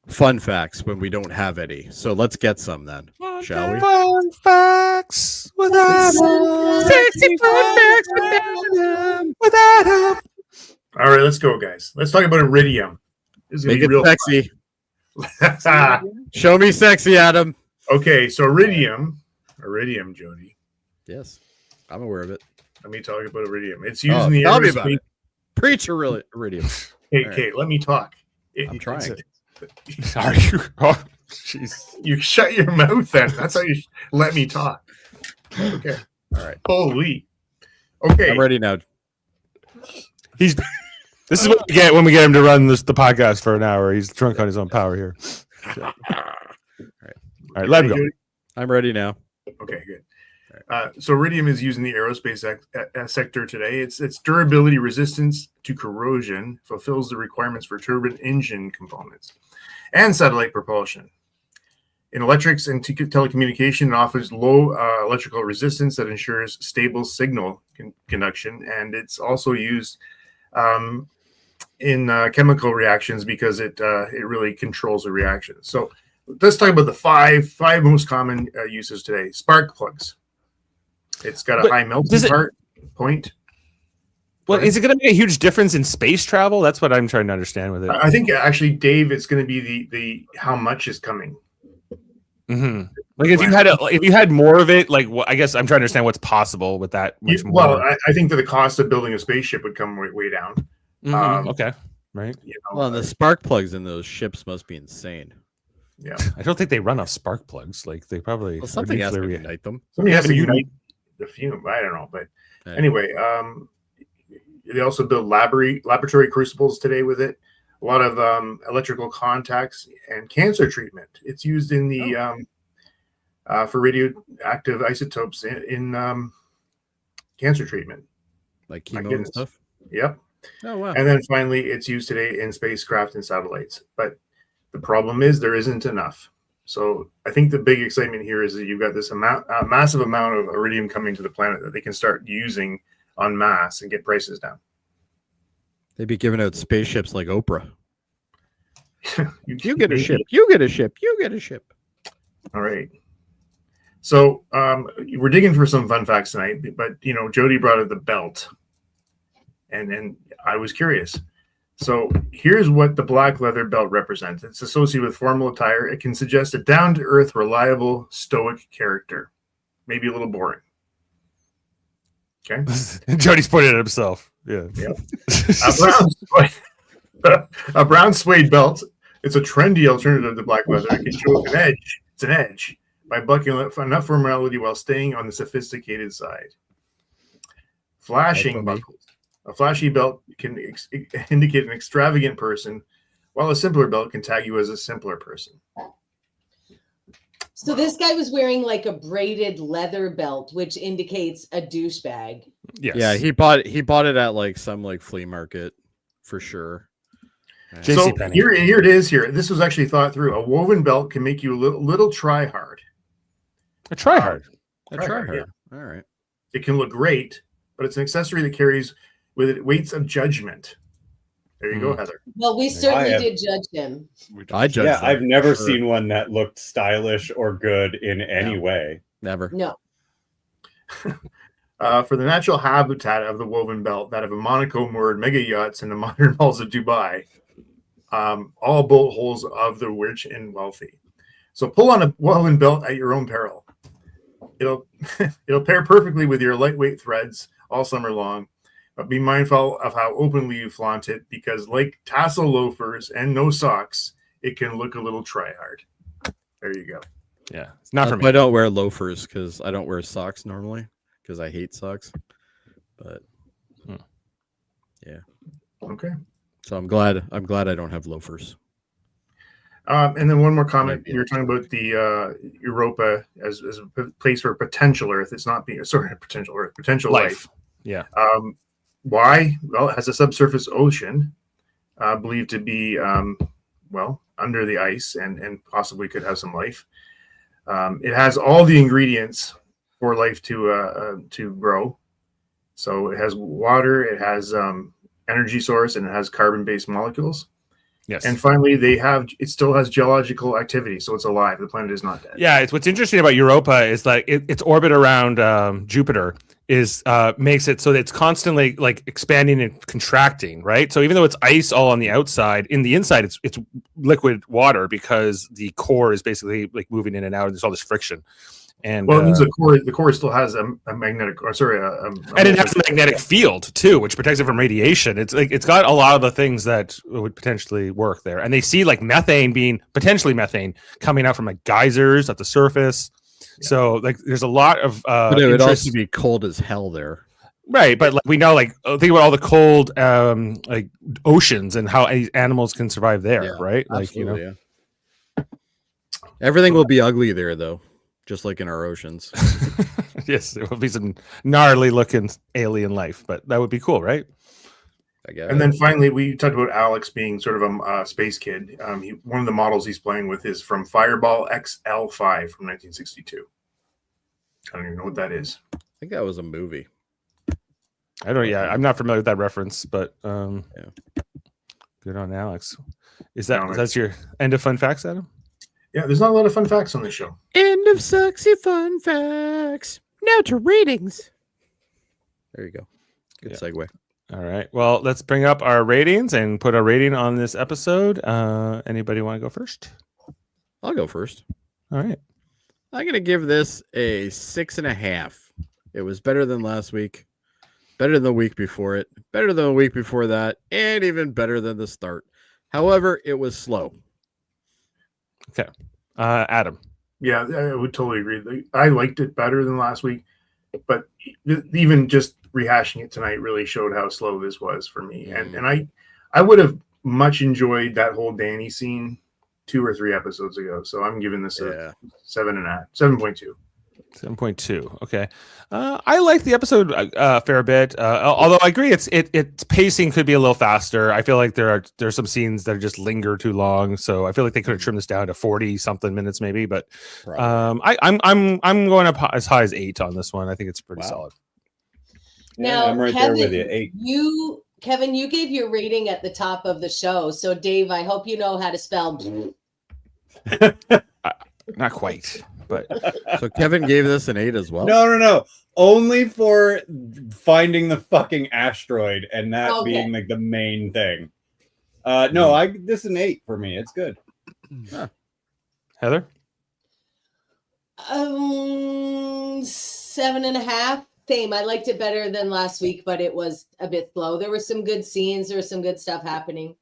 S3: Fun facts when we don't have any. So let's get some then, shall we?
S2: Fun facts without sexy fun facts without him.
S5: All right, let's go, guys. Let's talk about iridium.
S3: This is gonna be real sexy. Show me sexy, Adam.
S5: Okay, so iridium, Jody.
S3: Yes, I'm aware of it.
S5: Let me talk about iridium. It's used in the
S3: tell me about it. Preach iridium.
S5: Okay, let me talk.
S3: I'm trying.
S2: Are you? Oh, jeez.
S5: You shut your mouth then. That's how you let me talk. Okay.
S3: All right.
S5: Holy. Okay.
S3: I'm ready now.
S2: This is what we get when we get him to run the podcast for an hour. He's drunk on his own power here. So. All right, let him go.
S3: I'm ready now.
S5: Okay, good. So iridium is used in the aerospace sector today. Its durability, resistance to corrosion, fulfills the requirements for turbine engine components and satellite propulsion. In electrics and telecommunication, it offers low electrical resistance that ensures stable signal conduction, and it's also used in chemical reactions because it really controls the reaction. So let's talk about the five most common uses today. Spark plugs. It's got a high melting point.
S2: Well, is it going to make a huge difference in space travel? That's what I'm trying to understand with it.
S5: I think actually, Dave, it's going to be the how much is coming.
S2: Mm-hmm. Like if you had more of it, like I guess I'm trying to understand what's possible with that.
S5: Well, I think that the cost of building a spaceship would come way down.
S2: Mm-hmm. Okay, right.
S3: Well, the spark plugs in those ships must be insane.
S5: Yeah,
S2: I don't think they run off spark plugs. Like they probably
S3: something has to ignite them.
S5: Something has to ignite the fume. I don't know, but anyway, they also build laboratory crucibles today with it. A lot of electrical contacts and cancer treatment. It's used in the for radioactive isotopes in cancer treatment.
S3: Like chemo and stuff?
S5: Yep.
S3: Oh, wow.
S5: And then finally, it's used today in spacecraft and satellites. But the problem is there isn't enough. So I think the big excitement here is that you've got this massive amount of iridium coming to the planet that they can start using en masse and get prices down.
S3: They'd be giving out spaceships like Oprah.
S5: You
S3: get a ship. You get a ship. You get a ship.
S5: All right. So we're digging for some fun facts tonight, but Jody brought up the belt, and I was curious. So here's what the black leather belt represents. It's associated with formal attire. It can suggest a down-to-earth, reliable, stoic character. Maybe a little boring. Okay.
S2: Jody's pointed at himself. Yeah.
S5: A brown suede belt. It's a trendy alternative to black leather. It can show an edge. It's an edge by buckling enough formality while staying on the sophisticated side. Flashing buckles. A flashy belt can indicate an extravagant person, while a simpler belt can tag you as a simpler person.
S6: So this guy was wearing like a braided leather belt, which indicates a douchebag.
S2: Yes.
S3: Yeah, he bought it at like some like flea market for sure.
S5: So here it is. Here, this was actually thought through. A woven belt can make you a little try hard.
S2: A try hard.
S5: Yeah.
S3: All right.
S5: It can look great, but it's an accessory that carries with it weights of judgment. There you go, Heather.
S6: Well, we certainly did judge him.
S3: I judged.
S1: Yeah, I've never seen one that looked stylish or good in any way.
S3: Never.
S6: No.
S5: For the natural habitat of the woven belt, that of a Monaco-moored mega yachts in the modern malls of Dubai, all bolt holes of the rich and wealthy. So pull on a woven belt at your own peril. It'll pair perfectly with your lightweight threads all summer long. But be mindful of how openly you flaunt it, because like tassel loafers and no socks, it can look a little try-hard. There you go.
S2: Yeah, it's not for me.
S3: I don't wear loafers because I don't wear socks normally because I hate socks. But yeah,
S5: okay.
S3: So I'm glad I don't have loafers.
S5: And then one more comment. You're talking about the Europa as a place for potential Earth. It's not being potential Earth, potential life.
S2: Yeah.
S5: Why? Well, it has a subsurface ocean, believed to be under the ice, and possibly could have some life. It has all the ingredients for life to grow. So it has water, it has energy source, and it has carbon-based molecules.
S2: Yes.
S5: And finally, it still has geological activity, so it's alive. The planet is not dead.
S2: Yeah, it's what's interesting about Europa is like its orbit around Jupiter makes it so that it's constantly like expanding and contracting, right? So even though it's ice all on the outside, in the inside it's liquid water because the core is basically like moving in and out, and there's all this friction. And
S5: it means the core still has a magnetic, and
S2: it has a magnetic field too, which protects it from radiation. It's like it's got a lot of the things that would potentially work there. And they see like potentially methane coming out from like geysers at the surface. Yeah. So like there's a lot of
S3: but it would also be cold as hell there.
S2: Right, but like we know, like think about all the cold like oceans and how animals can survive there, right? Like
S3: yeah. Everything will be ugly there though. Just like in our oceans.
S2: Yes, there will be some gnarly looking alien life, but that would be cool, right?
S3: I guess.
S5: And then finally, we talked about Alex being sort of a space kid. One of the models he's playing with is from Fireball XL5 from 1962. I don't even know what that is.
S3: I think that was a movie.
S2: I don't. Yeah, I'm not familiar with that reference, but yeah. Good on Alex. That's your end of fun facts, Adam?
S5: Yeah, there's not a lot of fun facts on this show.
S3: End of sexy fun facts. Now to ratings. There you go. Good segue.
S2: All right. Well, let's bring up our ratings and put a rating on this episode. Anybody want to go first?
S3: I'll go first.
S2: All right.
S3: I'm going to give this a 6.5. It was better than last week, better than the week before it, better than the week before that, and even better than the start. However, it was slow.
S2: Okay. Adam.
S5: Yeah, I would totally agree. I liked it better than last week, but even just rehashing it tonight really showed how slow this was for me. And I would have much enjoyed that whole Danny scene 2 or 3 episodes ago. So I'm giving this a 7.5, 7.2.
S2: 7.2. Okay. I like the episode a fair bit. Although I agree its pacing could be a little faster. I feel like there's some scenes that just linger too long. So I feel like they could have trimmed this down to 40 something minutes maybe, but I'm going up as high as 8 on this one. I think it's pretty solid.
S6: Now,
S1: I'm right
S6: Kevin,
S1: there with you. 8.
S6: Kevin, you gave your rating at the top of the show. So Dave, I hope you know how to spell.
S2: Not quite. But
S3: so Kevin gave this an 8 as well.
S1: No. Only for finding the fucking asteroid and that being like the main thing. This is an 8 for me. It's good.
S2: Heather?
S6: 7.5. Same. I liked it better than last week, but it was a bit slow. There were some good scenes. There was some good stuff happening.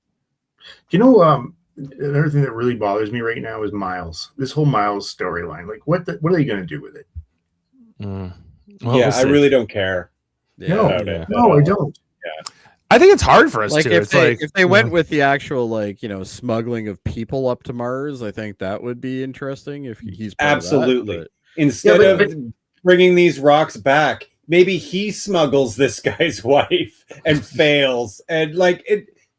S5: You know, another thing that really bothers me right now is Miles. This whole Miles storyline. Like, what are they going to do with it?
S2: Well,
S1: I really don't care.
S5: No, I don't.
S1: Yeah.
S2: I think it's hard for us
S3: like
S2: to.
S3: If they went with the actual smuggling of people up to Mars, I think that would be interesting. If he's
S1: absolutely
S3: that,
S1: instead of bringing these rocks back, maybe he smuggles this guy's wife and fails and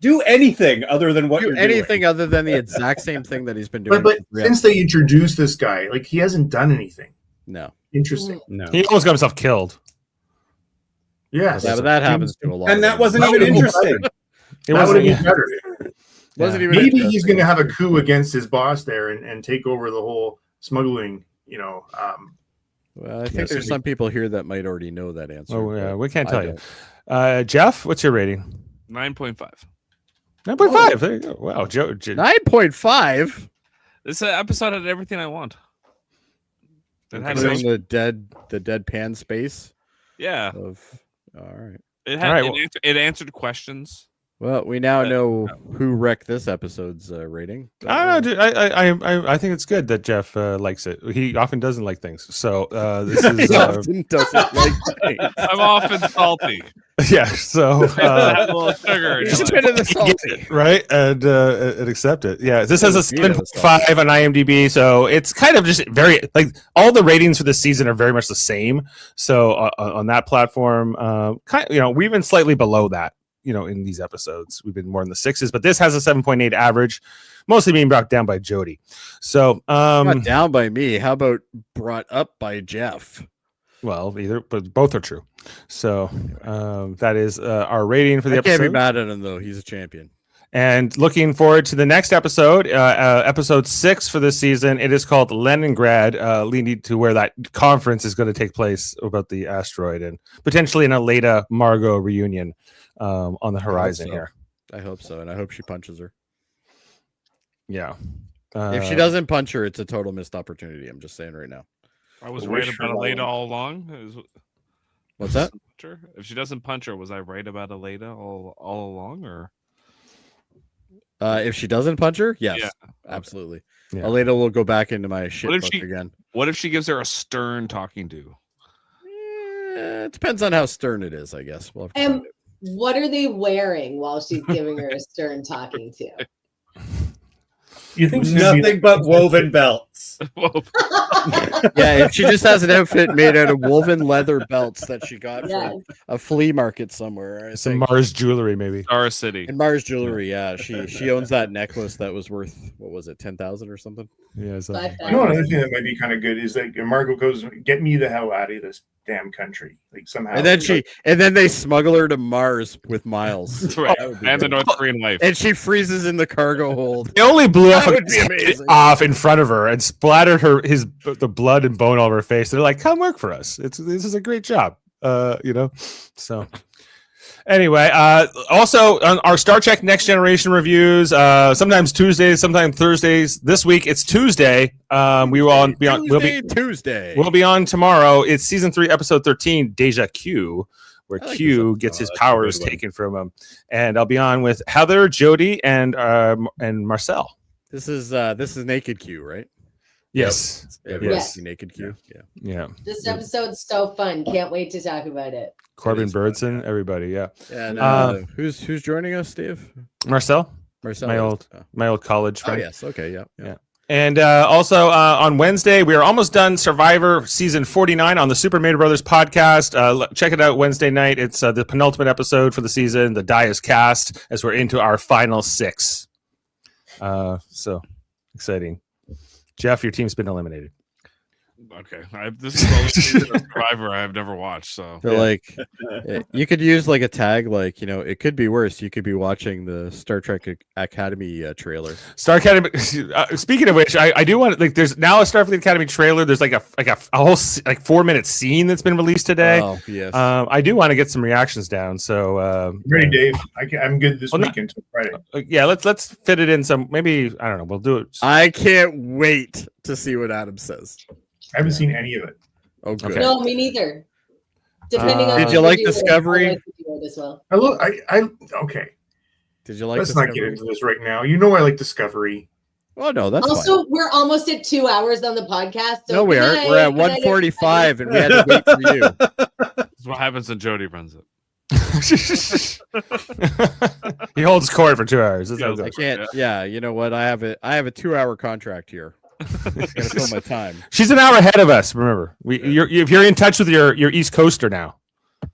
S1: do anything other than what you're doing.
S3: Other than the exact same thing that he's been doing.
S5: But since they introduced this guy, he hasn't done anything.
S3: No.
S5: Interesting.
S1: No.
S2: He almost got himself killed.
S5: Yes.
S3: Yeah, but that happens to a lot.
S1: And that wasn't even interesting.
S5: It wasn't even better. Maybe he's going to have a coup against his boss there and take over the whole smuggling,
S3: Well, I think there's some people here that might already know that answer.
S2: Oh, yeah, we can't tell you. Jeff, what's your rating?
S4: 9.5.
S2: 9.5. There you go. Wow, Joe.
S3: 9.5.
S4: This episode had everything I want. It had
S3: the deadpan space.
S4: Yeah.
S3: All right.
S4: It answered questions.
S3: Well, we now know who wrecked this episode's rating.
S2: I don't know. I think it's good that Jeff likes it. He often doesn't like things. So this is
S3: often doesn't like things.
S4: I'm often salty.
S2: Yeah. So
S4: a little sugar.
S3: Just a bit of the salty,
S2: right? And accept it. Yeah. This has a 7.5 on IMDb, so it's kind of just very all the ratings for this season are very much the same. So on that platform, we've been slightly below that. In these episodes, we've been more in the 6s, but this has a 7.8 average, mostly being brought down by Jody. So,
S3: not down by me. How about brought up by Jeff?
S2: Well, but both are true. So, that is our rating for the episode.
S3: Can't be mad at him though. He's a champion.
S2: And looking forward to the next episode, episode 6 for this season. It is called Leningrad, leading to where that conference is going to take place about the asteroid and potentially an Aleda Margot reunion. On the horizon here.
S3: I hope so, and I hope she punches her.
S2: Yeah.
S3: If she doesn't punch her, it's a total missed opportunity. I'm just saying right now.
S4: I was right about Aleda all along.
S3: What's that?
S4: If she doesn't punch her, was I right about Aleda all along, or?
S3: If she doesn't punch her, yes,
S4: yeah.
S3: Absolutely.
S2: Yeah.
S3: Aleda will go back into my shit book again.
S4: What if she gives her a stern talking to?
S3: It depends on how stern it is, I guess.
S6: What are they wearing while she's giving her a stern talking to?
S5: You think
S1: nothing but woven belts?
S3: Yeah, if she just has an outfit made out of woven leather belts that she got from a flea market somewhere.
S2: Some Mars jewelry, maybe.
S4: Star City.
S3: And Mars jewelry, yeah. She owns that necklace that was worth, what was it, 10,000 or something?
S2: Yeah.
S5: Another thing that might be kind of good is Margot goes, "Get me the hell out of this damn country!" Somehow.
S3: And then they smuggle her to Mars with Miles.
S4: That's right. And the North Korean wife.
S3: And she freezes in the cargo hold.
S2: They only blew off in front of her and splattered the blood and bone all over her face. They're like, "Come work for us. This is a great job." So anyway, also on our Star Trek Next Generation reviews, sometimes Tuesdays, sometimes Thursdays. This week it's Tuesday. We'll be on tomorrow. It's season 3, episode 13, Deja Q, where Q gets his powers taken from him. And I'll be on with Heather, Jody, and Marcel.
S3: This is Naked Q, right?
S2: Yes.
S6: Yes.
S3: Naked Q.
S2: Yeah.
S6: This episode's so fun. Can't wait to talk about it.
S2: Corbin Birdson, everybody. Yeah.
S3: And who's joining us, Dave?
S2: Marcel.
S3: Marcelo.
S2: My old college friend.
S3: Oh yes. Okay. Yeah.
S2: And also on Wednesday, we are almost done Survivor season 49 on the Super Mario Brothers podcast. Check it out Wednesday night. It's the penultimate episode for the season. The die is cast as we're into our final 6. So exciting. Jeff, your team's been eliminated.
S4: Okay, this is the only season of Survivor I've never watched. So
S3: like, you could use like a tag, like it could be worse. You could be watching the Star Trek Academy trailer.
S2: Star Academy. Speaking of which, I do want to there's now a Starfleet Academy trailer. There's like a whole 4-minute scene that's been released today.
S3: Oh yes.
S2: I do want to get some reactions down. So
S5: ready, Dave? I'm good this weekend until Friday.
S2: Yeah, let's fit it in some. Maybe I don't know. We'll do it.
S3: I can't wait to see what Adam says.
S5: I haven't seen any of it.
S3: Oh, good.
S2: Okay.
S6: No, me neither. Depending on
S3: did you like Discovery?
S6: as well.
S5: Okay.
S3: Did you like?
S5: Let's
S3: Discovery?
S5: not get into this right now. You know I like Discovery.
S3: Oh no, that's
S6: also
S3: fine.
S6: We're almost at 2 hours on the podcast. So
S3: No, we are. We're at 1:45, and we had to wait for you.
S4: That's what happens when Jody runs it.
S2: He holds court for 2 hours. That's how it
S3: I
S2: goes.
S3: can't. Yeah, you know what? I have a 2-hour contract here. Gotta fill my time.
S2: She's an hour ahead of us. Remember, if you're in touch with your East Coaster now.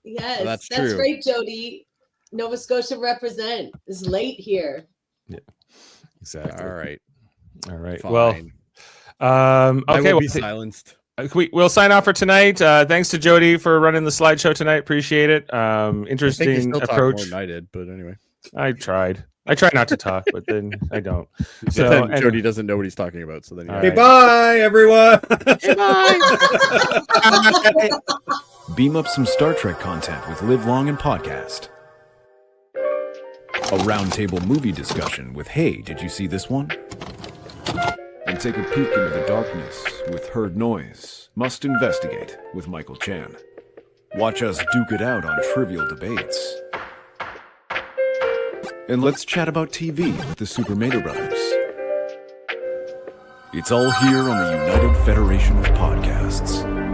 S6: Yes,
S3: Well,
S6: that's
S3: true.
S6: right, Jody. Nova Scotia represent. It's late here.
S2: Yeah, exactly.
S3: All right. Fine.
S2: Well,
S3: I
S2: okay.
S3: will be silenced.
S2: We'll sign off for tonight. Thanks to Jody for running the slideshow tonight. Appreciate it.
S3: I think you
S2: Interesting
S3: still talk
S2: approach.
S3: more than I did, but anyway.
S2: I tried. I try not to talk, but then I don't.
S3: So then Jody doesn't know what he's talking about. So then
S2: All
S1: Okay,
S2: right.
S1: bye everyone.
S7: Beam up some Star Trek content with Live Long and Podcast. A roundtable movie discussion with Hey, did you see this one? And take a peek into the darkness with Heard Noise, Must Investigate with Michael Chan. Watch us duke it out on trivial debates. And let's chat about TV with the Super Mario Brothers. It's all here on the United Federation of Podcasts.